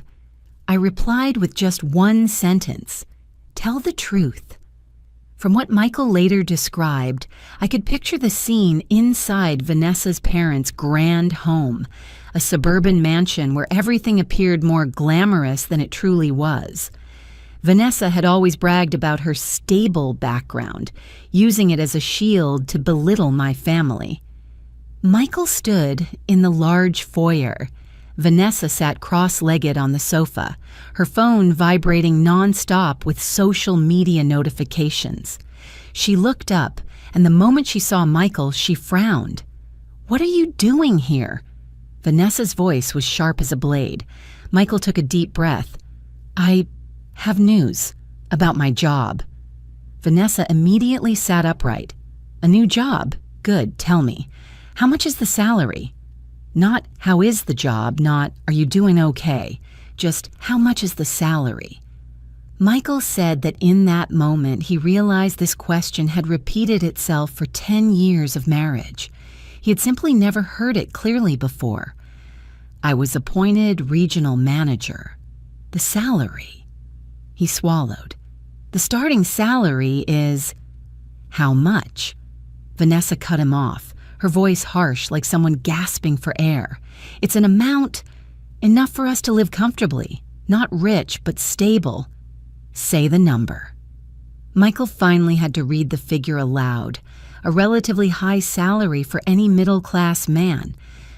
I replied with just one sentence, "Tell the truth." From what Michael later described, I could picture the scene inside Vanessa's parents' grand home, a suburban mansion where everything appeared more glamorous than it truly was. Vanessa had always bragged about her stable background, using it as a shield to belittle my family. Michael stood in the large foyer. Vanessa sat cross-legged on the sofa, her phone vibrating nonstop with social media notifications. She looked up, and the moment she saw Michael, she frowned. "What are you doing here?" Vanessa's voice was sharp as a blade. Michael took a deep breath. "I have news about my job." Vanessa immediately sat upright. "A new job? Good, tell me. How much is the salary?" Not how is the job, not are you doing okay, just how much is the salary? Michael said that in that moment he realized this question had repeated itself for 10 years of marriage. He had simply never heard it clearly before. "I was appointed regional manager. The salary." He swallowed. "The starting salary is..." "How much?" Vanessa cut him off, her voice harsh like someone gasping for air. "It's an amount enough for us to live comfortably, not rich but stable." "Say the number." Michael finally had to read the figure aloud, a relatively high salary for any middle-class man.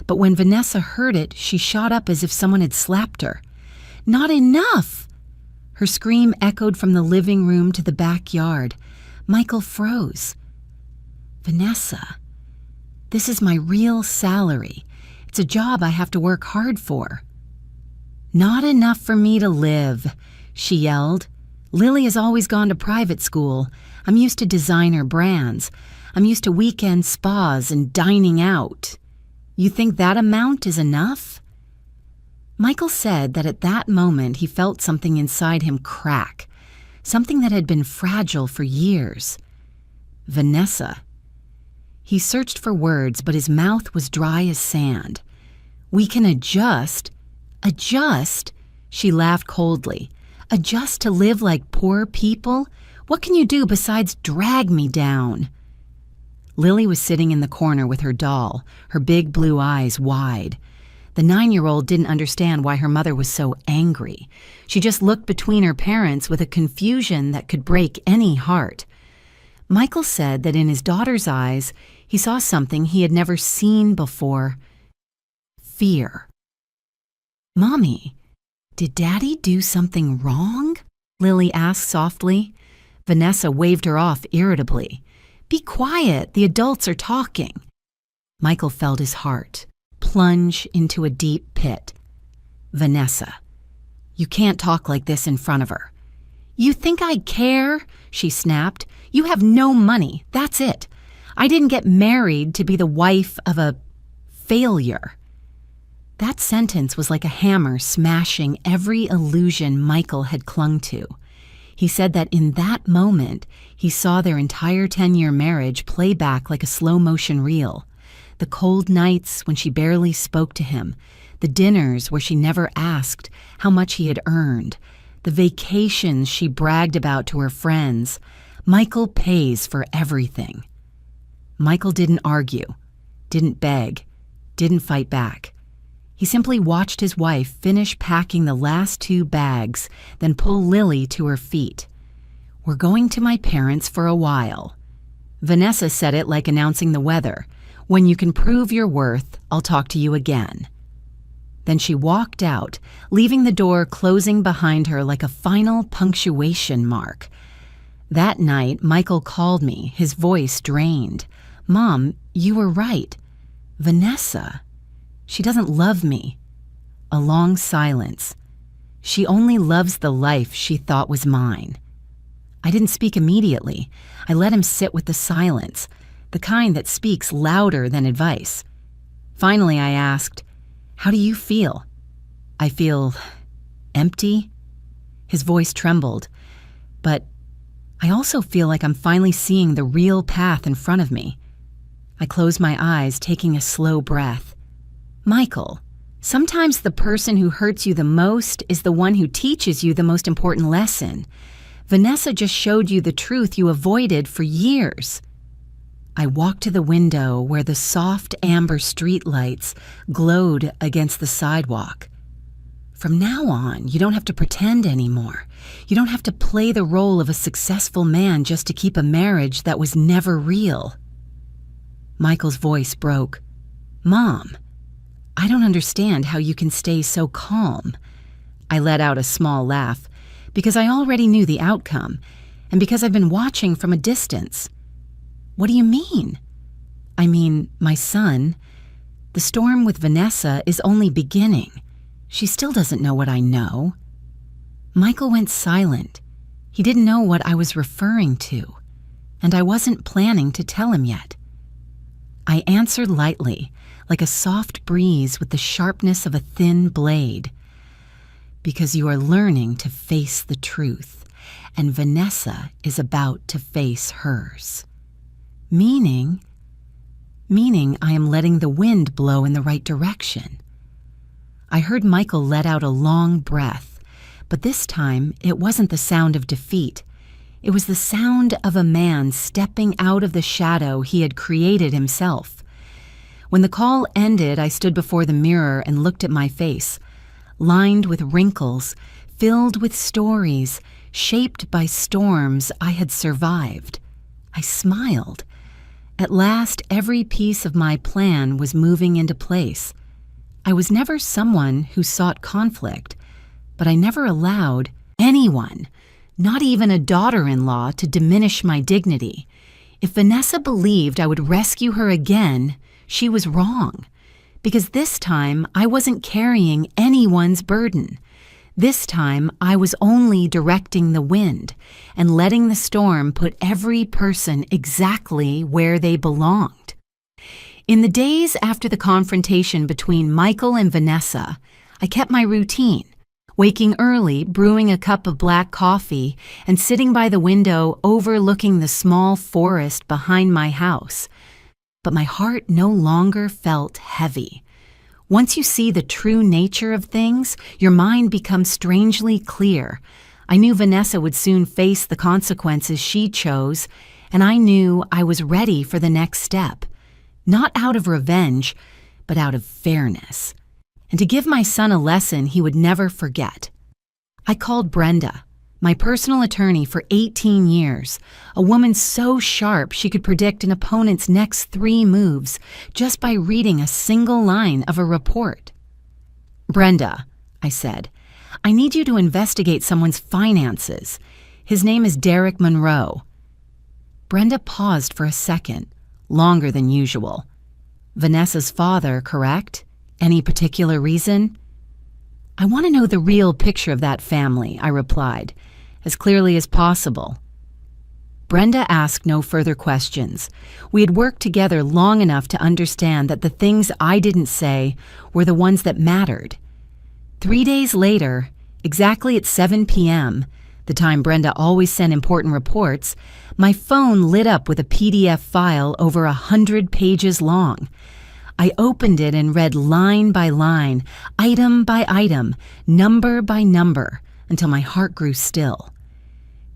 But when Vanessa heard it, she shot up as if someone had slapped her. "Not enough!" Her scream echoed from the living room to the backyard. Michael froze. "Vanessa, this is my real salary. It's a job I have to work hard for." "Not enough for me to live," she yelled. "Lily has always gone to private school. I'm used to designer brands. I'm used to weekend spas and dining out. You think that amount is enough?" Michael said that at that moment he felt something inside him crack, something that had been fragile for years. Vanessa. He searched for words, but his mouth was dry as sand. "We can adjust." "Adjust?" She laughed coldly. "Adjust to live like poor people? What can you do besides drag me down?" Lily was sitting in the corner with her doll, her big blue eyes wide. The 9-year-old didn't understand why her mother was so angry. She just looked between her parents with a confusion that could break any heart. Michael said that in his daughter's eyes, he saw something he had never seen before. Fear. "Mommy, did Daddy do something wrong?" Lily asked softly. Vanessa waved her off irritably. "Be quiet, the adults are talking." Michael felt his heart plunge into a deep pit. Vanessa, you can't talk like this in front of her. You think I care? She snapped. You have no money, that's it. I didn't get married to be the wife of a failure. That sentence was like a hammer smashing every illusion Michael had clung to. He said that in that moment, he saw their entire 10-year marriage play back like a slow-motion reel. The cold nights when she barely spoke to him, the dinners where she never asked how much he had earned, the vacations she bragged about to her friends. Michael pays for everything. Michael didn't argue, didn't beg, didn't fight back. He simply watched his wife finish packing the last 2 bags, then pull Lily to her feet. We're going to my parents for a while. Vanessa said it like announcing the weather. When you can prove your worth, I'll talk to you again. Then she walked out, leaving the door closing behind her like a final punctuation mark. That night, Michael called me, his voice drained. Mom, you were right. Vanessa, she doesn't love me. A long silence. She only loves the life she thought was mine. I didn't speak immediately. I let him sit with the silence, the kind that speaks louder than advice. Finally, I asked, how do you feel? I feel empty. His voice trembled. But I also feel like I'm finally seeing the real path in front of me. I closed my eyes, taking a slow breath. Michael, sometimes the person who hurts you the most is the one who teaches you the most important lesson. Vanessa just showed you the truth you avoided for years. I walked to the window where the soft amber streetlights glowed against the sidewalk. From now on, you don't have to pretend anymore. You don't have to play the role of a successful man just to keep a marriage that was never real. Michael's voice broke. Mom, I don't understand how you can stay so calm. I let out a small laugh, because I already knew the outcome, and because I've been watching from a distance. What do you mean? I mean, my son, the storm with Vanessa is only beginning. She still doesn't know what I know. Michael went silent. He didn't know what I was referring to, and I wasn't planning to tell him yet. I answered lightly, like a soft breeze with the sharpness of a thin blade. Because you are learning to face the truth, and Vanessa is about to face hers. Meaning I am letting the wind blow in the right direction. I heard Michael let out a long breath, but this time it wasn't the sound of defeat. It was the sound of a man stepping out of the shadow he had created himself. When the call ended, I stood before the mirror and looked at my face, lined with wrinkles, filled with stories, shaped by storms I had survived. I smiled. At last, every piece of my plan was moving into place. I was never someone who sought conflict, but I never allowed anyone, not even a daughter-in-law, to diminish my dignity. If Vanessa believed I would rescue her again, she was wrong, because this time I wasn't carrying anyone's burden. This time I was only directing the wind and letting the storm put every person exactly where they belonged. In the days after the confrontation between Michael and Vanessa, I kept my routine, waking early, brewing a cup of black coffee, and sitting by the window overlooking the small forest behind my house. But my heart no longer felt heavy. Once you see the true nature of things, your mind becomes strangely clear. I knew Vanessa would soon face the consequences she chose, and I knew I was ready for the next step. Not out of revenge, but out of fairness. And to give my son a lesson he would never forget. I called Brenda, my personal attorney for 18 years, a woman so sharp she could predict an opponent's next 3 moves just by reading a single line of a report. Brenda, I said, I need you to investigate someone's finances. His name is Derek Monroe. Brenda paused for a second, longer than usual. Vanessa's father, correct? Any particular reason? I want to know the real picture of that family, I replied, as clearly as possible. Brenda asked no further questions. We had worked together long enough to understand that the things I didn't say were the ones that mattered. 3 days later, exactly at 7 p.m., the time Brenda always sent important reports, my phone lit up with a PDF file over 100 pages long. I opened it and read line by line, item by item, number by number, until my heart grew still.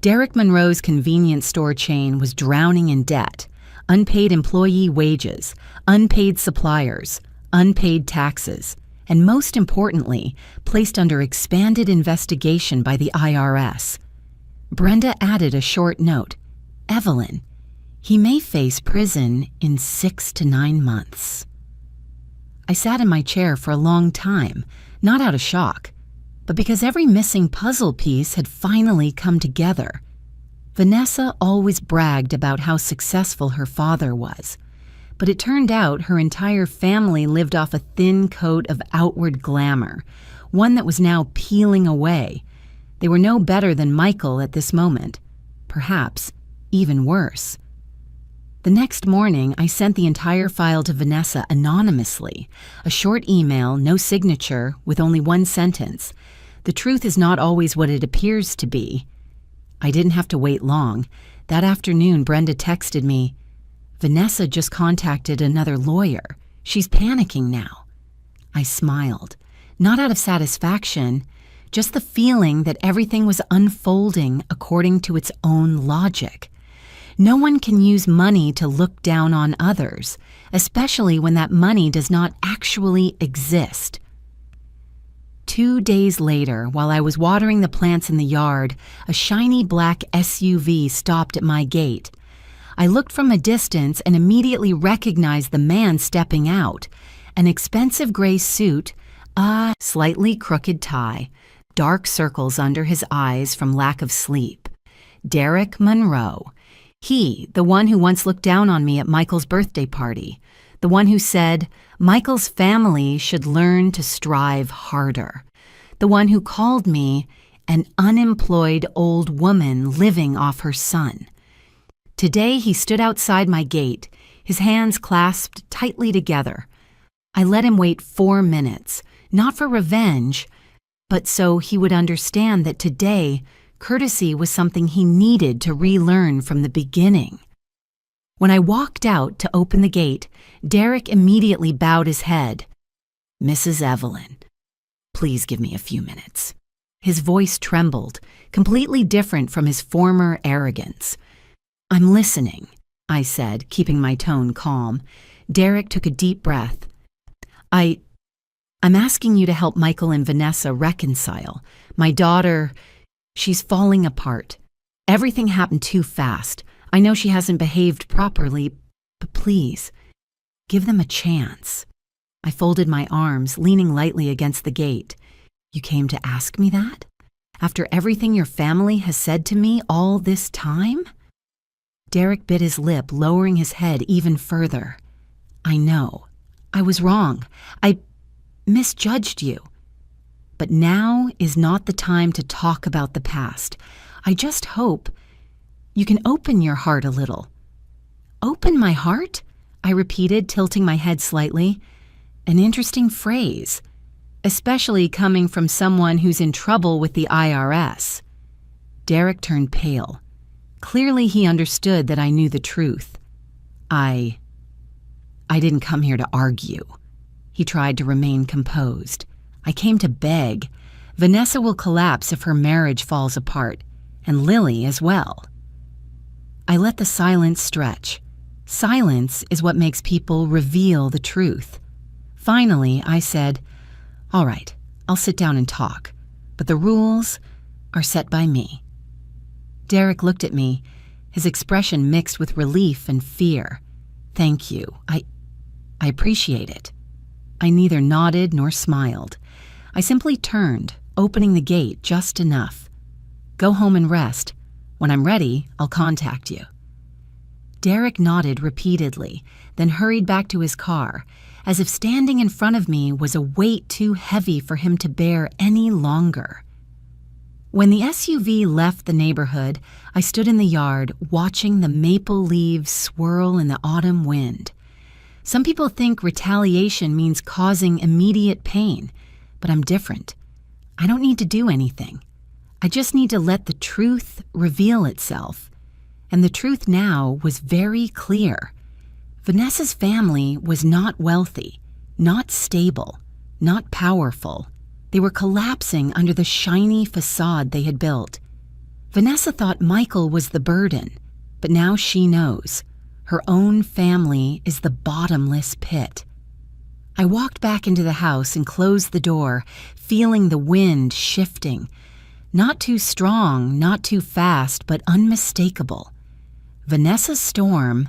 Derek Monroe's convenience store chain was drowning in debt, unpaid employee wages, unpaid suppliers, unpaid taxes, and most importantly, placed under expanded investigation by the IRS. Brenda added a short note. Evelyn, he may face prison in 6 to 9 months. I sat in my chair for a long time, not out of shock, but because every missing puzzle piece had finally come together. Vanessa always bragged about how successful her father was, but it turned out her entire family lived off a thin coat of outward glamour, one that was now peeling away. They were no better than Michael at this moment, perhaps even worse. The next morning, I sent the entire file to Vanessa anonymously, a short email, no signature, with only one sentence. The truth is not always what it appears to be. I didn't have to wait long. That afternoon, Brenda texted me, Vanessa just contacted another lawyer. She's panicking now. I smiled, not out of satisfaction, just the feeling that everything was unfolding according to its own logic. No one can use money to look down on others, especially when that money does not actually exist. 2 days later, while I was watering the plants in the yard, a shiny black SUV stopped at my gate. I looked from a distance and immediately recognized the man stepping out. An expensive gray suit, a slightly crooked tie, dark circles under his eyes from lack of sleep. Derek Monroe. He, the one who once looked down on me at Michael's birthday party. The one who said, Michael's family should learn to strive harder. The one who called me an unemployed old woman living off her son. Today he stood outside my gate, his hands clasped tightly together. I let him wait 4 minutes, not for revenge, but so he would understand that today courtesy was something he needed to relearn from the beginning. When I walked out to open the gate, Derek immediately bowed his head. Mrs. Evelyn, please give me a few minutes. His voice trembled, completely different from his former arrogance. I'm listening, I said, keeping my tone calm. Derek took a deep breath. I'm asking you to help Michael and Vanessa reconcile. My daughter, she's falling apart. Everything happened too fast. I know she hasn't behaved properly, but please, give them a chance. I folded my arms, leaning lightly against the gate. You came to ask me that? After everything your family has said to me all this time? Derek bit his lip, lowering his head even further. I know. I was wrong. I misjudged you. But now is not the time to talk about the past. I just hope you can open your heart a little. Open my heart? I repeated, tilting my head slightly. An interesting phrase, especially coming from someone who's in trouble with the IRS. Derek turned pale. Clearly he understood that I knew the truth. I didn't come here to argue. He tried to remain composed. I came to beg. Vanessa will collapse if her marriage falls apart, and Lily as well. I let the silence stretch. Silence is what makes people reveal the truth. Finally, I said, all right, I'll sit down and talk, but the rules are set by me. Derek looked at me, his expression mixed with relief and fear. Thank you. I appreciate it. I neither nodded nor smiled. I simply turned, opening the gate just enough. Go home and rest. When I'm ready, I'll contact you. Derek nodded repeatedly, then hurried back to his car, as if standing in front of me was a weight too heavy for him to bear any longer. When the SUV left the neighborhood, I stood in the yard watching the maple leaves swirl in the autumn wind. Some people think retaliation means causing immediate pain, but I'm different. I don't need to do anything. I just need to let the truth reveal itself. And the truth now was very clear. Vanessa's family was not wealthy, not stable, not powerful. They were collapsing under the shiny facade they had built. Vanessa thought Michael was the burden, but now she knows. Her own family is the bottomless pit. I walked back into the house and closed the door, feeling the wind shifting. Not too strong, not too fast, but unmistakable. Vanessa's storm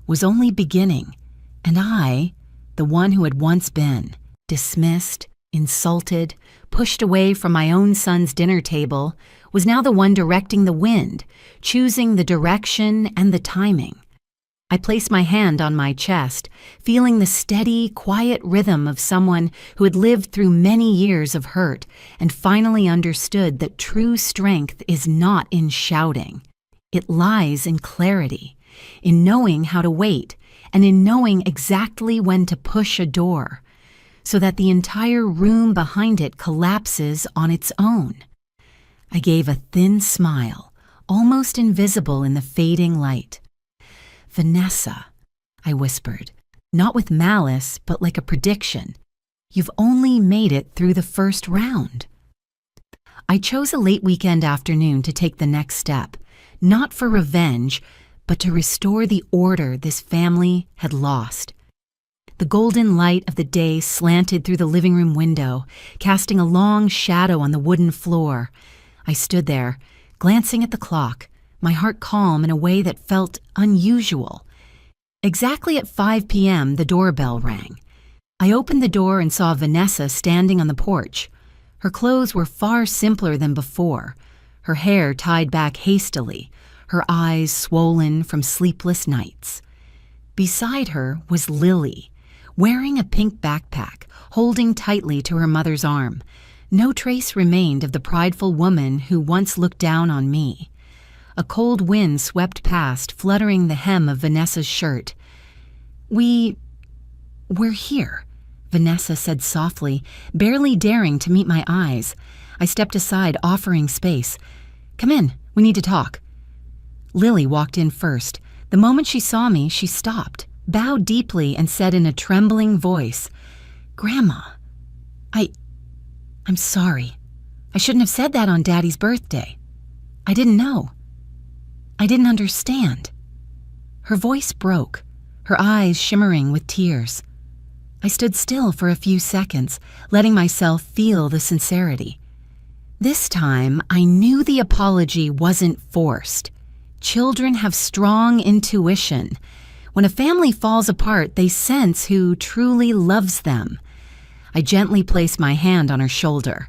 was only beginning, and I, the one who had once been, dismissed, insulted, pushed away from my own son's dinner table, was now the one directing the wind, choosing the direction and the timing. I placed my hand on my chest, feeling the steady, quiet rhythm of someone who had lived through many years of hurt and finally understood that true strength is not in shouting. It lies in clarity, in knowing how to wait, and in knowing exactly when to push a door, so that the entire room behind it collapses on its own. I gave a thin smile, almost invisible in the fading light. "Vanessa," I whispered, not with malice, but like a prediction. "You've only made it through the first round." I chose a late weekend afternoon to take the next step, not for revenge, but to restore the order this family had lost. The golden light of the day slanted through the living room window, casting a long shadow on the wooden floor. I stood there, glancing at the clock, my heart calm in a way that felt unusual. Exactly at 5 p.m., the doorbell rang. I opened the door and saw Vanessa standing on the porch. Her clothes were far simpler than before, her hair tied back hastily, her eyes swollen from sleepless nights. Beside her was Lily, wearing a pink backpack, holding tightly to her mother's arm. No trace remained of the prideful woman who once looked down on me. A cold wind swept past, fluttering the hem of Vanessa's shirt. We're here," Vanessa said softly, barely daring to meet my eyes. I stepped aside, offering space. "Come in, we need to talk." Lily walked in first. The moment she saw me, she stopped, bowed deeply, and said in a trembling voice, "Grandma, I'm sorry. I shouldn't have said that on Daddy's birthday. I didn't know. I didn't understand." Her voice broke, her eyes shimmering with tears. I stood still for a few seconds, letting myself feel the sincerity. This time, I knew the apology wasn't forced. Children have strong intuition. When a family falls apart, they sense who truly loves them. I gently placed my hand on her shoulder.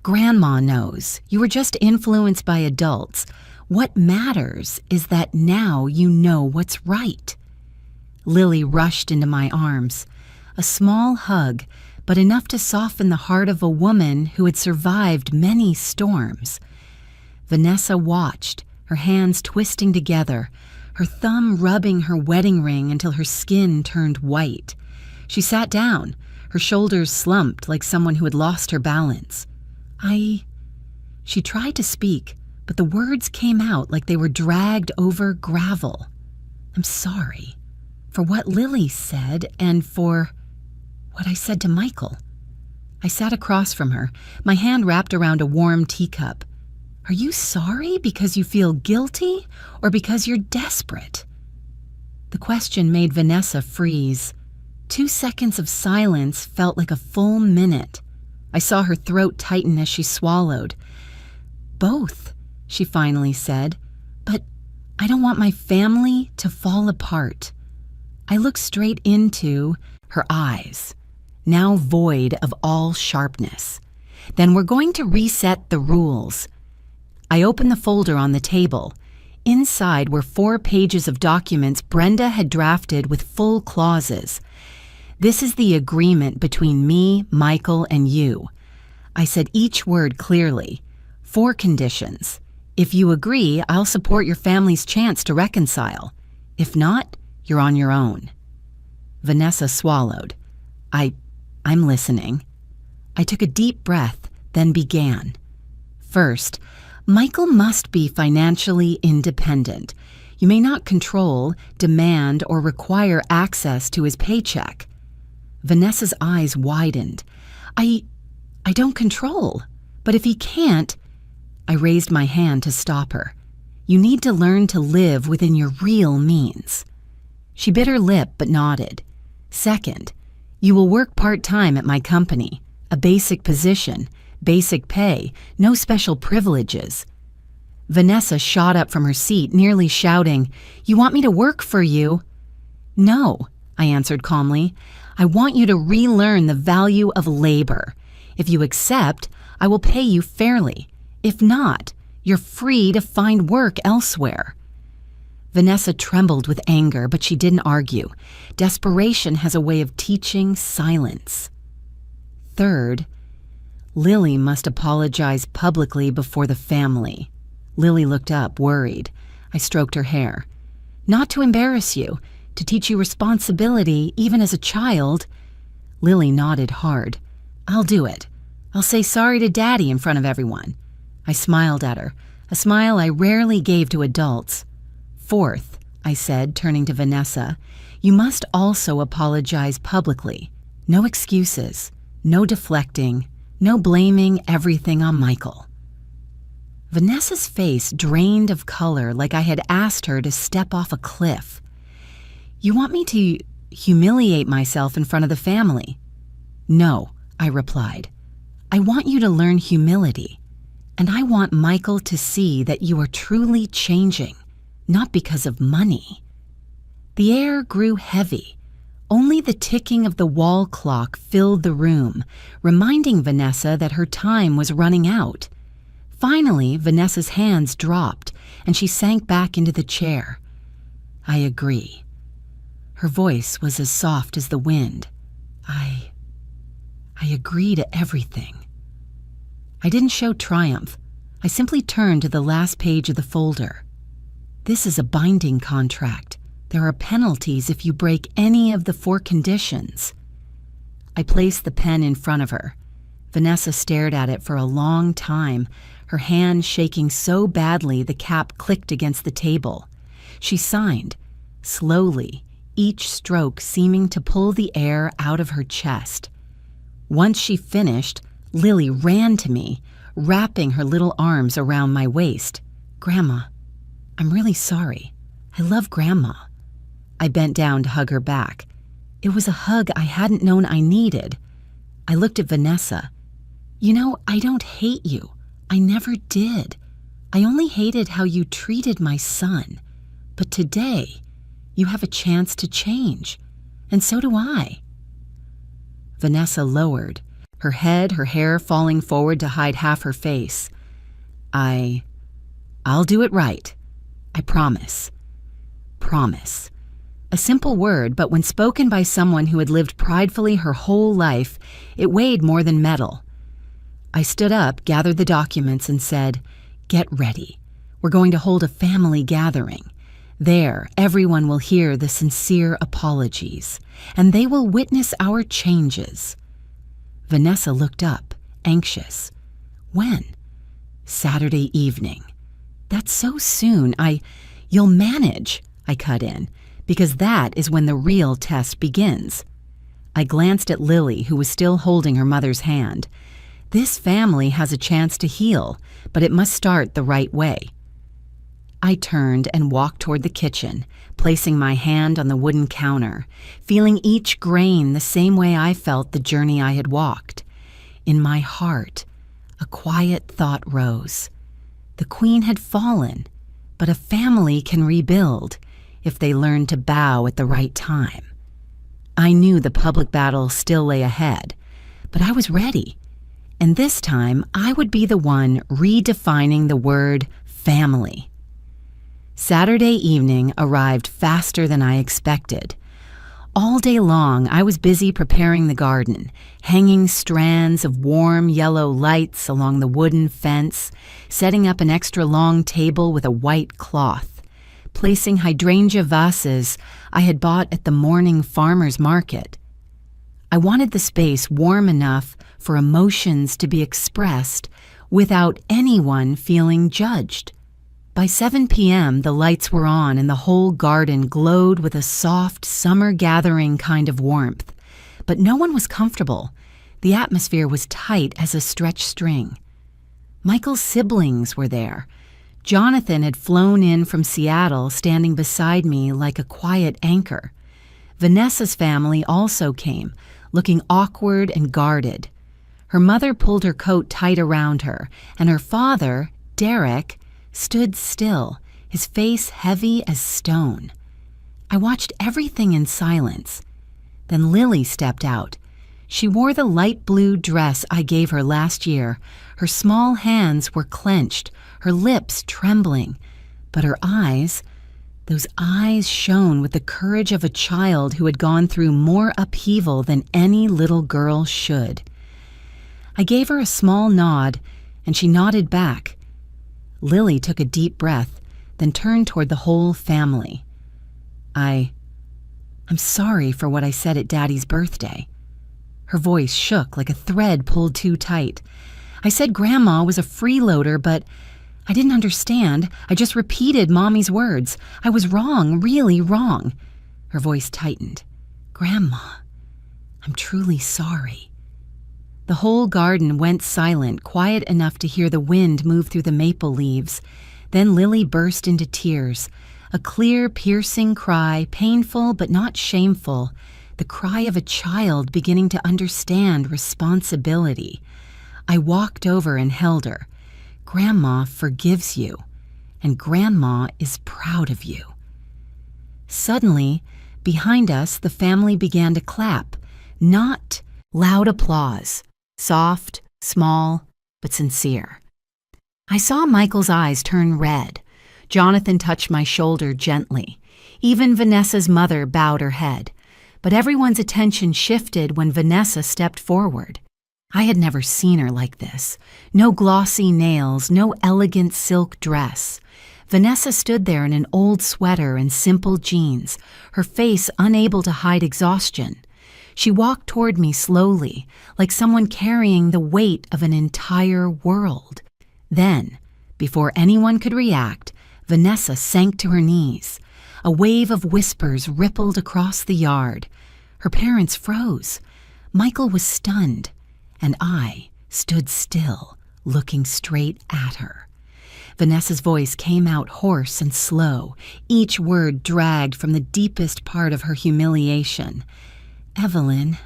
"Grandma knows. You were just influenced by adults. What matters is that now you know what's right." Lily rushed into my arms. A small hug, but enough to soften the heart of a woman who had survived many storms. Vanessa watched, her hands twisting together, her thumb rubbing her wedding ring until her skin turned white. She sat down, her shoulders slumped like someone who had lost her balance. She tried to speak, but the words came out like they were dragged over gravel. "I'm sorry for what Lily said and for what I said to Michael." I sat across from her, my hand wrapped around a warm teacup. "Are you sorry because you feel guilty or because you're desperate?" The question made Vanessa freeze. 2 seconds of silence felt like a full minute. I saw her throat tighten as she swallowed. "Both," she finally said, "but I don't want my family to fall apart." I looked straight into her eyes, now void of all sharpness. "Then we're going to reset the rules." I opened the folder on the table. Inside were 4 pages of documents Brenda had drafted with full clauses. "This is the agreement between me, Michael, and you." I said each word clearly. 4 conditions. If you agree, I'll support your family's chance to reconcile. If not, you're on your own. Vanessa swallowed. I'm listening. I took a deep breath, then began. First, Michael must be financially independent. You may not control, demand, or require access to his paycheck. Vanessa's eyes widened. I don't control, but if he can't, I raised my hand to stop her. You need to learn to live within your real means. She bit her lip but nodded. Second, you will work part-time at my company, a basic position, basic pay, no special privileges. Vanessa shot up from her seat, nearly shouting, "You want me to work for you?" "No," I answered calmly. "I want you to relearn the value of labor. If you accept, I will pay you fairly. If not, you're free to find work elsewhere." Vanessa trembled with anger, but she didn't argue. Desperation has a way of teaching silence. Third, Lily must apologize publicly before the family. Lily looked up, worried. I stroked her hair. "Not to embarrass you, to teach you responsibility even as a child." Lily nodded hard. "I'll do it. I'll say sorry to Daddy in front of everyone." I smiled at her, a smile I rarely gave to adults. "Fourth," I said, turning to Vanessa, "you must also apologize publicly. No excuses, no deflecting, no blaming everything on Michael." Vanessa's face drained of color like I had asked her to step off a cliff. "You want me to humiliate myself in front of the family?" "No," I replied. "I want you to learn humility. And I want Michael to see that you are truly changing, not because of money." The air grew heavy. Only the ticking of the wall clock filled the room, reminding Vanessa that her time was running out. Finally, Vanessa's hands dropped, and she sank back into the chair. "I agree." Her voice was as soft as the wind. I agree to everything." I didn't show triumph. I simply turned to the last page of the folder. "This is a binding contract. There are penalties if you break any of the 4 conditions." I placed the pen in front of her. Vanessa stared at it for a long time, her hand shaking so badly the cap clicked against the table. She signed, slowly, each stroke seeming to pull the air out of her chest. Once she finished, Lily ran to me, wrapping her little arms around my waist. "Grandma, I'm really sorry. I love Grandma." I bent down to hug her back. It was a hug I hadn't known I needed. I looked at Vanessa. "You know, I don't hate you. I never did. I only hated how you treated my son. But today, you have a chance to change. And so do I." Vanessa lowered, her head, her hair falling forward to hide half her face. I'll do it right. I promise." Promise. A simple word, but when spoken by someone who had lived pridefully her whole life, it weighed more than metal. I stood up, gathered the documents, and said, "Get ready. We're going to hold a family gathering. There, everyone will hear the sincere apologies, and they will witness our changes." Vanessa looked up, anxious. "When?" "Saturday evening." "That's so soon. You'll manage," I cut in, "because that is when the real test begins." I glanced at Lily, who was still holding her mother's hand. This family has a chance to heal, but it must start the right way. I turned and walked toward the kitchen, placing my hand on the wooden counter, feeling each grain the same way I felt the journey I had walked. In my heart, a quiet thought rose. The queen had fallen, but a family can rebuild if they learn to bow at the right time. I knew the public battle still lay ahead, but I was ready. And this time, I would be the one redefining the word family. Saturday evening arrived faster than I expected. All day long, I was busy preparing the garden, hanging strands of warm yellow lights along the wooden fence, setting up an extra long table with a white cloth, placing hydrangea vases I had bought at the morning farmer's market. I wanted the space warm enough for emotions to be expressed without anyone feeling judged. By 7 p.m., the lights were on and the whole garden glowed with a soft, summer-gathering kind of warmth. But no one was comfortable. The atmosphere was tight as a stretched string. Michael's siblings were there. Jonathan had flown in from Seattle, standing beside me like a quiet anchor. Vanessa's family also came, looking awkward and guarded. Her mother pulled her coat tight around her, and her father, Derek, stood still, his face heavy as stone. I watched everything in silence. Then Lily stepped out. She wore the light blue dress I gave her last year. Her small hands were clenched, her lips trembling, but her eyes, those eyes shone with the courage of a child who had gone through more upheaval than any little girl should. I gave her a small nod, and she nodded back. Lily took a deep breath, then turned toward the whole family. I'm sorry for what I said at Daddy's birthday. Her voice shook like a thread pulled too tight. I said Grandma was a freeloader, but I didn't understand. I just repeated Mommy's words. I was wrong, really wrong. Her voice tightened. Grandma, I'm truly sorry. The whole garden went silent, quiet enough to hear the wind move through the maple leaves. Then Lily burst into tears, a clear, piercing cry, painful but not shameful, the cry of a child beginning to understand responsibility. I walked over and held her. Grandma forgives you, and Grandma is proud of you. Suddenly, behind us, the family began to clap, not loud applause. Soft, small, but sincere. I saw Michael's eyes turn red. Jonathan touched my shoulder gently. Even Vanessa's mother bowed her head. But everyone's attention shifted when Vanessa stepped forward. I had never seen her like this. No glossy nails, no elegant silk dress. Vanessa stood there in an old sweater and simple jeans, her face unable to hide exhaustion. She walked toward me slowly, like someone carrying the weight of an entire world. Then, before anyone could react, Vanessa sank to her knees. A wave of whispers rippled across the yard. Her parents froze. Michael was stunned, and I stood still, looking straight at her. Vanessa's voice came out hoarse and slow, each word dragged from the deepest part of her humiliation. Evelyn,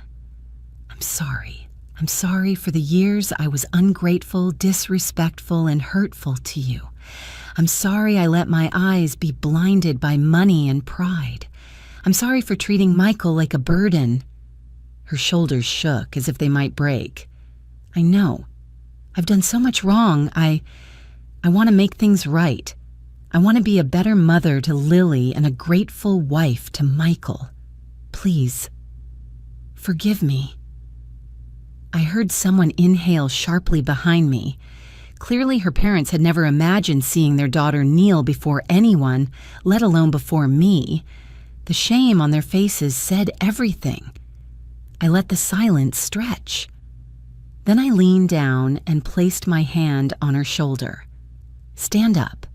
I'm sorry. I'm sorry for the years I was ungrateful, disrespectful, and hurtful to you. I'm sorry I let my eyes be blinded by money and pride. I'm sorry for treating Michael like a burden. Her shoulders shook as if they might break. I know. I've done so much wrong. I want to make things right. I want to be a better mother to Lily and a grateful wife to Michael. Please, forgive me. I heard someone inhale sharply behind me. Clearly her parents had never imagined seeing their daughter kneel before anyone, let alone before me. The shame on their faces said everything. I let the silence stretch. Then I leaned down and placed my hand on her shoulder. Stand up.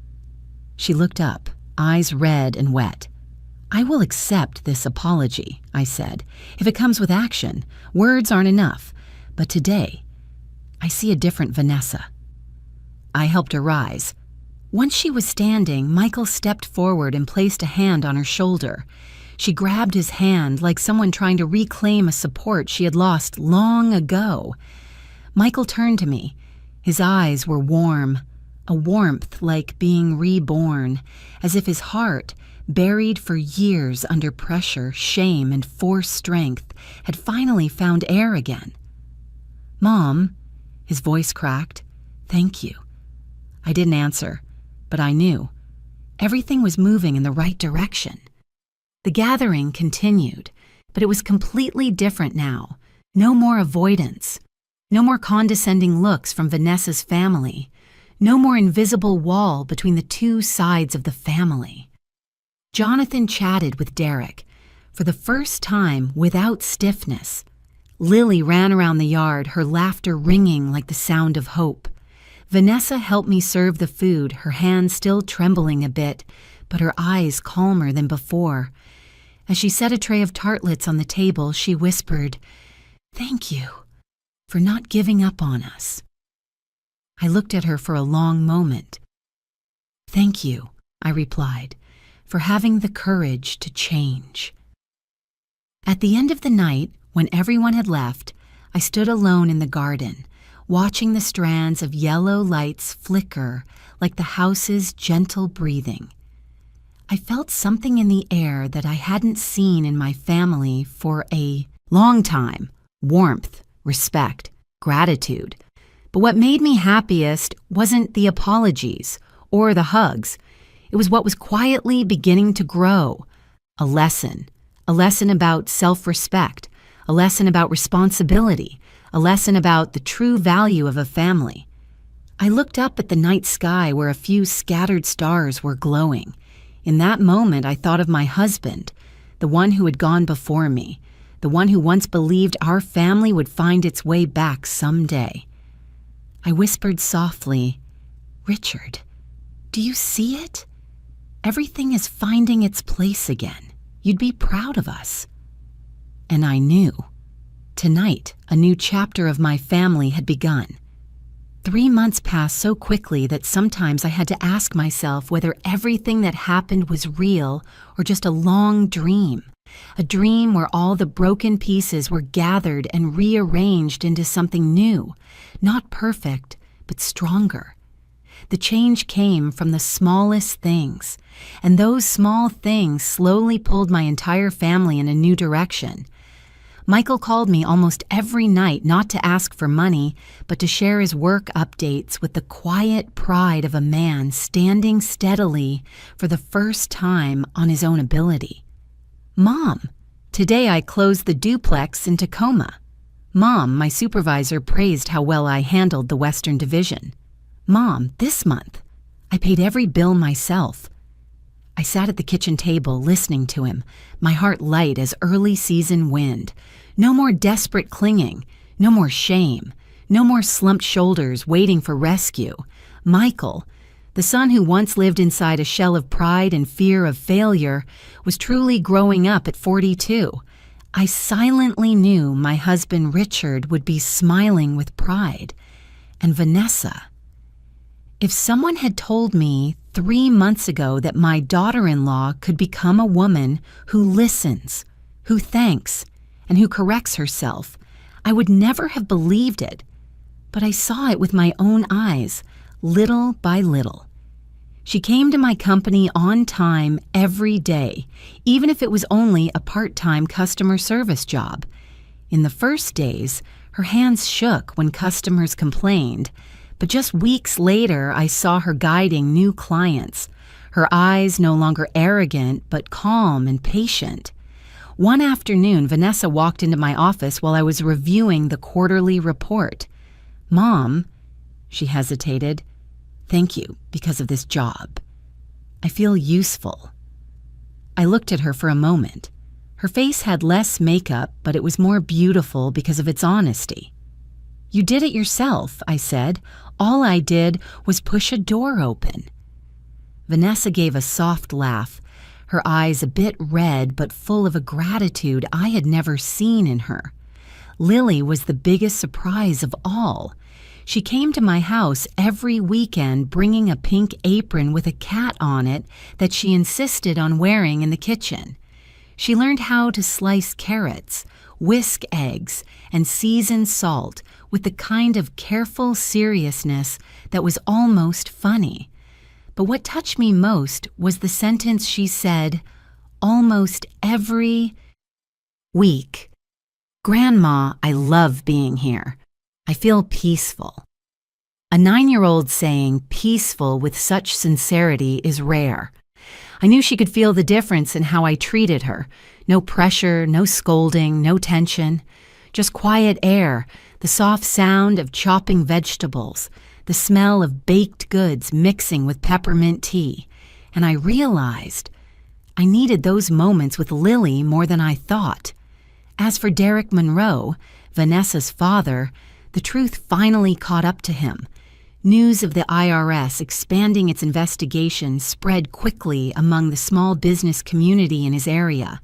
She looked up, eyes red and wet. I will accept this apology, I said, if it comes with action. Words aren't enough. But today, I see a different Vanessa. I helped her rise. Once she was standing, Michael stepped forward and placed a hand on her shoulder. She grabbed his hand like someone trying to reclaim a support she had lost long ago. Michael turned to me. His eyes were warm, a warmth like being reborn, as if his heart, buried for years under pressure, shame, and forced strength, had finally found air again. Mom, his voice cracked, thank you. I didn't answer, but I knew. Everything was moving in the right direction. The gathering continued, but it was completely different now. No more avoidance. No more condescending looks from Vanessa's family. No more invisible wall between the two sides of the family. Jonathan chatted with Derek, for the first time without stiffness. Lily ran around the yard, her laughter ringing like the sound of hope. Vanessa helped me serve the food, her hands still trembling a bit, but her eyes calmer than before. As she set a tray of tartlets on the table, she whispered, "Thank you for not giving up on us." I looked at her for a long moment. "Thank you," I replied, "for having the courage to change." At the end of the night, when everyone had left, I stood alone in the garden, watching the strands of yellow lights flicker like the house's gentle breathing. I felt something in the air that I hadn't seen in my family for a long time: warmth, respect, gratitude. But what made me happiest wasn't the apologies or the hugs. It was what was quietly beginning to grow. A lesson about self-respect, a lesson about responsibility, a lesson about the true value of a family. I looked up at the night sky where a few scattered stars were glowing. In that moment, I thought of my husband, the one who had gone before me, the one who once believed our family would find its way back someday. I whispered softly, "Richard, do you see it? Everything is finding its place again. You'd be proud of us." And I knew. Tonight, a new chapter of my family had begun. 3 months passed so quickly that sometimes I had to ask myself whether everything that happened was real or just a long dream. A dream where all the broken pieces were gathered and rearranged into something new, not perfect, but stronger. The change came from the smallest things, and those small things slowly pulled my entire family in a new direction. Michael called me almost every night not to ask for money, but to share his work updates with the quiet pride of a man standing steadily for the first time on his own ability. "Mom, today I closed the duplex in Tacoma." "Mom," my supervisor praised how well I handled the Western Division. "Mom, this month, I paid every bill myself." I sat at the kitchen table listening to him, my heart light as early season wind. No more desperate clinging, no more shame, no more slumped shoulders waiting for rescue. Michael, the son who once lived inside a shell of pride and fear of failure, was truly growing up at 42. I silently knew my husband Richard would be smiling with pride. And Vanessa. If someone had told me 3 months ago that my daughter-in-law could become a woman who listens, who thanks, and who corrects herself, I would never have believed it. But I saw it with my own eyes, little by little. She came to my company on time every day, even if it was only a part-time customer service job. In the first days, her hands shook when customers complained, but just weeks later I saw her guiding new clients, her eyes no longer arrogant but calm and patient. One afternoon, Vanessa walked into my office while I was reviewing the quarterly report. "Mom," she hesitated, "thank you because of this job. I feel useful." I looked at her for a moment. Her face had less makeup, but it was more beautiful because of its honesty. "You did it yourself," I said. "All I did was push a door open." Vanessa gave a soft laugh, her eyes a bit red but full of a gratitude I had never seen in her. Lily was the biggest surprise of all. She came to my house every weekend bringing a pink apron with a cat on it that she insisted on wearing in the kitchen. She learned how to slice carrots, whisk eggs, and season salt with the kind of careful seriousness that was almost funny. But what touched me most was the sentence she said almost every week. "Grandma, I love being here. I feel peaceful." A 9-year-old saying peaceful with such sincerity is rare. I knew she could feel the difference in how I treated her. No pressure, no scolding, no tension. Just quiet air, the soft sound of chopping vegetables, the smell of baked goods mixing with peppermint tea. And I realized I needed those moments with Lily more than I thought. As for Derek Monroe, Vanessa's father, the truth finally caught up to him. News of the IRS expanding its investigation spread quickly among the small business community in his area.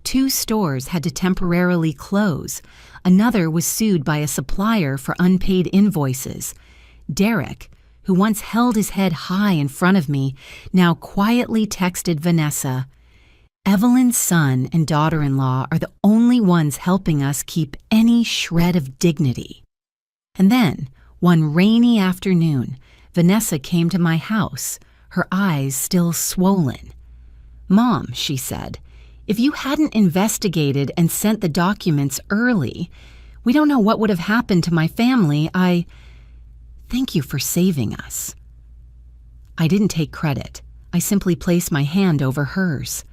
2 stores had to temporarily close. Another was sued by a supplier for unpaid invoices. Derek, who once held his head high in front of me, now quietly texted Vanessa, "Evelyn's son and daughter-in-law are the only ones helping us keep any shred of dignity." And then, one rainy afternoon, Vanessa came to my house, her eyes still swollen. "Mom," she said, "if you hadn't investigated and sent the documents early, we don't know what would have happened to my family. Thank you for saving us." I didn't take credit. I simply placed my hand over hers.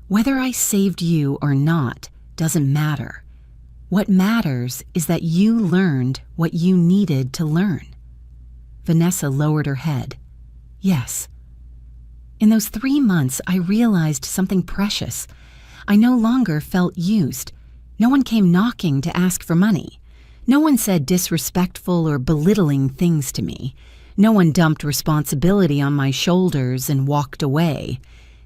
Whether I saved you or not doesn't matter. What matters is that you learned what you needed to learn. Vanessa lowered her head. "Yes." In those 3 months, I realized something precious. I no longer felt used. No one came knocking to ask for money. No one said disrespectful or belittling things to me. No one dumped responsibility on my shoulders and walked away.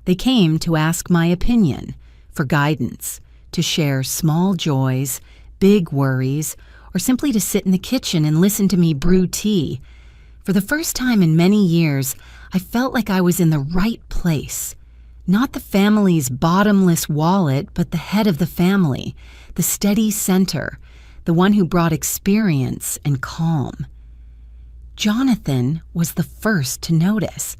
They came to ask my opinion, for guidance, to share small joys, big worries, or simply to sit in the kitchen and listen to me brew tea. For the first time in many years, I felt like I was in the right place. Not the family's bottomless wallet, but the head of the family, the steady center, the one who brought experience and calm. Jonathan was the first to notice.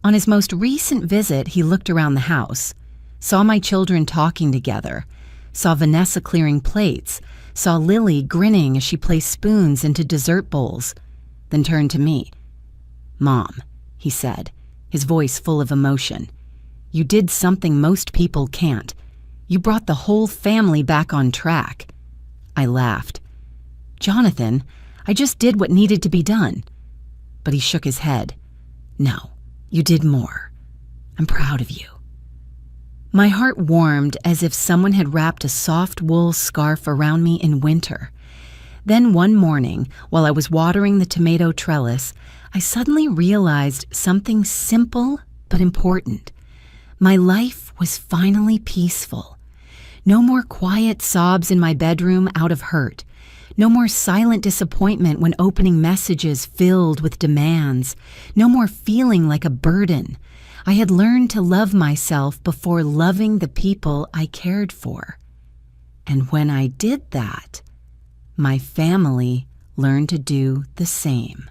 On his most recent visit, he looked around the house, saw my children talking together, saw Vanessa clearing plates, saw Lily grinning as she placed spoons into dessert bowls, then turned to me. "Mom," he said, his voice full of emotion, "you did something most people can't. You brought the whole family back on track." I laughed. "Jonathan, I just did what needed to be done." But he shook his head. "No, you did more. I'm proud of you." My heart warmed as if someone had wrapped a soft wool scarf around me in winter. Then one morning, while I was watering the tomato trellis, I suddenly realized something simple but important. My life was finally peaceful. No more quiet sobs in my bedroom out of hurt. No more silent disappointment when opening messages filled with demands. No more feeling like a burden. I had learned to love myself before loving the people I cared for. And when I did that, my family learned to do the same.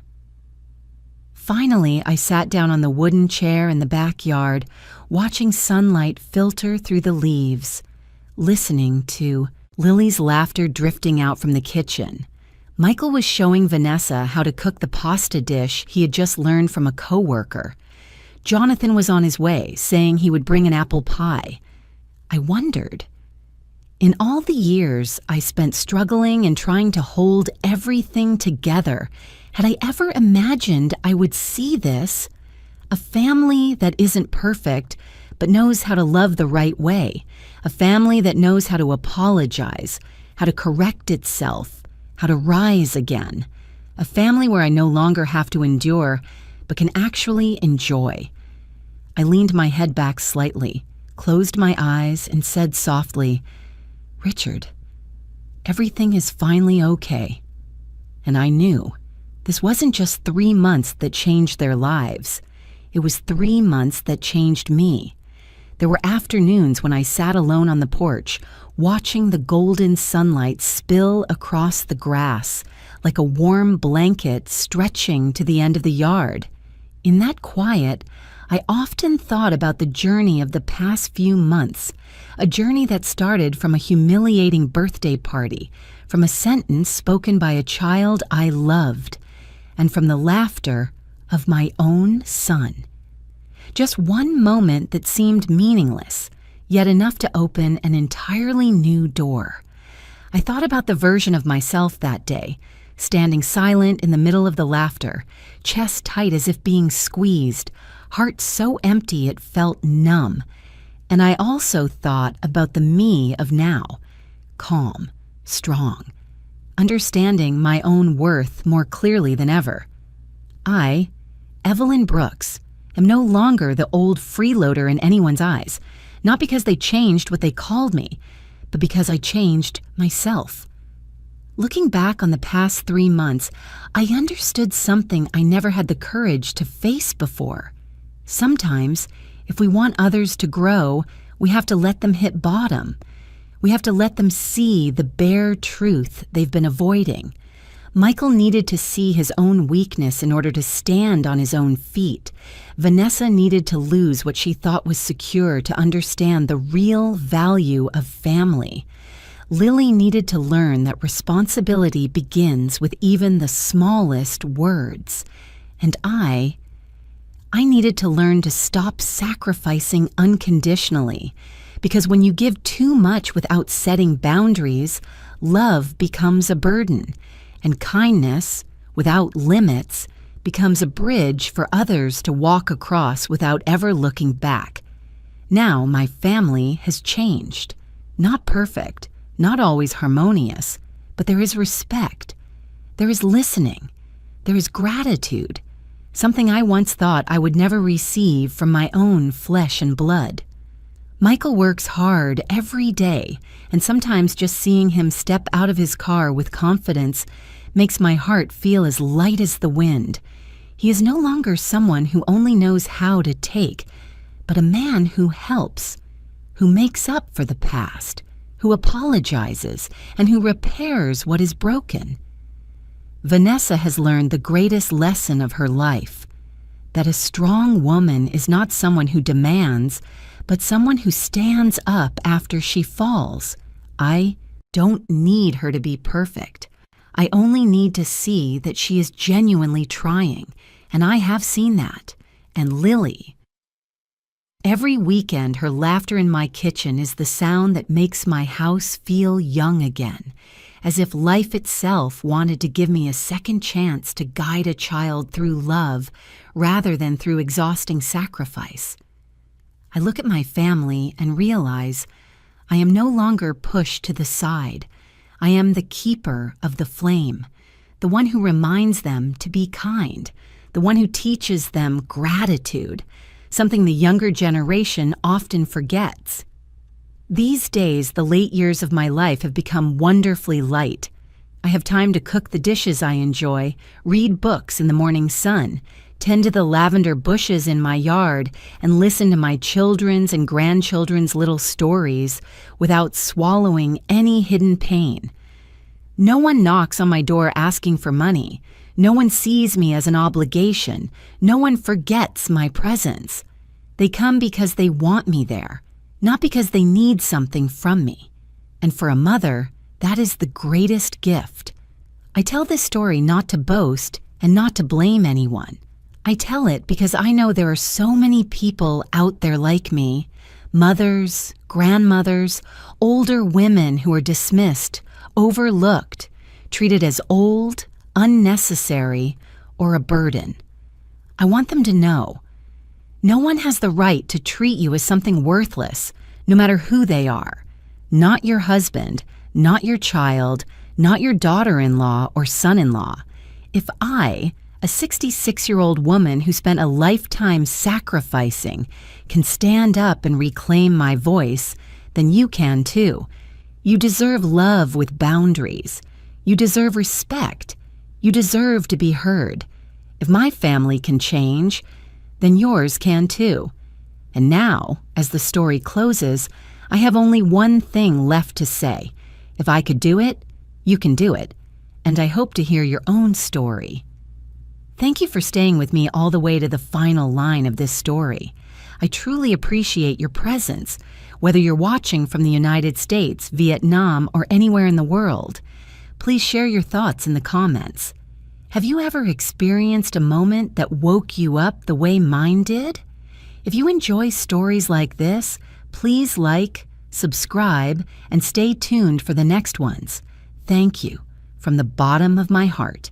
Finally, I sat down on the wooden chair in the backyard, watching sunlight filter through the leaves, listening to Lily's laughter drifting out from the kitchen. Michael was showing Vanessa how to cook the pasta dish he had just learned from a coworker. Jonathan was on his way, saying he would bring an apple pie. I wondered. In all the years I spent struggling and trying to hold everything together, had I ever imagined I would see this? A family that isn't perfect, but knows how to love the right way. A family that knows how to apologize, how to correct itself, how to rise again. A family where I no longer have to endure, but can actually enjoy. I leaned my head back slightly, closed my eyes, and said softly, "Richard, everything is finally okay." And I knew this wasn't just 3 months that changed their lives. It was 3 months that changed me. There were afternoons when I sat alone on the porch, watching the golden sunlight spill across the grass, like a warm blanket stretching to the end of the yard. In that quiet, I often thought about the journey of the past few months, a journey that started from a humiliating birthday party, from a sentence spoken by a child I loved, and from the laughter of my own son. Just one moment that seemed meaningless, yet enough to open an entirely new door. I thought about the version of myself that day, standing silent in the middle of the laughter, chest tight as if being squeezed, heart so empty it felt numb. And I also thought about the me of now, calm, strong, understanding my own worth more clearly than ever. I, Evelyn Brooks, am no longer the old freeloader in anyone's eyes, not because they changed what they called me, but because I changed myself. Looking back on the past 3 months, I understood something I never had the courage to face before. Sometimes, if we want others to grow, we have to let them hit bottom. We have to let them see the bare truth they've been avoiding. Michael needed to see his own weakness in order to stand on his own feet. Vanessa needed to lose what she thought was secure to understand the real value of family. Lily needed to learn that responsibility begins with even the smallest words. And I needed to learn to stop sacrificing unconditionally, because when you give too much without setting boundaries, love becomes a burden, and kindness, without limits, becomes a bridge for others to walk across without ever looking back. Now my family has changed. Not perfect, not always harmonious, but there is respect. There is listening. There is gratitude, something I once thought I would never receive from my own flesh and blood. Michael works hard every day, and sometimes just seeing him step out of his car with confidence makes my heart feel as light as the wind. He is no longer someone who only knows how to take, but a man who helps, who makes up for the past, who apologizes, and who repairs what is broken. Vanessa has learned the greatest lesson of her life, that a strong woman is not someone who demands, but someone who stands up after she falls. I don't need her to be perfect. I only need to see that she is genuinely trying, and I have seen that. And Lily. Every weekend, her laughter in my kitchen is the sound that makes my house feel young again, as if life itself wanted to give me a second chance to guide a child through love rather than through exhausting sacrifice. I look at my family and realize I am no longer pushed to the side. I am the keeper of the flame, the one who reminds them to be kind, the one who teaches them gratitude, something the younger generation often forgets. These days, the late years of my life have become wonderfully light. I have time to cook the dishes I enjoy, read books in the morning sun, tend to the lavender bushes in my yard, and listen to my children's and grandchildren's little stories without swallowing any hidden pain. No one knocks on my door asking for money. No one sees me as an obligation. No one forgets my presence. They come because they want me there, not because they need something from me. And for a mother, that is the greatest gift. I tell this story not to boast and not to blame anyone. I tell it because I know there are so many people out there like me, mothers, grandmothers, older women who are dismissed, overlooked, treated as old, unnecessary, or a burden. I want them to know no one has the right to treat you as something worthless, no matter who they are. Not your husband, not your child, not your daughter-in-law or son-in-law. If I, a 66-year-old woman who spent a lifetime sacrificing, can stand up and reclaim my voice, then you can too. You deserve love with boundaries. You deserve respect. You deserve to be heard. If my family can change, then yours can too. And now, as the story closes, I have only one thing left to say. If I could do it, you can do it. And I hope to hear your own story. Thank you for staying with me all the way to the final line of this story. I truly appreciate your presence, whether you're watching from the United States, Vietnam, or anywhere in the world. Please share your thoughts in the comments. Have you ever experienced a moment that woke you up the way mine did? If you enjoy stories like this, please like, subscribe, and stay tuned for the next ones. Thank you from the bottom of my heart.